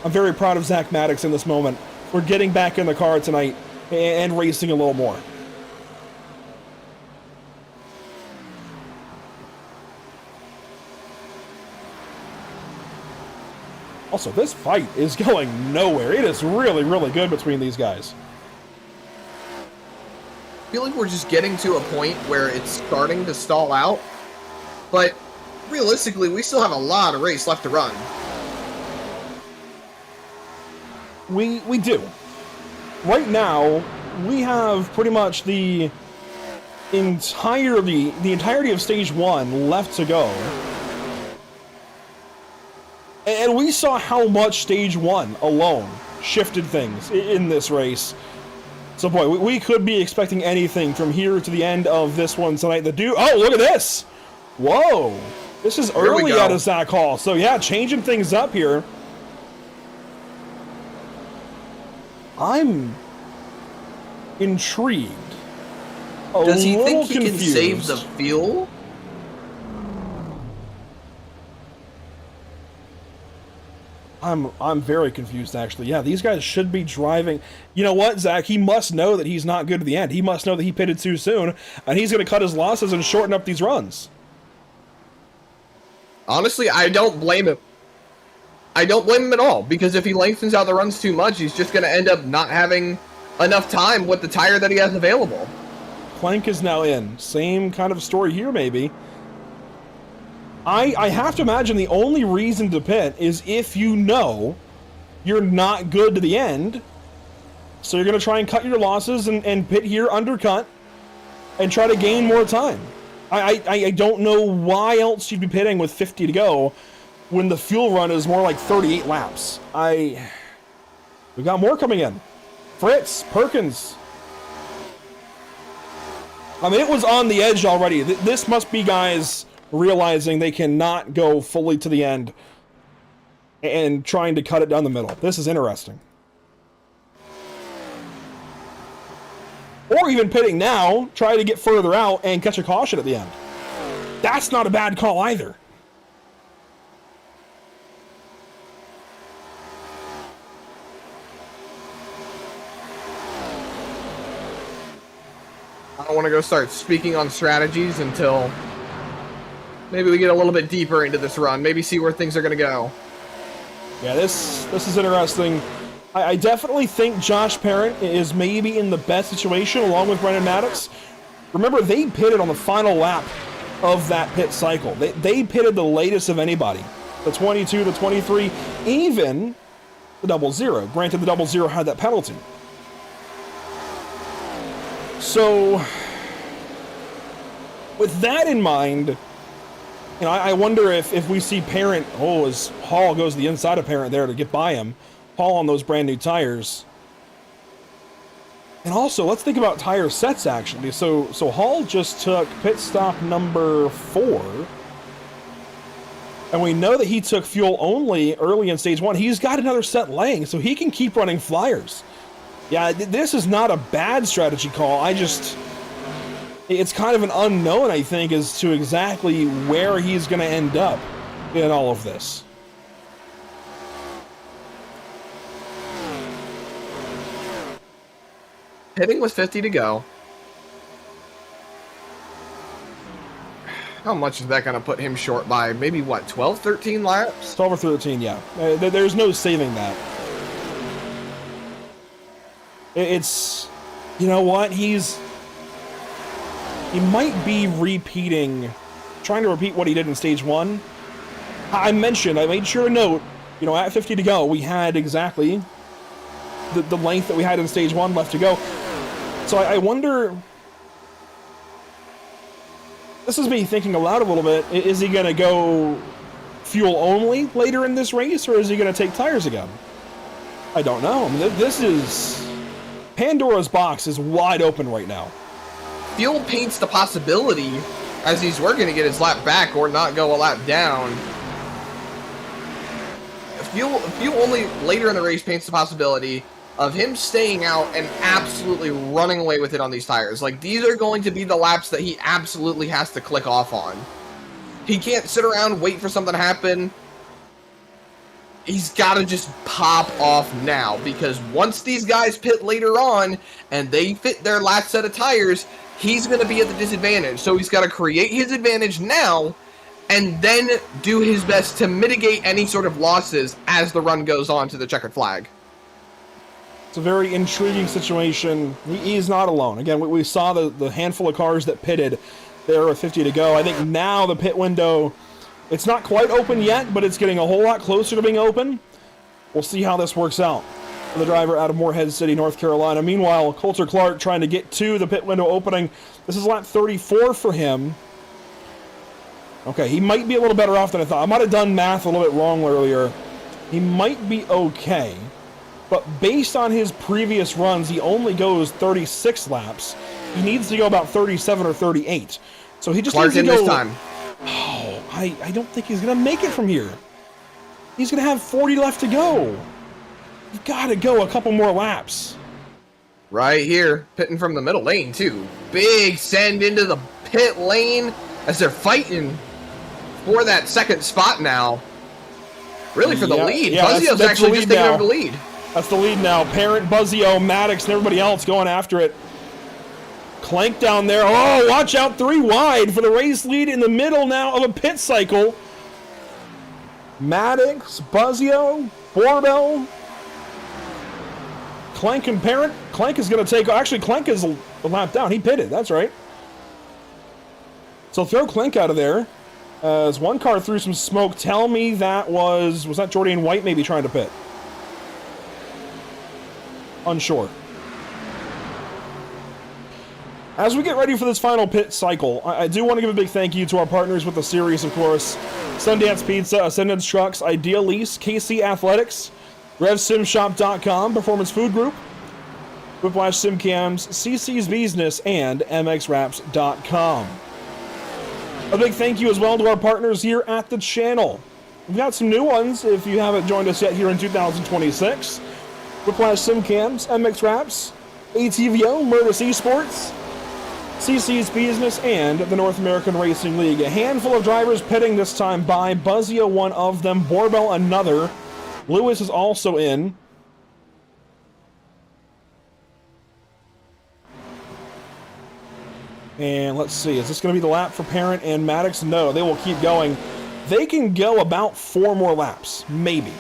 Speaker 1: I'm very proud of Zach Maddox in this moment. We're getting back in the car tonight and racing a little more. Also, this fight is going nowhere. It is really, really good between these guys.
Speaker 8: I feel like we're just getting to a point where it's starting to stall out, but realistically, we still have a lot of race left to run.
Speaker 1: We do. Right now, we have pretty much the entirety of stage 1 left to go. And we saw how much stage 1 alone shifted things in this race. So boy, we could be expecting anything from here to the end of this one tonight. Oh, look at this! Whoa! This is early out of Zach Hall. So yeah, changing things up here. I'm intrigued.
Speaker 8: Does he think he can save the fuel?
Speaker 1: I'm very confused, actually. Yeah, these guys should be driving. You know what, Zach? He must know that he's not good to the end. He must know that he pitted too soon, and he's going to cut his losses and shorten up these runs.
Speaker 8: Honestly, I don't blame him. I don't blame him at all, because if he lengthens out the runs too much, he's just going to end up not having enough time with the tire that he has available.
Speaker 1: Plank is now in. Same kind of story here, maybe. I have to imagine the only reason to pit is if you know you're not good to the end. So you're going to try and cut your losses and pit here, undercut, and try to gain more time. I don't know why else you'd be pitting with 50 to go when the fuel run is more like 38 laps. We got more coming in. Fritz, Perkins. I mean, it was on the edge already. This must be guys realizing they cannot go fully to the end and trying to cut it down the middle. This is interesting. Or even pitting now, try to get further out and catch a caution at the end. That's not a bad call either.
Speaker 8: I don't want to go start speaking on strategies until maybe we get a little bit deeper into this run. Maybe see where things are going to go.
Speaker 1: Yeah, this is interesting. I definitely think Josh Parent is maybe in the best situation along with Brendan Maddox. Remember, they pitted on the final lap of that pit cycle. They pitted the latest of anybody. The 22, the 23, even the 00. Granted, the 00 had that penalty. So, with that in mind, you know, I wonder if we see Parent, as Hall goes to the inside of Parent there to get by him, Hall on those brand new tires. And also, let's think about tire sets, actually. So Hall just took pit stop number 4. And we know that he took fuel only early in stage 1. He's got another set laying, so he can keep running flyers. Yeah, this is not a bad strategy call. It's kind of an unknown, I think, as to exactly where he's going to end up in all of this.
Speaker 8: Pitting with 50 to go. How much is that going to put him short by? Maybe, what, 12, 13 laps?
Speaker 1: 12 or 13, yeah. There's no saving that. It's, you know what, he might be trying to repeat what he did in stage 1. I made sure to note, you know, at 50 to go, we had exactly the length that we had in stage 1 left to go. So I wonder, this is me thinking aloud a little bit, is he going to go fuel only later in this race, or is he going to take tires again? I don't know. I mean, this is... Pandora's box is wide open right now.
Speaker 8: Fuel paints the possibility, as he's working to get his lap back or not go a lap down. Fuel only later in the race paints the possibility of him staying out and absolutely running away with it on these tires. Like, these are going to be the laps that he absolutely has to click off on. He can't sit around, wait for something to happen. He's got to just pop off now, because once these guys pit later on and they fit their last set of tires, he's going to be at the disadvantage. So he's got to create his advantage now and then do his best to mitigate any sort of losses as the run goes on to the checkered flag.
Speaker 1: It's a very intriguing situation. He's not alone. Again, we saw the handful of cars that pitted there with 50 to go. I think now the pit window... It's not quite open yet, but it's getting a whole lot closer to being open. We'll see how this works out for the driver out of Morehead City, North Carolina. Meanwhile, Coulter Clark trying to get to the pit window opening. This is lap 34 for him. Okay, he might be a little better off than I thought. I might have done math a little bit wrong earlier. He might be okay, but based on his previous runs, he only goes 36 laps. He needs to go about 37 or 38. So he just
Speaker 8: Clark
Speaker 1: needs to
Speaker 8: in
Speaker 1: go...
Speaker 8: this time.
Speaker 1: Oh, I don't think he's going to make it from here. He's going to have 40 left to go. You've got to go a couple more laps.
Speaker 8: Right here, pitting from the middle lane, too. Big send into the pit lane as they're fighting for that second spot now. Really for the lead.
Speaker 1: Yeah,
Speaker 8: Buzzio's
Speaker 1: that's
Speaker 8: actually just taking over the lead.
Speaker 1: That's the lead now. Parent, Buzzio, Maddox, and everybody else going after it. Clank down there. Oh, watch out, 3 wide for the race lead in the middle now of a pit cycle. Maddox, Buzzio, Borbell, Clank and Parent. Clank is going to take... Actually, Clank is a lap down. He pitted. That's right. So throw Clank out of there. As one car threw some smoke. Tell me that was that Jordan White maybe trying to pit? Unsure. As we get ready for this final pit cycle, I do want to give a big thank you to our partners with the series, of course. Sundance Pizza, Sundance Trucks, Ideal Lease, KC Athletics, RevSimShop.com, Performance Food Group, Whiplash SimCams, CC's Business, and MXWraps.com. A big thank you as well to our partners here at the channel. We've got some new ones if you haven't joined us yet here in 2026. Whiplash SimCams, MX Wraps, ATVO, Murvis Esports, CC's Business, and the North American Racing League. A handful of drivers pitting this time by. Buzzio, one of them. Borbell, another. Lewis is also in. And let's see, is this going to be the lap for Parent and Maddox? No, they will keep going. They can go about 4 more laps, maybe.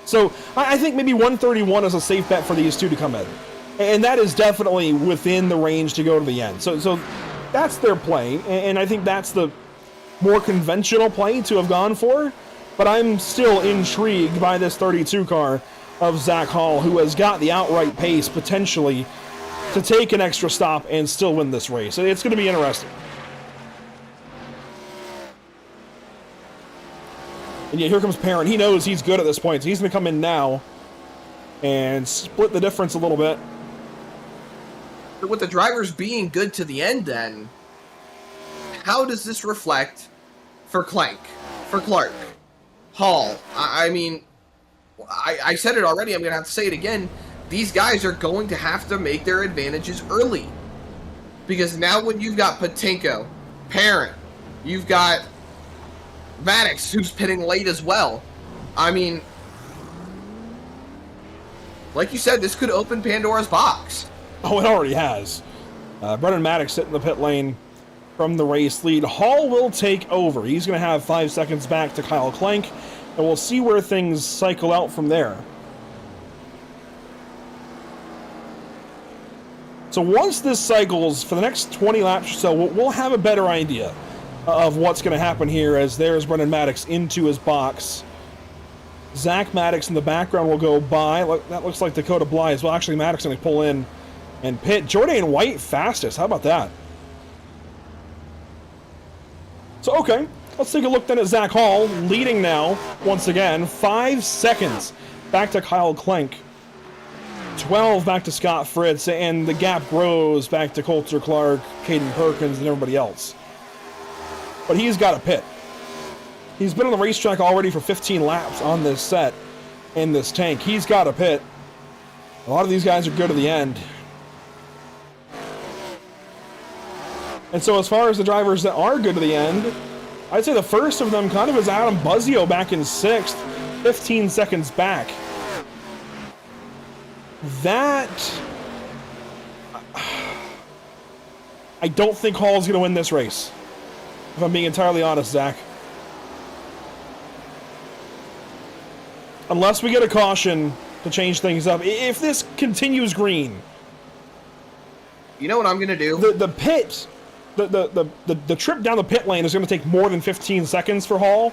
Speaker 1: So I think maybe 131 is a safe bet for these two to come in. And that is definitely within the range to go to the end. So that's their play, and I think that's the more conventional play to have gone for. But I'm still intrigued by this 32 car of Zach Hall, who has got the outright pace potentially to take an extra stop and still win this race. It's going to be interesting. And yeah, here comes Parent. He knows he's good at this point, so he's going to come in now and split the difference a little bit.
Speaker 8: But with the drivers being good to the end, then, how does this reflect for Clank, for Clark, Hall? I mean, I said it already, I'm going to have to say it again. These guys are going to have to make their advantages early. Because now when you've got Patinko, Parent, you've got Maddox, who's pitting late as well. I mean, like you said, this could open Pandora's box.
Speaker 1: Oh, it already has. Brennan Maddox sitting in the pit lane from the race lead. Hall will take over. He's going to have 5 seconds back to Kyle Clank, and we'll see where things cycle out from there. So once this cycles for the next 20 laps or so, we'll have a better idea of what's going to happen here, as there's Brendan Maddox into his box. Zach Maddox in the background will go by. That looks like Dakota Bly as well. Actually, Maddox going to pull in and pit. Jordan White fastest. How about that? So, okay. Let's take a look then at Zach Hall, leading now, once again. 5 seconds back to Kyle Clank. 12 back to Scott Fritz, and the gap grows back to Coulter Clark, Caden Perkins, and everybody else. But he's got a pit. He's been on the racetrack already for 15 laps on this set in this tank. He's got a pit. A lot of these guys are good to the end. And so as far as the drivers that are good to the end, I'd say the first of them kind of is Adam Buzzio back in 6th, 15 seconds back. That... I don't think Hall's going to win this race, if I'm being entirely honest, Zach. Unless we get a caution to change things up. If this continues green...
Speaker 8: You know what I'm going to do?
Speaker 1: The pit... The trip down the pit lane is going to take more than 15 seconds for Hall.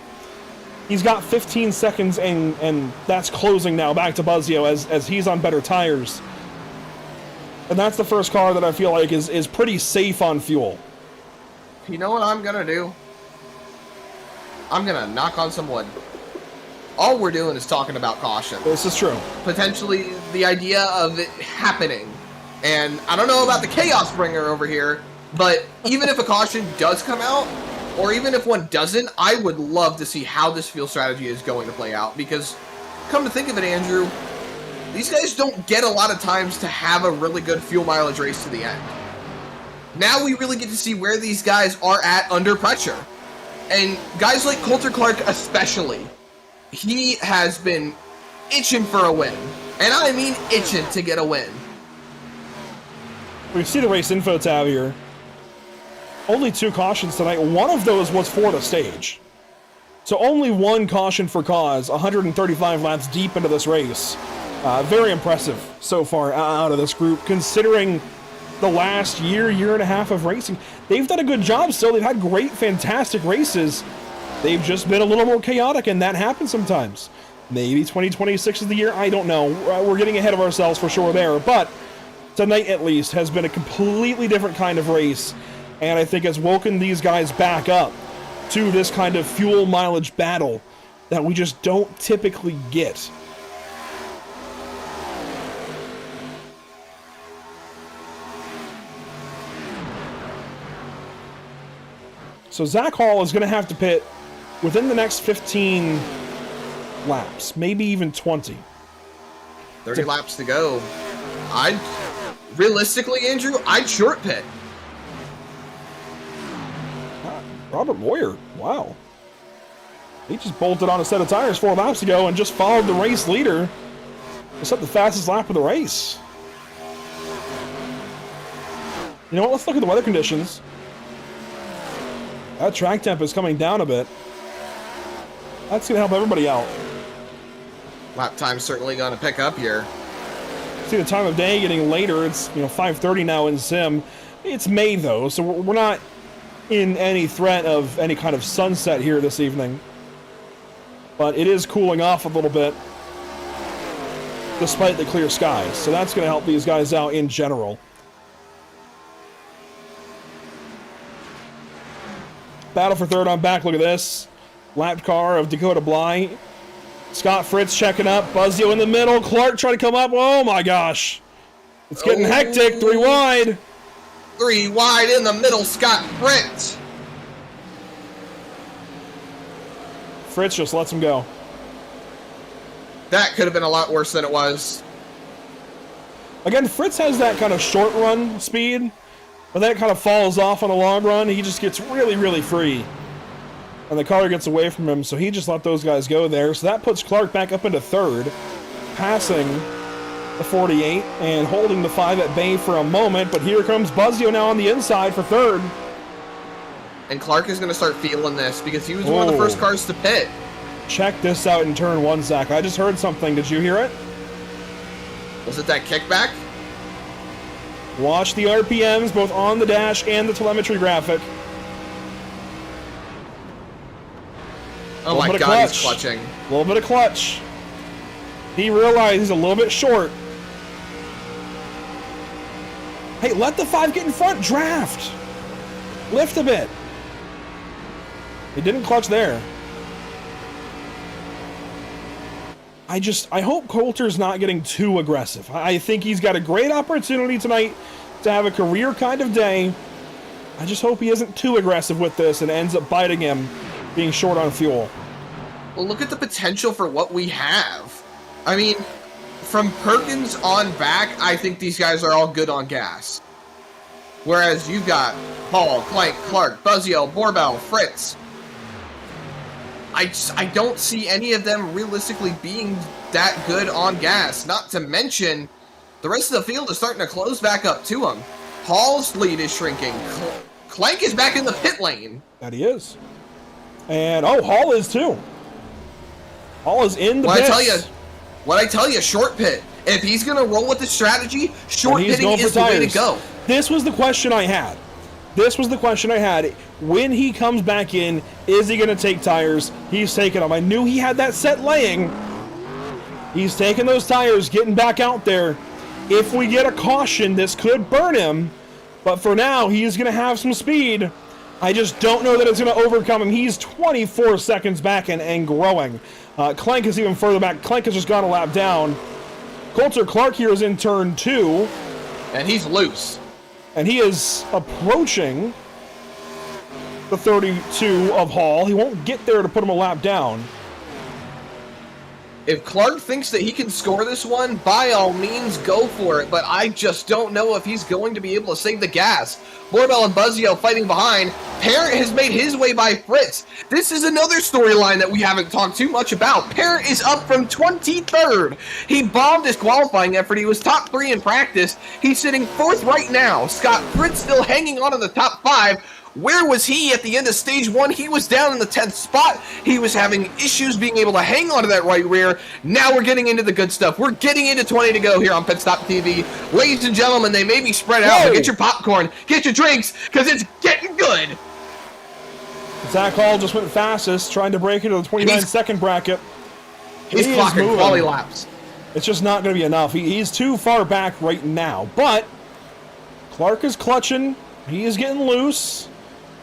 Speaker 1: He's got 15 seconds, and that's closing now back to Buzzio as he's on better tires. And that's the first car that I feel like is pretty safe on fuel.
Speaker 8: You know what I'm going to do? I'm going to knock on some wood. All we're doing is talking about caution.
Speaker 1: This is true.
Speaker 8: Potentially the idea of it happening. And I don't know about the Chaos Bringer over here, but even if a caution does come out, or even if one doesn't, I would love to see how this fuel strategy is going to play out. Because, come to think of it, Andrew, these guys don't get a lot of times to have a really good fuel mileage race to the end. Now we really get to see where these guys are at under pressure. And guys like Coulter Clark especially, he has been itching for a win. And I mean itching to get a win.
Speaker 1: We see the race info tab here. Only 2 cautions tonight. One of those was for the stage. So only 1 caution for cause, 135 laps deep into this race. Very impressive so far out of this group, considering the last year and a half of racing. They've done a good job still. They've had great, fantastic races. They've just been a little more chaotic, and that happens sometimes. Maybe 2026 is the year. I don't know. We're getting ahead of ourselves for sure there. But tonight, at least, has been a completely different kind of race. And I think has woken these guys back up to this kind of fuel mileage battle that we just don't typically get. So Zach Hall is going to have to pit within the next 15 laps, maybe even 20.
Speaker 8: 30 laps to go. Realistically, Andrew, I'd short pit.
Speaker 1: Robert Moyer, wow. He just bolted on a set of tires 4 laps ago and just followed the race leader to set the fastest lap of the race. You know what, let's look at the weather conditions. That track temp is coming down a bit. That's going to help everybody out.
Speaker 8: Lap time's certainly going to pick up here.
Speaker 1: See the time of day getting later. It's 5:30 now in sim. It's May though, so we're not in any threat of any kind of sunset here this evening. But it is cooling off a little bit despite the clear skies. So that's going to help these guys out in general. Battle for third on back. Look at this. Lap car of Dakota Bly. Scott Fritz checking up. Buzzio in the middle. Clark trying to come up. Oh my gosh. It's getting hectic. 3 wide.
Speaker 8: 3 wide in the middle. Scott Fritz.
Speaker 1: Fritz just lets him go.
Speaker 8: That could have been a lot worse than it was.
Speaker 1: Again, Fritz has that kind of short run speed, but then it kind of falls off on the long run. He just gets really, really free. And the car gets away from him, so he just let those guys go there. So that puts Clark back up into third, passing the 48 and holding the 5 at bay for a moment. But here comes Buzzio now on the inside for third.
Speaker 8: And Clark is going to start feeling this because he was one of the first cars to pit.
Speaker 1: Check this out in turn 1, Zach. I just heard something. Did you hear it?
Speaker 8: Was it that kickback?
Speaker 1: Watch the RPMs both on the dash and the telemetry graphic.
Speaker 8: Oh my God, he's clutching.
Speaker 1: A little bit of clutch. He realized he's a little bit short. Hey, let the 5 get in front. Draft. Lift a bit. He didn't clutch there. I hope Coulter's not getting too aggressive. I think he's got a great opportunity tonight to have a career kind of day. I just hope he isn't too aggressive with this and ends up biting him being short on fuel.
Speaker 8: Well, look at the potential for what we have. I mean, from Perkins on back, I think these guys are all good on gas. Whereas you've got Paul, Clank, Clark, Buzzio, Borbell, Fritz. I don't see any of them realistically being that good on gas. Not to mention, the rest of the field is starting to close back up to them. Hall's lead is shrinking. Clank is back in the pit lane.
Speaker 1: That he is. And, Hall is too. Hall is in the pits.
Speaker 8: What I tell you, short pit. If he's going to roll with the strategy, short pitting is the way to go.
Speaker 1: This was the question I had. When he comes back in, is he going to take tires? He's taking them. I knew he had that set laying. He's taking those tires, getting back out there. If we get a caution, this could burn him. But for now, he's going to have some speed. I just don't know that it's going to overcome him. He's 24 seconds back and growing. Clank is even further back. Clank has just gone a lap down. Coulter Clark here is in turn 2.
Speaker 8: And he's loose.
Speaker 1: And he is approaching the 32 of Hall. He won't get there to put him a lap down.
Speaker 8: If Clark thinks that he can score this one, by all means, go for it. But I just don't know if he's going to be able to save the gas. Borbell and Buzzio fighting behind. Parent has made his way by Fritz. This is another storyline that we haven't talked too much about. Parent is up from 23rd. He bombed his qualifying effort. He was top 3 in practice. He's sitting 4th right now. Scott Fritz still hanging on in the top 5. Where was he at the end of stage 1? He was down in the 10th spot. He was having issues being able to hang on to that right rear. Now we're getting into the good stuff. We're getting into 20 to go here on Pit Stop TV. Ladies and gentlemen, they may be spread out, but get your popcorn, get your drinks, because it's getting good.
Speaker 1: Zach Hall just went fastest, trying to break into the 29-second bracket.
Speaker 8: He's clocking quality laps.
Speaker 1: It's just not going to be enough. He's too far back right now, but Clark is clutching. He is getting loose.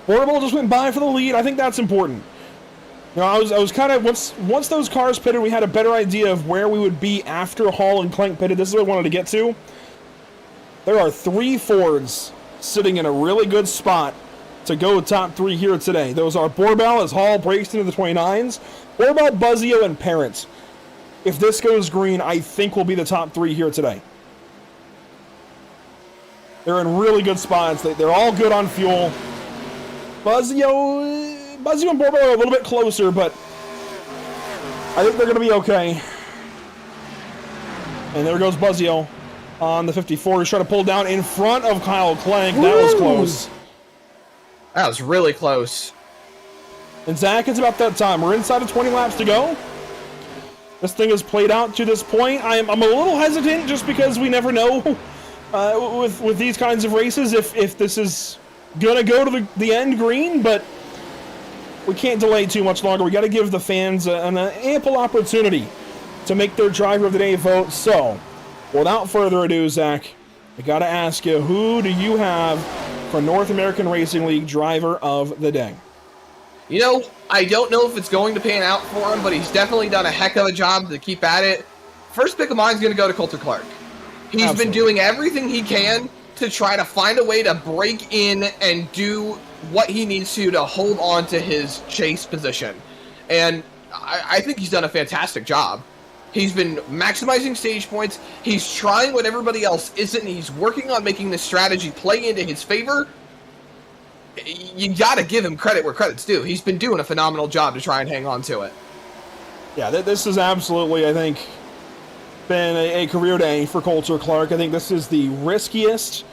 Speaker 1: Borbell just went by for the lead. I think that's important. You know, I was kind of, once those cars pitted, we had a better idea of where we would be after Hall and Clank pitted. This is what I wanted to get to. There are 3 Fords sitting in a really good spot to go top 3 here today. Those are Borbell as Hall breaks into the 29s. Borbell, Buzzio, and Parent. If this goes green, I think we'll be the top 3 here today. They're in really good spots. They're all good on fuel. Buzzio and Borbell are a little bit closer, but I think they're going to be okay. And there goes Buzzio on the 54. He's trying to pull down in front of Kyle Clank. That was close.
Speaker 8: That was really close.
Speaker 1: And Zach, it's about that time. We're inside of 20 laps to go. This thing has played out to this point. I'm a little hesitant just because we never know with these kinds of races if this is going to go to the end green, but we can't delay too much longer. We got to give the fans an ample opportunity to make their driver of the day vote. So, without further ado, Zach, I got to ask you, who do you have for North American Racing League driver of the day?
Speaker 8: You know, I don't know if it's going to pan out for him, but he's definitely done a heck of a job to keep at it. First pick of mine is going to go to Coulter Clark. He's been doing everything he can to try to find a way to break in and do what he needs to hold on to his chase position. And I think he's done a fantastic job. He's been maximizing stage points. He's trying what everybody else isn't. And he's working on making the strategy play into his favor. You got to give him credit where credit's due. He's been doing a phenomenal job to try and hang on to it.
Speaker 1: Yeah, this is absolutely, I think, been a career day for Coulter Clark. I think this is the riskiest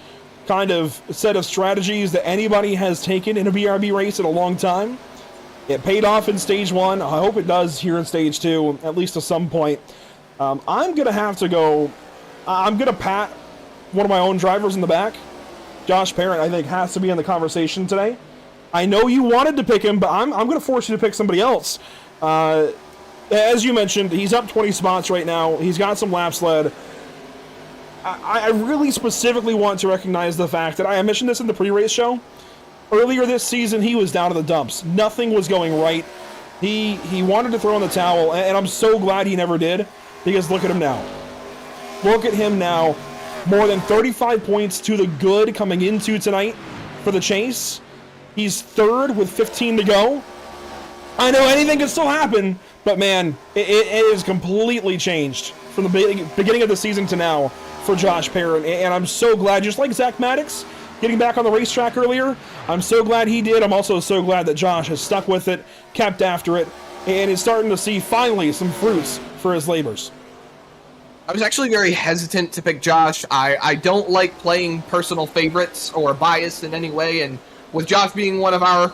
Speaker 1: kind of set of strategies that anybody has taken in a BRB race in a long time. It paid off in Stage 1. I hope it does here in Stage 2, at least at some point. I'm going to have to go... I'm going to pat one of my own drivers in the back. Josh Parent, I think, has to be in the conversation today. I know you wanted to pick him, but I'm going to force you to pick somebody else. As you mentioned, he's up 20 spots right now. He's got some laps led. I really specifically want to recognize the fact that I mentioned this in the pre-race show. Earlier this season, he was down in the dumps. Nothing was going right. He wanted to throw in the towel, and I'm so glad he never did, because look at him now. Look at him now. More than 35 points to the good coming into tonight for the chase. He's third with 15 to go. I know anything can still happen, but man, it is completely changed from the beginning of the season to now for Josh Parent. And I'm so glad, just like Zach Maddox getting back on the racetrack earlier, I'm so glad he did. I'm also so glad that Josh has stuck with it, kept after it, and is starting to see finally some fruits for his labors.
Speaker 8: I was actually very hesitant to pick Josh. I don't like playing personal favorites or bias in any way, and with Josh being one of our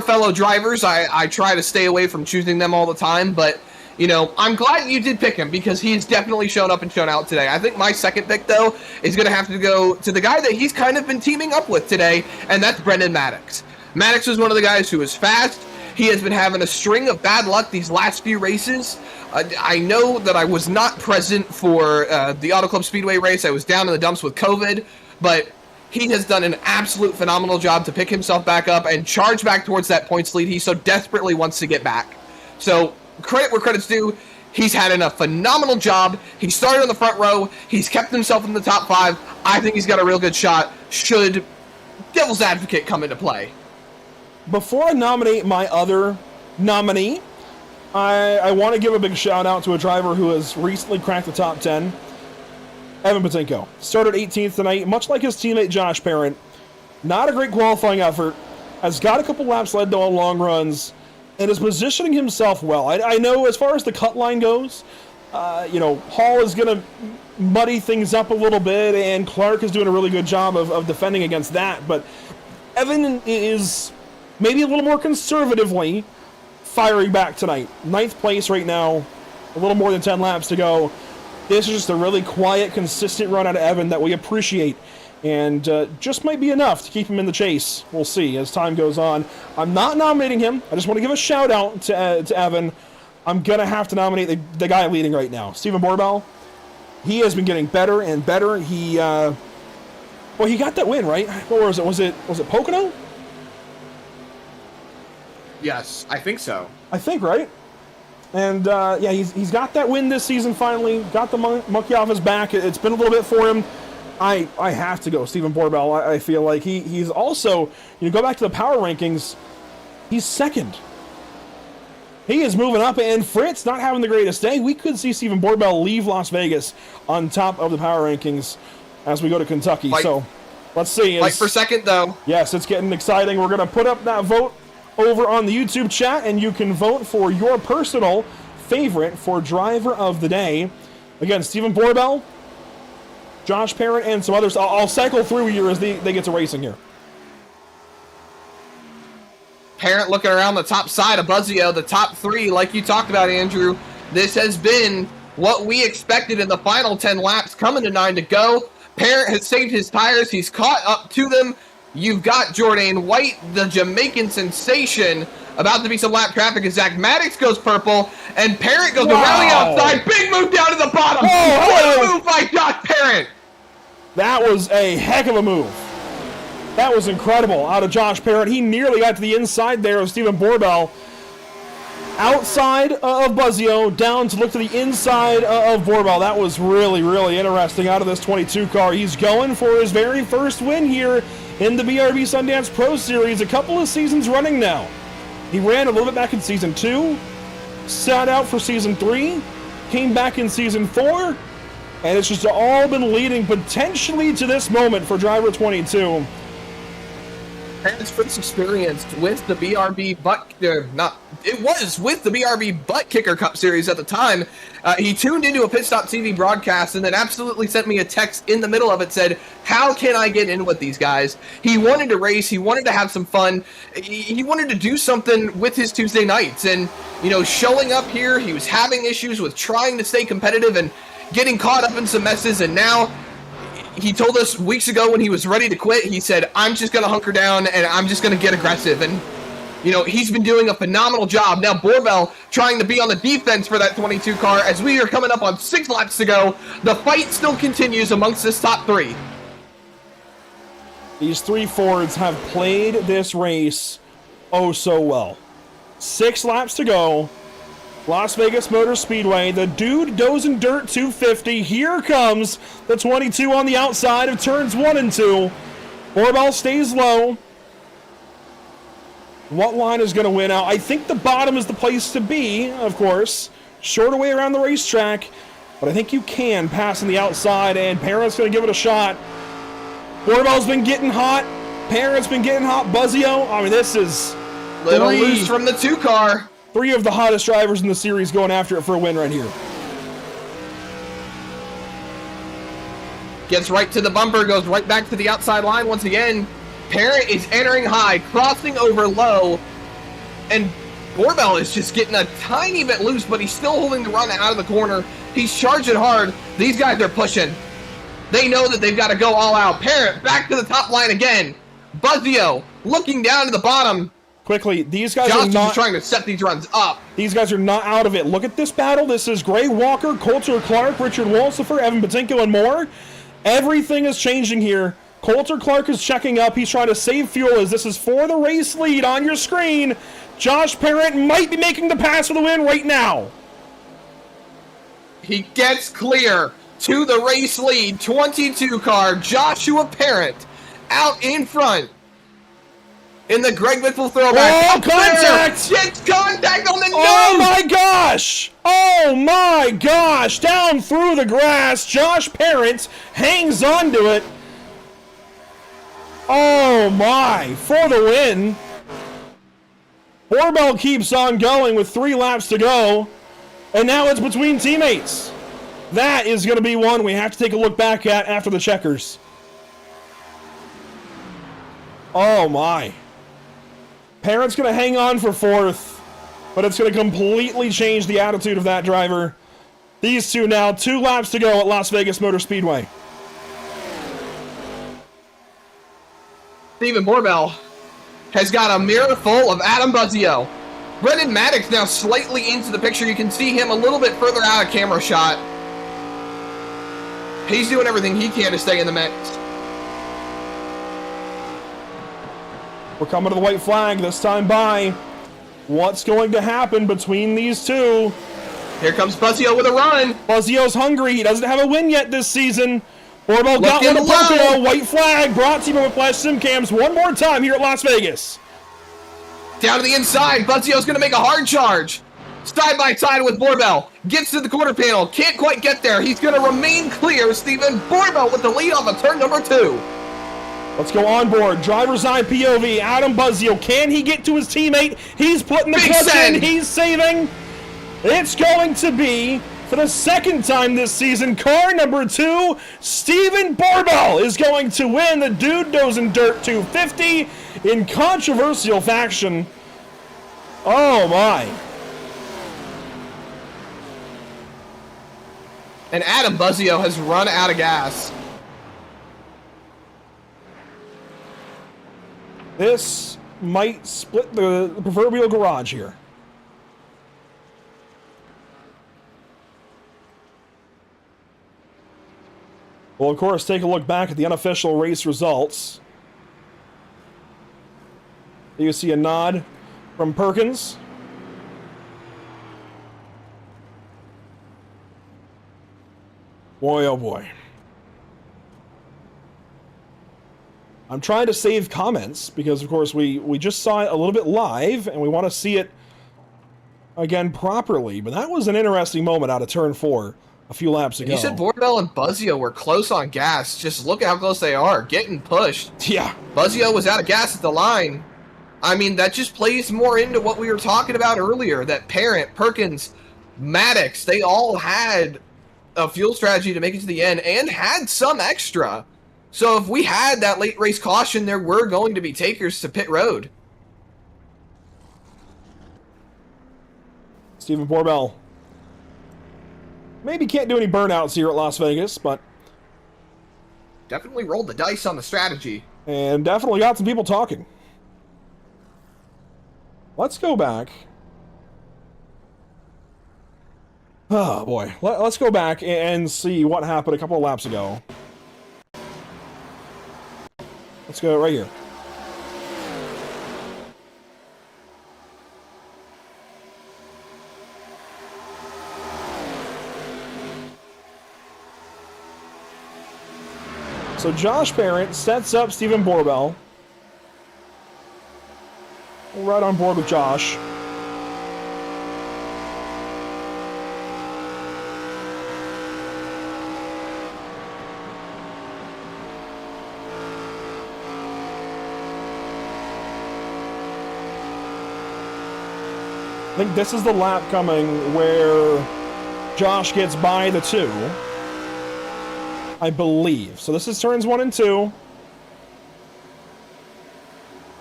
Speaker 8: fellow drivers, I try to stay away from choosing them all the time, but you know, I'm glad you did pick him because he's definitely shown up and shown out today. I think my second pick, though, is going to have to go to the guy that he's kind of been teaming up with today, and that's Brendan Maddox. Maddox was one of the guys who was fast. He has been having a string of bad luck these last few races. I know that I was not present for the Auto Club Speedway race. I was down in the dumps with COVID, but he has done an absolute phenomenal job to pick himself back up and charge back towards that points lead he so desperately wants to get back. So credit where credit's due. He's had a phenomenal job. He started in the front row. He's kept himself in the top 5. I think he's got a real good shot should Devil's Advocate come into play.
Speaker 1: Before I nominate my other nominee, I want to give a big shout out to a driver who has recently cracked the top 10. Evan Patinko. Started 18th tonight, much like his teammate Josh Parent. Not a great qualifying effort. Has got a couple laps led to on long runs, and is positioning himself well. I know as far as the cut line goes, Hall is going to muddy things up a little bit, and Clark is doing a really good job of defending against that. But Evan is maybe a little more conservatively firing back tonight. 9th place right now, a little more than 10 laps to go. This is just a really quiet, consistent run out of Evan that we appreciate, and just might be enough to keep him in the chase. We'll see as time goes on. I'm not nominating him. I just want to give a shout out to Evan. I'm going to have to nominate the guy leading right now, Stephen Borbell. He has been getting better and better. He got that win, right? What was it? Was it Pocono?
Speaker 8: Yes, I think so.
Speaker 1: I think, right? And yeah, he's got that win this season finally. Got the monkey off his back. It's been a little bit for him. I have to go Stephen Borbell. I feel like he's also, go back to the power rankings, he's second. He is moving up, and Fritz not having the greatest day. We could see Stephen Borbell leave Las Vegas on top of the power rankings as we go to Kentucky. So let's see.
Speaker 8: Fight for second, though.
Speaker 1: Yes, it's getting exciting. We're going to put up that vote over on the YouTube chat, and you can vote for your personal favorite for driver of the day. Again, Stephen Borbell, Josh Parent, and some others. I'll cycle through here as they get to racing here.
Speaker 8: Parent looking around the top side of Buzzio, the top three, like you talked about, Andrew. This has been what we expected in the final 10 laps, coming to 9 to go. Parent has saved his tires. He's caught up to them. You've got Jordan White, the Jamaican sensation, about to be some lap traffic as Zach Maddox goes purple, and Parent goes around the outside. Big move down to the bottom. What a move by Josh Parent.
Speaker 1: That was a heck of a move. That was incredible out of Josh Parent. He nearly got to the inside there of Stephen Borbell. Outside of Buzzio, down to look to the inside of Borbell. That was really, really interesting out of this 22 car. He's going for his very first win here in the BRB Sundance Pro Series, a couple of seasons running now. He ran a little bit back in Season 2, sat out for Season 3, came back in Season 4, and it's just all been leading potentially to this moment for driver 22.
Speaker 8: Parent's first experience with the BRB with the BRB Butt Kicker Cup Series at the time. He tuned into a Pit Stop TV broadcast and then absolutely sent me a text in the middle of it, said, how can I get in with these guys? He wanted to race. He wanted to have some fun. He wanted to do something with his Tuesday nights. And, showing up here, he was having issues with trying to stay competitive and getting caught up in some messes. And now he told us weeks ago when he was ready to quit, he said, I'm just going to hunker down and I'm just going to get aggressive. And, he's been doing a phenomenal job. Now Borbell trying to be on the defense for that 22 car as we are coming up on 6 laps to go. The fight still continues amongst this top three.
Speaker 1: These three Fords have played this race oh so well. 6 laps to go. Las Vegas Motor Speedway, the Dude Dozin' Dirt 250. Here comes the 22 on the outside of turns 1 and 2. Borbell stays low. What line is going to win out? I think the bottom is the place to be, of course. Shorter way around the racetrack, but I think you can pass on the outside, and Parent's going to give it a shot. Borbell's been getting hot. Parent's been getting hot. Buzzio, I mean, this is
Speaker 8: little loose from the 2 car.
Speaker 1: 3 of the hottest drivers in the series going after it for a win right here.
Speaker 8: Gets right to the bumper, goes right back to the outside line once again. Parent is entering high, crossing over low, and Borbell is just getting a tiny bit loose, but he's still holding the run out of the corner. He's charging hard. These guys are pushing. They know that they've got to go all out. Parent back to the top line again. Buzzio looking down to the bottom.
Speaker 1: Quickly, these guys
Speaker 8: Josh
Speaker 1: are not
Speaker 8: is trying to set these runs up.
Speaker 1: These guys are not out of it. Look at this battle. This is Gray Walker, Coulter Clark, Richard Walsifer, Evan Patinko, and more. Everything is changing here. Coulter Clark is checking up. He's trying to save fuel as this is for the race lead on your screen. Josh Parent might be making the pass for the win right now.
Speaker 8: He gets clear to the race lead. 22 car, Joshua Parent out in front. In the Greg Whitfield throwback.
Speaker 1: Oh, contact!
Speaker 8: Gets contact on the nose!
Speaker 1: Oh my gosh! Oh my gosh! Down through the grass, Josh Parent hangs on to it. Oh my, for the win. Borbell keeps on going with 3 laps to go. And now it's between teammates. That is going to be one we have to take a look back at after the checkers. Oh my. Parent's going to hang on for 4th, but it's going to completely change the attitude of that driver. These two now, 2 laps to go at Las Vegas Motor Speedway.
Speaker 8: Stephen Borbell has got a mirror full of Adam Buzzio. Brendan Maddox now slightly into the picture. You can see him a little bit further out of camera shot. He's doing everything he can to stay in the mix.
Speaker 1: We're coming to the white flag, this time by What's going to happen between these two?
Speaker 8: Here comes Buzzio with a run.
Speaker 1: Buzzio's hungry. He doesn't have a win yet this season. Borbell got
Speaker 8: Looking
Speaker 1: one to
Speaker 8: low.
Speaker 1: Pocono. White flag brought to you by Whiplash Simcams one more time here at Las Vegas.
Speaker 8: Down to the inside. Buzzio's going to make a hard charge. Side by side with Borbell. Gets to the quarter panel. Can't quite get there. He's going to remain clear. Stephen Borbell with the lead off of turn number 2.
Speaker 1: Let's go on board. Driver's side POV. Adam Buzzio. Can he get to his teammate? He's putting the
Speaker 8: Big
Speaker 1: clutch
Speaker 8: send.
Speaker 1: in. He's saving. It's going to be, for the second time this season, car number 2, Stephen Borbell is going to win the Dude Knows in Dirt 250 in controversial fashion. Oh my.
Speaker 8: And Adam Buzzio has run out of gas.
Speaker 1: This might split the proverbial garage here. Well, of course, take a look back at the unofficial race results. You see a nod from Perkins. Boy, oh boy. I'm trying to save comments because, of course, we just saw it a little bit live and we want to see it again properly. But that was an interesting moment out of turn 4 a few laps ago.
Speaker 8: You said Borbell and Buzzio were close on gas. Just look at how close they are. Getting pushed.
Speaker 1: Yeah.
Speaker 8: Buzzio was out of gas at the line. I mean, that just plays more into what we were talking about earlier. That Parent, Perkins, Maddox, they all had a fuel strategy to make it to the end and had some extra. So if we had that late race caution, there were going to be takers to pit road.
Speaker 1: Stephen Borbell. Maybe can't do any burnouts here at Las Vegas, but...
Speaker 8: Definitely rolled the dice on the strategy.
Speaker 1: And definitely got some people talking. Let's go back. Oh, boy. Let's go back and see what happened a couple of laps ago. Let's go right here. So Josh Parent sets up Stephen Borbell. We're right on board with Josh. I think this is the lap coming where Josh gets by the 2. I believe. So this is turns 1 and 2.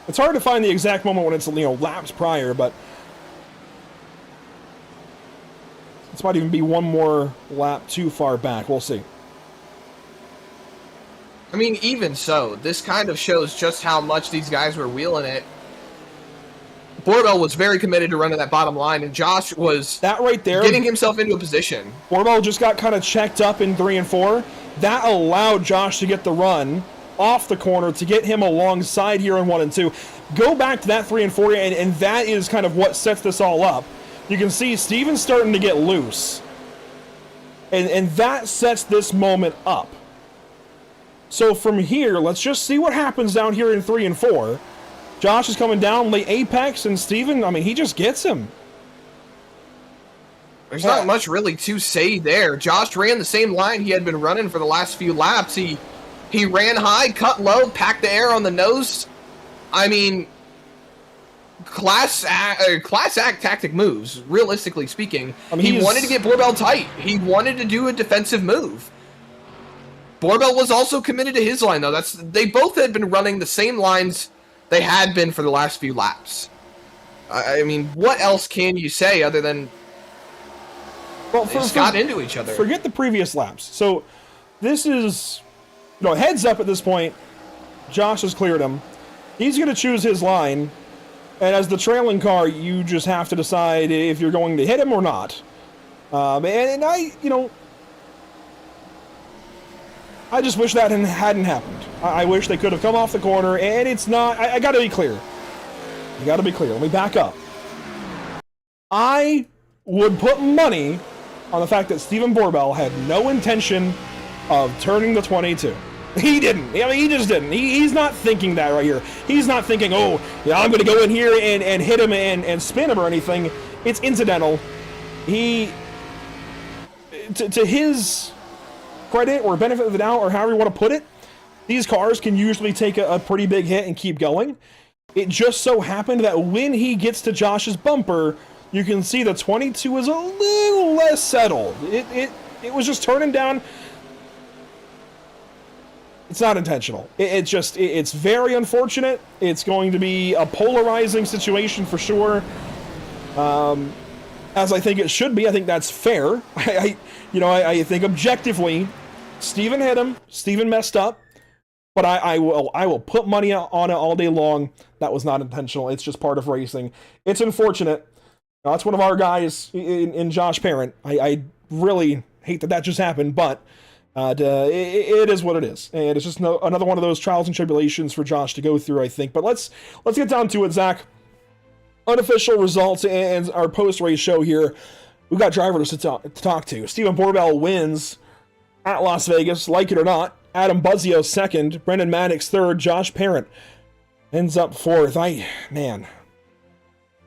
Speaker 1: It's hard to find the exact moment when it's, laps prior, but this might even be one more lap too far back. We'll see.
Speaker 8: I mean, even so, this kind of shows just how much these guys were wheeling it. Borbell was very committed to running that bottom line, and Josh was
Speaker 1: that right there
Speaker 8: getting himself into a position.
Speaker 1: Borbell just got kind of checked up in 3 and 4. That allowed Josh to get the run off the corner to get him alongside here in 1 and 2. Go back to that 3 and 4, and that is kind of what sets this all up. You can see Steven's starting to get loose. And that sets this moment up. So from here, let's just see what happens down here in 3 and 4. Josh is coming down late apex, and Steven, I mean, he just gets him.
Speaker 8: There's not much really to say there. Josh ran the same line he had been running for the last few laps. He ran high, cut low, packed the air on the nose. I mean, class act tactic moves, realistically speaking.
Speaker 1: I mean,
Speaker 8: he wanted to get Borbell tight. He wanted to do a defensive move. Borbell was also committed to his line, though. They both had been running the same lines they had been for the last few laps. I mean, what else can you say other than they just got into each other?
Speaker 1: Forget the previous laps. So this is, heads up at this point. Josh has cleared him. He's going to choose his line. And as the trailing car, you just have to decide if you're going to hit him or not. And I just wish that hadn't happened. I wish they could have come off the corner, and it's not. I got to be clear. I got to be clear. Let me back up. I would put money on the fact that Stephen Borbell had no intention of turning the 22. He didn't. I mean, he just didn't. He's not thinking that right here. He's not thinking, oh, yeah, I'm going to go in here and hit him and spin him or anything. It's incidental. He, to his credit or benefit of the doubt or however you want to put it, these cars can usually take a pretty big hit and keep going. It just so happened that when he gets to Josh's bumper, you can see the 22 is a little less settled. It was just turning down. It's not intentional. It's very unfortunate. It's going to be a polarizing situation for sure. As I think it should be. I think that's fair. I think objectively, Steven hit him. Steven messed up. But I will put money on it all day long. That was not intentional. It's just part of racing. It's unfortunate. That's one of our guys in Josh Parent. I really hate that just happened, but it is what it is. And it's just another one of those trials and tribulations for Josh to go through, I think. But let's get down to it, Zach. Unofficial results and our post-race show here. We've got drivers to talk to. Stephen Borbell wins at Las Vegas, like it or not. Adam Buzzio second, Brendan Maddox third, Josh Parent ends up fourth.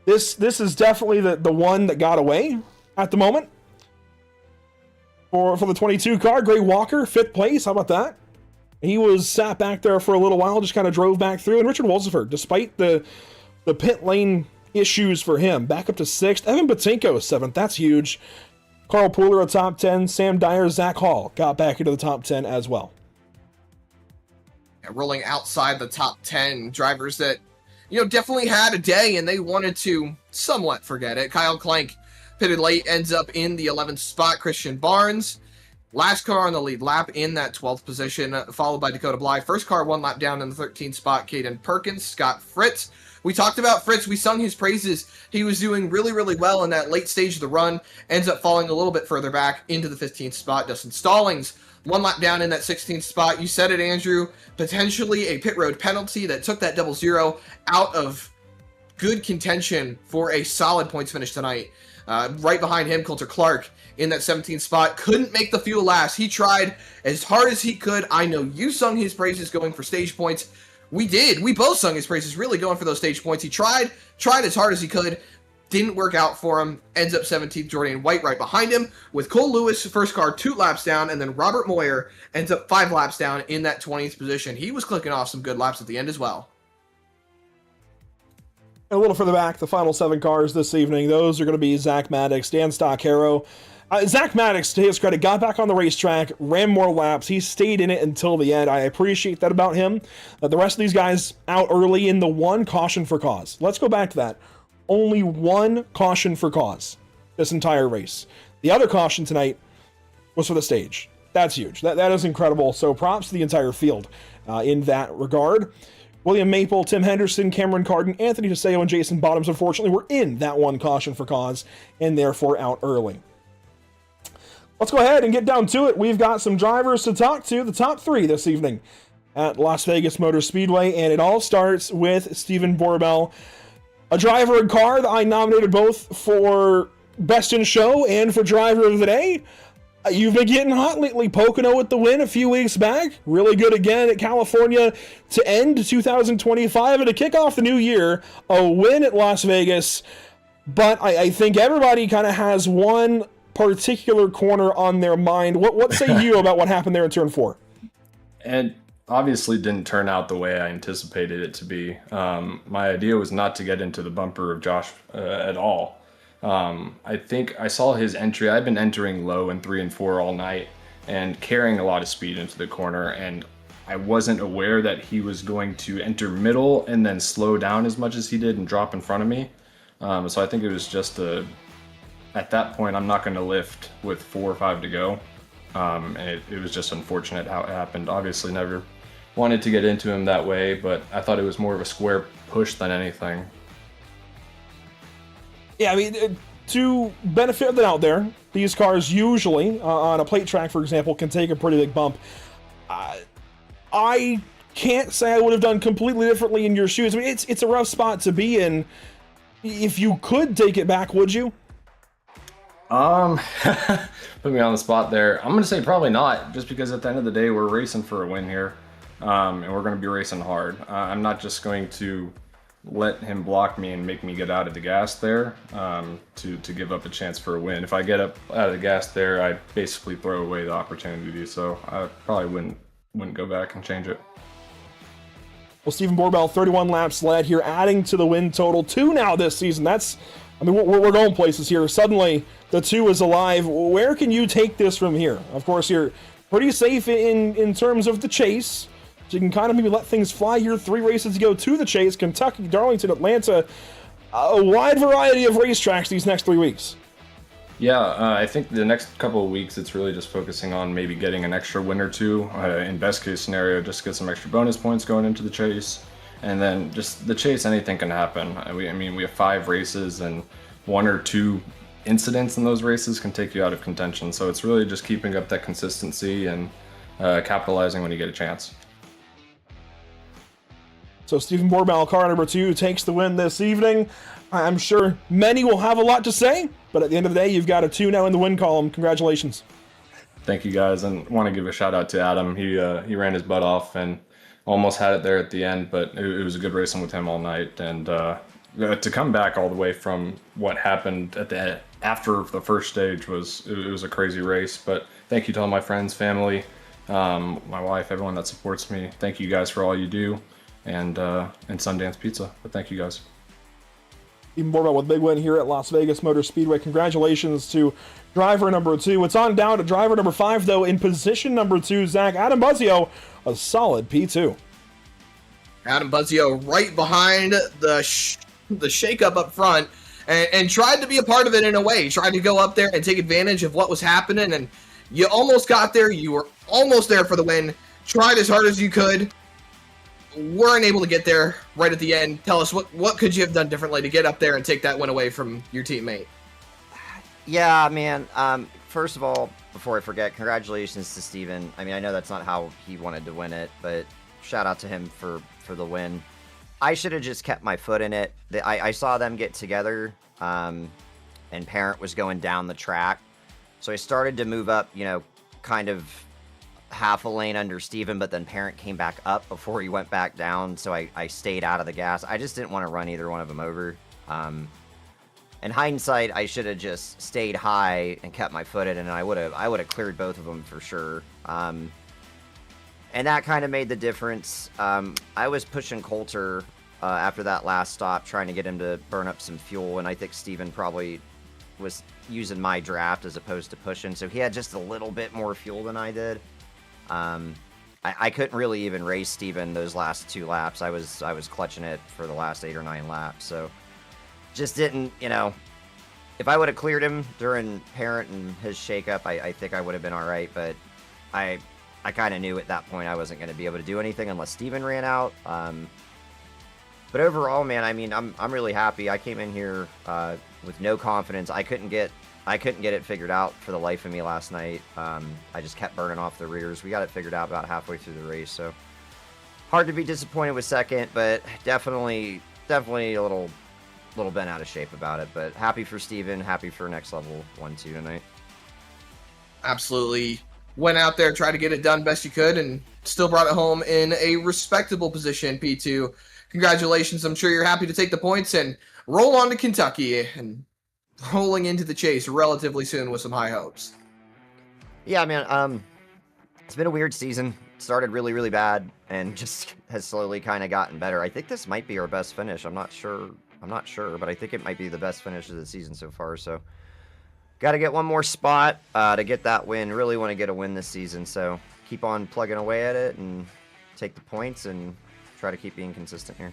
Speaker 1: This is definitely the one that got away at the moment. For the 22 car, Gray Walker, fifth place. How about that? He was sat back there for a little while, just kind of drove back through. And Richard Wolzeford, despite the pit lane issues for him, back up to sixth. Evan Batinko, seventh. That's huge. Carl Pooler, a top 10. Sam Dyer, Zach Hall got back into the top 10 as well.
Speaker 8: Rolling outside the top 10 drivers that, definitely had a day and they wanted to somewhat forget it. Kyle Clank pitted late, ends up in the 11th spot. Christian Barnes, last car on the lead lap in that 12th position, followed by Dakota Bly. First car one lap down in the 13th spot. Caden Perkins, Scott Fritz. We talked about Fritz. We sung his praises. He was doing really, really well in that late stage of the run. Ends up falling a little bit further back into the 15th spot. Dustin Stallings, one lap down in that 16th spot. You said it, Andrew. Potentially a pit road penalty that took that 0-0 out of good contention for a solid points finish tonight. Right behind him, Coulter Clark in that 17th spot. Couldn't make the fuel last. He tried as hard as he could. I know you sung his praises going for stage points. We did. We both sung his praises really going for those stage points. He tried as hard as he could. Didn't work out for him. Ends up 17th. Jordan White right behind him with Cole Lewis, first car 2 laps down, and then Robert Moyer ends up 5 laps down in that 20th position. He was clicking off some good laps at the end as well.
Speaker 1: A little further back, the final 7 cars this evening, those are going to be Zach Maddox, Dan Stockaro. Zach Maddox, to his credit, got back on the racetrack, ran more laps. He stayed in it until the end. I appreciate that about him. The rest of these guys out early in the one caution for cause. Let's go back to that. Only one caution for cause this entire race. The other caution tonight was for the stage. That's huge. That is incredible. So props to the entire field in that regard. William Maple, Tim Henderson, Cameron Carden, Anthony DeSeo, and Jason Bottoms, unfortunately, were in that one caution for cause and therefore out early. Let's go ahead and get down to it. We've got some drivers to talk to, the top 3 this evening at Las Vegas Motor Speedway, and it all starts with Stephen Borbell, a driver and car that I nominated both for Best in Show and for Driver of the Day. You've been getting hot lately. Pocono with the win a few weeks back. Really good again at California to end 2025 and to kick off the new year. A win at Las Vegas. But I think everybody kind of has one particular corner on their mind. What say you about what happened there in turn 4?
Speaker 10: And obviously didn't turn out the way I anticipated it to be. My idea was not to get into the bumper of Josh at all. I think I saw his entry. I've been entering low in 3 and 4 all night and carrying a lot of speed into the corner, and I wasn't aware that he was going to enter middle and then slow down as much as he did and drop in front of me. So I think it was just at that point, I'm not going to lift with 4 or 5 to go. And it was just unfortunate how it happened. Obviously never wanted to get into him that way, but I thought it was more of a square push than anything.
Speaker 1: Yeah, I mean, to benefit of the out there, these cars usually, on a plate track, for example, can take a pretty big bump. I can't say I would have done completely differently in your shoes. I mean, it's a rough spot to be in. If you could take it back, would you?
Speaker 10: Put me on the spot there. I'm gonna say probably not, just because at the end of the day we're racing for a win here, and we're gonna be racing hard. I'm not just going to let him block me and make me get out of the gas there to give up a chance for a win. If I get up out of the gas there, I basically throw away the opportunity. So I probably wouldn't go back and change it.
Speaker 1: Well, Stephen Borbell, 31 laps led here, adding to the win total. 2 now this season. We're going places here. Suddenly, the 2 is alive. Where can you take this from here? Of course, you're pretty safe in terms of the chase. So you can kind of maybe let things fly here. 3 races to go to the chase. Kentucky, Darlington, Atlanta. A wide variety of racetracks these next 3 weeks.
Speaker 10: Yeah, I think the next couple of weeks it's really just focusing on maybe getting an extra win or 2. In best case scenario, just get some extra bonus points going into the chase. And then just the chase, anything can happen. We have 5 races, and 1 or 2 incidents in those races can take you out of contention. So it's really just keeping up that consistency and capitalizing when you get a chance.
Speaker 1: So Stephen Borbell, car number 2, takes the win this evening. I'm sure many will have a lot to say, but at the end of the day, you've got a 2 now in the win column. Congratulations.
Speaker 10: Thank you, guys, and want to give a shout out to Adam. He ran his butt off and almost had it there at the end, but it was a good racing with him all night. And to come back all the way from what happened after the first stage it was a crazy race. But thank you to all my friends, family, my wife, everyone that supports me. Thank you guys for all you do. And Sundance Pizza. But thank you, guys.
Speaker 1: Even more about with a big win here at Las Vegas Motor Speedway. Congratulations to driver number 2. It's on down to driver number 5, though. In position number 2, Zach, Adam Buzzio, a solid P2.
Speaker 8: Adam Buzzio right behind the shakeup up front and tried to be a part of it in a way. He tried to go up there and take advantage of what was happening, and you almost got there. You were almost there for the win. Tried as hard as you could. Weren't able to get there right at the end. Tell us, what could you have done differently to get up there and take that win away from your teammate?
Speaker 11: Yeah, man. First of all, before I forget, congratulations to Steven. I know that's not how he wanted to win it, but shout out to him for the win. I should have just kept my foot in it. I saw them get together, and Parent was going down the track. So I started to move up, kind of half a lane under Steven, but then Parent came back up before he went back down, so I stayed out of the gas. I just didn't want to run either one of them over. In hindsight, I should have just stayed high and kept my foot in, and I would have cleared both of them for sure. And that kind of made the difference. I was pushing Coulter after that last stop, trying to get him to burn up some fuel, and I think Steven probably was using my draft as opposed to pushing, so he had just a little bit more fuel than I did. I couldn't really even race Steven those last 2 laps. I was clutching it for the last 8 or 9 laps, so just didn't, if I would have cleared him during Parent and his shakeup, I think I would have been all right, but I kind of knew at that point I wasn't going to be able to do anything unless Steven ran out. But overall, man, I'm really happy. I came in here with no confidence. I couldn't get it figured out for the life of me last night. I just kept burning off the rears. We got it figured out about halfway through the race, so hard to be disappointed with second, but definitely a little bent out of shape about it. But happy for Steven, happy for next level 1-2 tonight.
Speaker 8: Absolutely. Went out there, tried to get it done best you could, and still brought it home in a respectable position, P2. Congratulations. I'm sure you're happy to take the points and roll on to Kentucky and rolling into the chase relatively soon with some high hopes.
Speaker 11: Yeah, man. It's been a weird season. It started really, really bad and just has slowly kind of gotten better. I think this might be our best finish. I'm not sure, but I think it might be the best finish of the season so far. So got to get one more spot to get that win. Really want to get a win this season. So keep on plugging away at it and take the points and try to keep being consistent here.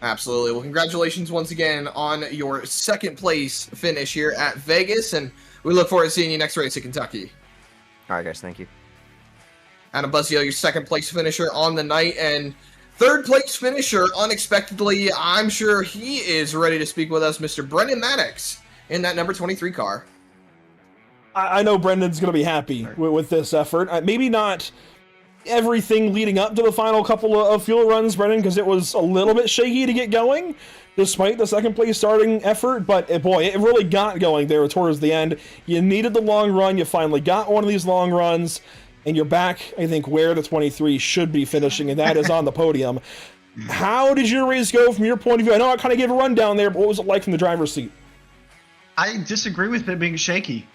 Speaker 8: Absolutely. Well, congratulations once again on your second place finish here at Vegas, and we look forward to seeing you next race at Kentucky.
Speaker 11: All right, guys. Thank you.
Speaker 8: Adam Buzzio, your second place finisher on the night, and third place finisher unexpectedly. I'm sure he is ready to speak with us, Mr. Brendan Maddox, in that number 23 car.
Speaker 1: I know Brendan's going to be happy with this effort. Maybe not everything leading up to the final couple of fuel runs, Brennan, because it was a little bit shaky to get going, despite the second place starting effort. But boy, it really got going there towards the end. You needed the long run. You finally got one of these long runs, and you're back, I think, where the 23 should be finishing, and that is on the podium. How did your race go from your point of view? I know I kind of gave a rundown there, but what was it like from the driver's seat?
Speaker 12: I disagree with it being shaky.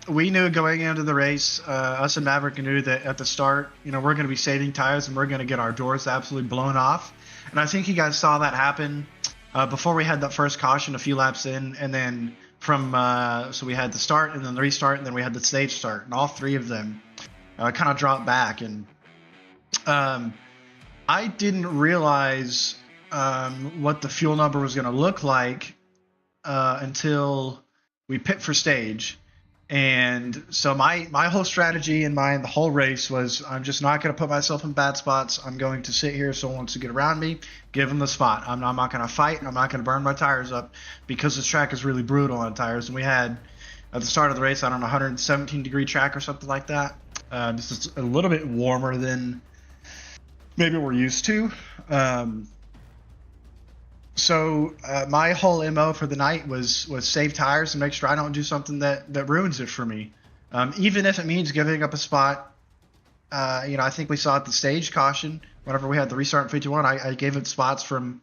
Speaker 12: We knew going into the race, us and Maverick knew that at the start, we're going to be saving tires and we're going to get our doors absolutely blown off. And I think you guys saw that happen before we had that first caution a few laps in. And then so we had the start and then the restart and then we had the stage start. And all three of them kind of dropped back. And I didn't realize what the fuel number was going to look like until we pit for stage. And so my whole strategy in mind, the whole race was, I'm just not going to put myself in bad spots. I'm going to sit here. Someone wants to get around me, give them the spot. I'm not going to fight. I'm not going to burn my tires up because this track is really brutal on tires. And we had, at the start of the race, I don't know, 117-degree track or something like that. This is a little bit warmer than maybe we're used to. So my whole MO for the night was save tires and make sure I don't do something that ruins it for me. Even if it means giving up a spot. I think we saw at the stage caution, whenever we had the restart in 51, I gave it spots from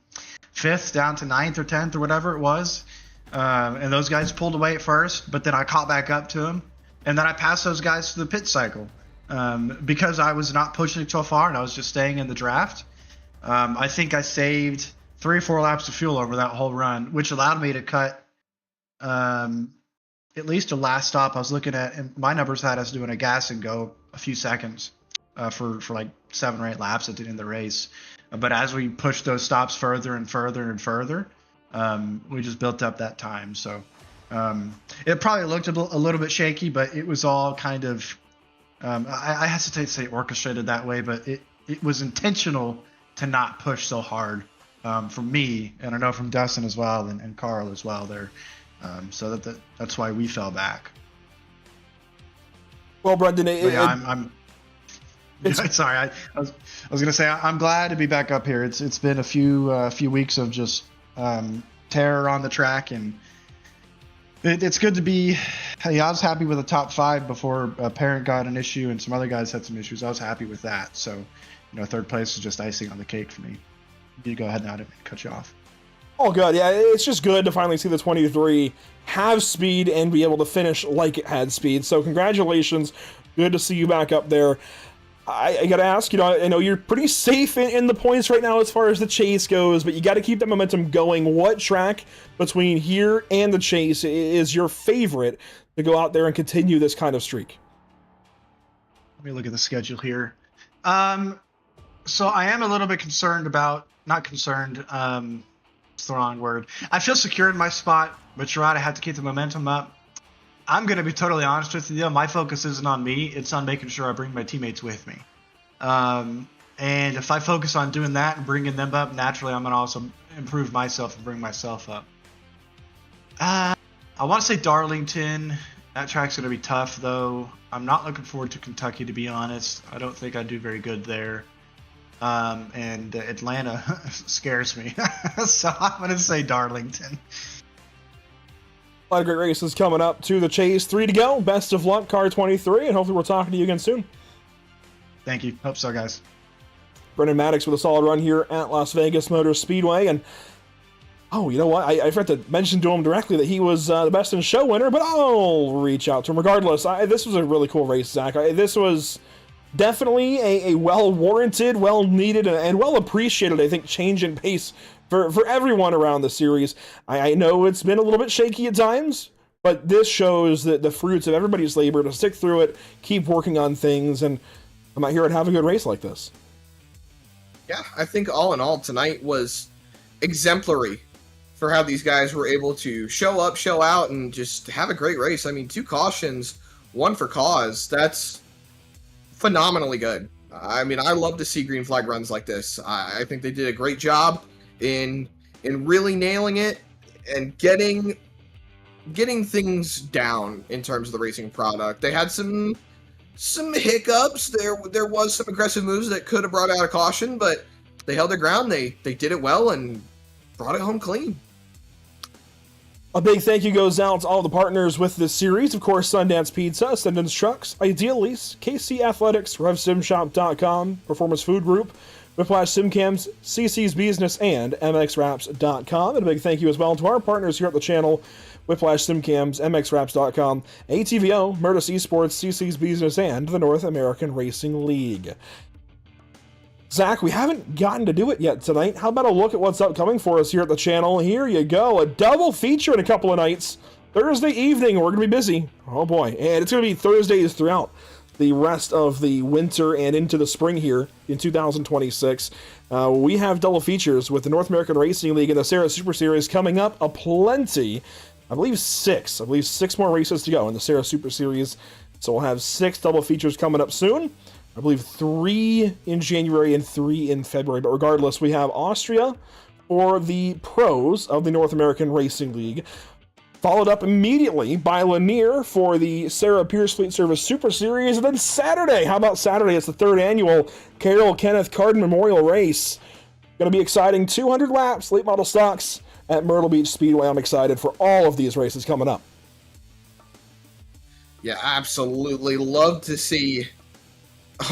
Speaker 12: 5th down to 9th or 10th or whatever it was. And those guys pulled away at first, but then I caught back up to them. And then I passed those guys to the pit cycle because I was not pushing it so far and I was just staying in the draft. I think I saved 3 or 4 laps of fuel over that whole run, which allowed me to cut at least a last stop. I was looking at, and my numbers had us doing a gas and go a few seconds for like 7 or 8 laps at the end of the race. But as we pushed those stops further and further and further, we just built up that time. So it probably looked a little bit shaky, but it was all kind of, I hesitate to say orchestrated that way, but it was intentional to not push so hard. From me, and I know from Dustin as well, and Carl as well there. So that's why we fell back.
Speaker 1: Well, Brendan,
Speaker 12: I'm sorry. I was gonna say I'm glad to be back up here. It's been a few weeks of just terror on the track, and it's good to be. Hey, I was happy with the top 5 before Parent got an issue and some other guys had some issues. I was happy with that. So, 3rd place is just icing on the cake for me. You go ahead now to cut you off.
Speaker 1: Oh, good. Yeah, it's just good to finally see the 23 have speed and be able to finish like it had speed. So congratulations. Good to see you back up there. I got to ask, I know you're pretty safe in the points right now as far as the chase goes, but you got to keep that momentum going. What track between here and the chase is your favorite to go out there and continue this kind of streak?
Speaker 12: Let me look at the schedule here. So I am a little bit concerned about, not concerned, it's the wrong word. I feel secure in my spot, but you're right, I have to keep the momentum up. I'm going to be totally honest with you, my focus isn't on me, it's on making sure I bring my teammates with me. And if I focus on doing that and bringing them up, naturally I'm going to also improve myself and bring myself up. I want to say Darlington. That track's going to be tough, though. I'm not looking forward to Kentucky, to be honest. I don't think I'd do very good there. And Atlanta scares me. So I'm going to say Darlington.
Speaker 1: A lot of great races coming up to the chase. 3 to go. Best of luck, Car 23, and hopefully we're talking to you again soon.
Speaker 12: Thank you. Hope so, guys.
Speaker 1: Brendan Maddox with a solid run here at Las Vegas Motor Speedway. And, oh, you know what? I forgot to mention to him directly that he was the Best in Show winner, but I'll reach out to him. Regardless, this was a really cool race, Zach. This was definitely a well-warranted, well-needed, and well-appreciated, I think, change in pace for everyone around the series. I know it's been a little bit shaky at times, but this shows that the fruits of everybody's labor to stick through it, keep working on things, and I'm out here and have a good race like this.
Speaker 8: Yeah, I think all in all, tonight was exemplary for how these guys were able to show up, show out, and just have a great race. I mean, 2 cautions, 1 for cause. That's phenomenally good. I mean, I love to see green flag runs like this. I think they did a great job in really nailing it and getting things down in terms of the racing product. They had some some hiccups. There was some aggressive moves that could have brought out a caution, but they held their ground. They did it well and brought it home clean.
Speaker 1: A big thank you goes out to all the partners with this series. Of course, Sundance Pizza, Sundance Trucks, Ideal Lease, KC Athletics, RevSimShop.com, Performance Food Group, Whiplash SimCams, CC's Business, and MXWraps.com. And a big thank you as well to our partners here at the channel, Whiplash SimCams, MXWraps.com, ATVO, Murtis Esports, CC's Business, and the North American Racing League. Zach, we haven't gotten to do it yet tonight. How about a look at what's upcoming for us here at the channel? Here you go. A double feature in a couple of nights. Thursday evening, we're going to be busy. Oh boy. And it's going to be Thursdays throughout the rest of the winter and into the spring here in 2026. We have double features with the North American Racing League and the Sarah Super Series coming up aplenty. I believe six more races to go in the Sarah Super Series. So we'll have 6 double features coming up soon. I believe 3 in January and 3 in February. But regardless, we have Austria for the pros of the North American Racing League, followed up immediately by Lanier for the Sarah Pierce Fleet Service Super Series. And then Saturday, how about Saturday? It's the 3rd annual Carol Kenneth Carden Memorial Race. Going to be exciting. 200 laps, late model stocks at Myrtle Beach Speedway. I'm excited for all of these races coming up.
Speaker 8: Yeah, absolutely. Love to see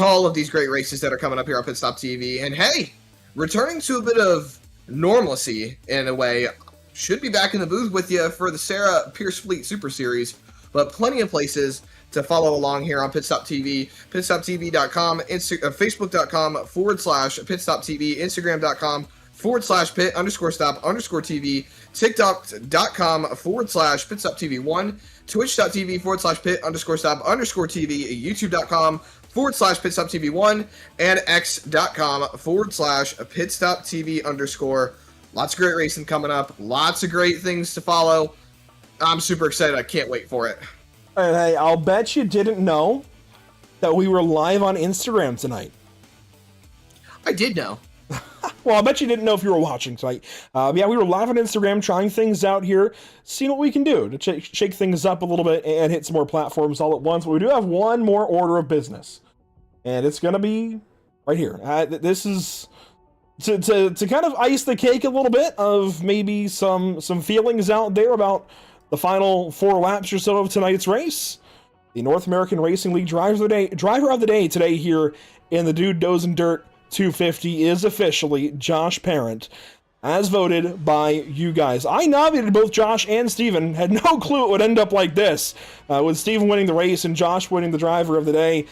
Speaker 8: all of these great races that are coming up here on Pit Stop TV. And hey, returning to a bit of normalcy in a way, should be back in the booth with you for the Sarah Pierce Fleet Super Series, but plenty of places to follow along here on Pit Stop TV, pitstoptv.com, facebook.com/pitstoptv, instagram.com/pit_stop_TV, tiktok.com/pitstoptv1, twitch.tv/pit_stop_TV, youtube.com/pitstoptv1, and x.com/pitstoptv_. Lots of great racing coming up. Lots of great things to follow. I'm super excited. I can't wait for it.
Speaker 1: And hey, I'll bet you didn't know that we were live on Instagram tonight.
Speaker 8: I did know.
Speaker 1: Well, I bet you didn't know if you were watching tonight. Yeah, we were live on Instagram trying things out here, seeing what we can do to shake things up a little bit and hit some more platforms all at once. But we do have one more order of business, and it's going to be right here. This is to kind of ice the cake a little bit of maybe some feelings out there about the final 4 laps or so of tonight's race. The North American Racing League driver of the day today here in the Dude Dozen Dirt 250 is officially Josh Parent, as voted by you guys. I nominated both Josh and Steven, had no clue it would end up like this, with Steven winning the race and Josh winning the driver of the day.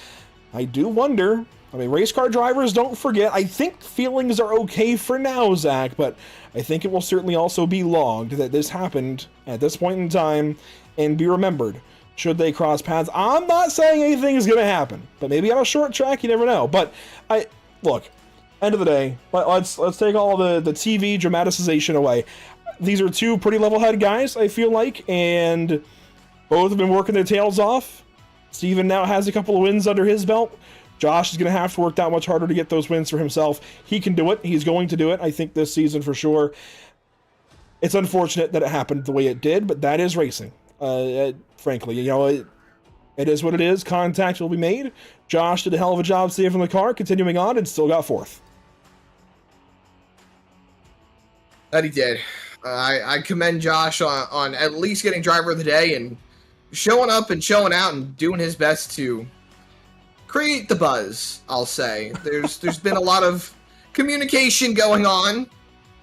Speaker 1: I do wonder, I mean, race car drivers don't forget. I think feelings are okay for now, Zach, but I think it will certainly also be logged that this happened at this point in time and be remembered should they cross paths. I'm not saying anything is going to happen, but maybe on a short track, you never know. But look, end of the day, let's take all the TV dramatization away. These are 2 pretty level-headed guys, I feel like, and both have been working their tails off. Steven now has a couple of wins under his belt. Josh is going to have to work that much harder to get those wins for himself. He can do it. He's going to do it, I think, this season for sure. It's unfortunate that it happened the way it did, but that is racing. Frankly, you know, it is what it is. Contact will be made. Josh did a hell of a job saving the car, continuing on, and still got 4th.
Speaker 8: That he did. I commend Josh on at least getting driver of the day and showing up and showing out and doing his best to create the buzz, I'll say. There's been a lot of communication going on,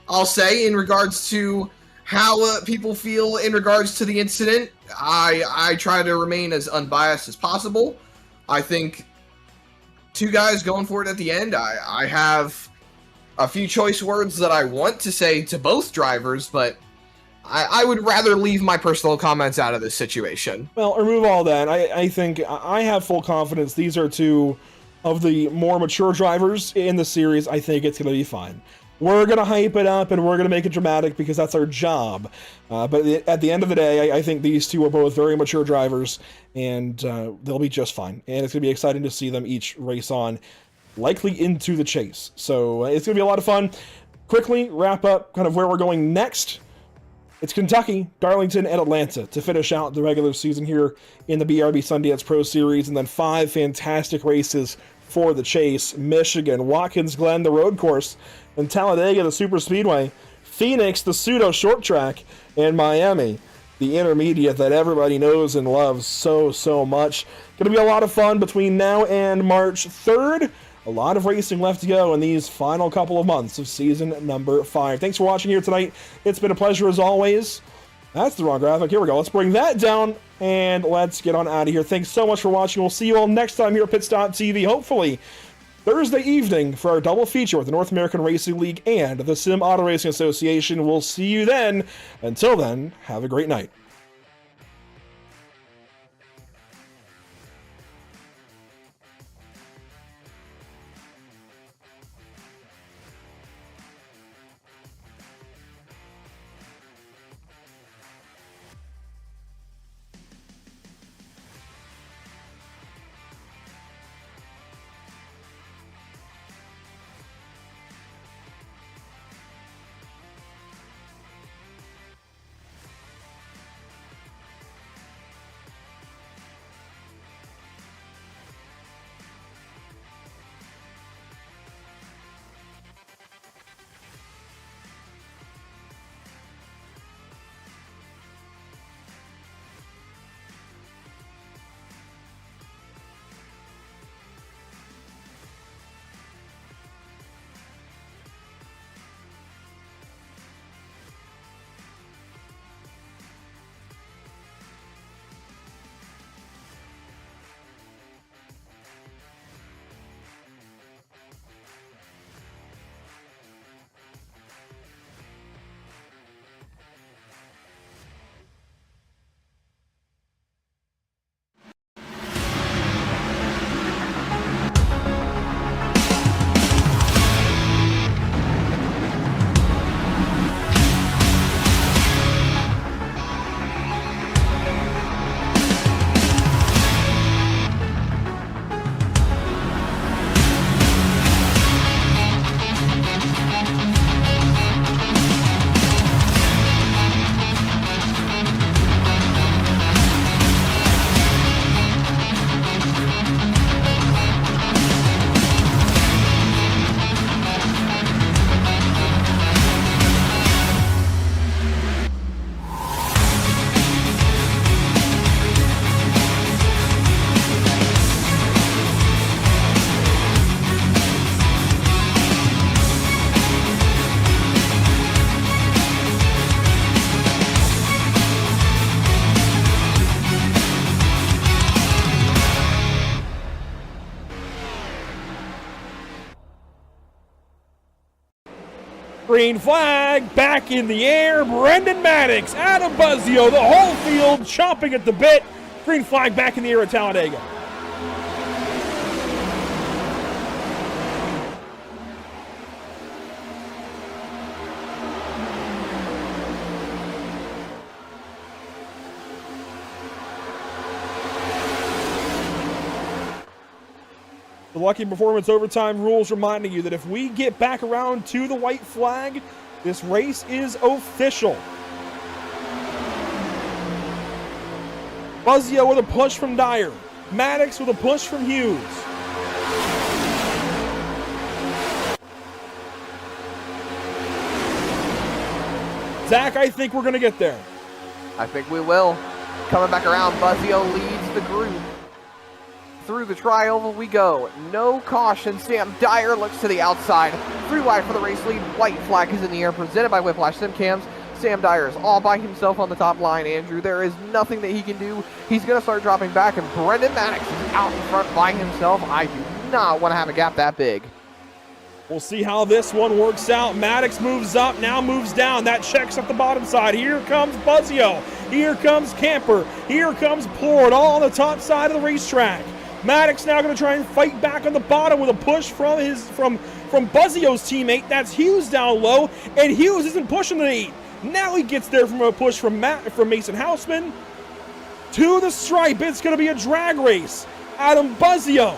Speaker 8: I'll say, in regards to how people feel in regards to the incident. I try to remain as unbiased as possible. I think 2 guys going for it at the end. I have a few choice words that I want to say to both drivers, but I would rather leave my personal comments out of this situation.
Speaker 1: Well, remove all that. I think I have full confidence these are 2 of the more mature drivers in the series. I think it's going to be fine. We're going to hype it up and we're going to make it dramatic because that's our job. But at the end of the day, I think these 2 are both very mature drivers, and they'll be just fine. And it's going to be exciting to see them each race on, likely into the chase. So it's going to be a lot of fun. Quickly wrap up kind of where we're going next. It's Kentucky, Darlington, and Atlanta to finish out the regular season here in the BRB Sundance Pro Series, and then 5 fantastic races for the chase. Michigan, Watkins Glen, the road course, and Talladega, the super speedway, Phoenix, the pseudo short track, and Miami, the intermediate that everybody knows and loves so much. Going to be a lot of fun between now and March 3rd. A lot of racing left to go in these final couple of months of season number 5. Thanks for watching here tonight. It's been a pleasure as always. That's the wrong graphic. Here we go. Let's bring that down and let's get on out of here. Thanks so much for watching. We'll see you all next time here at Pitstop TV. Hopefully Thursday evening for our double feature with the North American Racing League and the Sim Auto Racing Association. We'll see you then. Until then, have a great night. Green flag back in the air. Brendan Maddox, Adam Buzzio, the whole field chomping at the bit. Green flag back in the air at Talladega. The Lucky Performance Overtime rules reminding you that if we get back around to the white flag, this race is official. Buzzio with a push from Dyer. Maddox with a push from Hughes. Zach, I think we're going to get there.
Speaker 13: I think we will. Coming back around, Buzzio leads the group. Through the tri-oval we go. No caution. Sam Dyer looks to the outside. 3 wide for the race lead. White flag is in the air, presented by Whiplash Sim Cams. Sam Dyer is all by himself on the top line, Andrew. There is nothing that he can do. He's going to start dropping back, and Brendan Maddox is out in front by himself. I do not want to have a gap that big.
Speaker 1: We'll see how this one works out. Maddox moves up, now moves down. That checks up the bottom side. Here comes Buzzio. Here comes Camper. Here comes Plord, all on the top side of the racetrack. Maddox now going to try and fight back on the bottom with a push from Buzzio's teammate. That's Hughes down low, and Hughes isn't pushing the lead. Now he gets there from a push from Mason Houseman to the stripe. It's going to be a drag race. Adam Buzzio,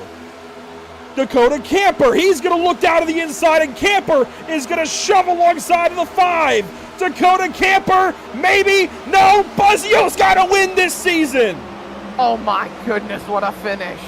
Speaker 1: Dakota Camper. He's going to look down to the inside, and Camper is going to shove alongside of the 5. Dakota Camper, maybe, no, Buzzio's got to win this season.
Speaker 13: Oh my goodness, what a finish.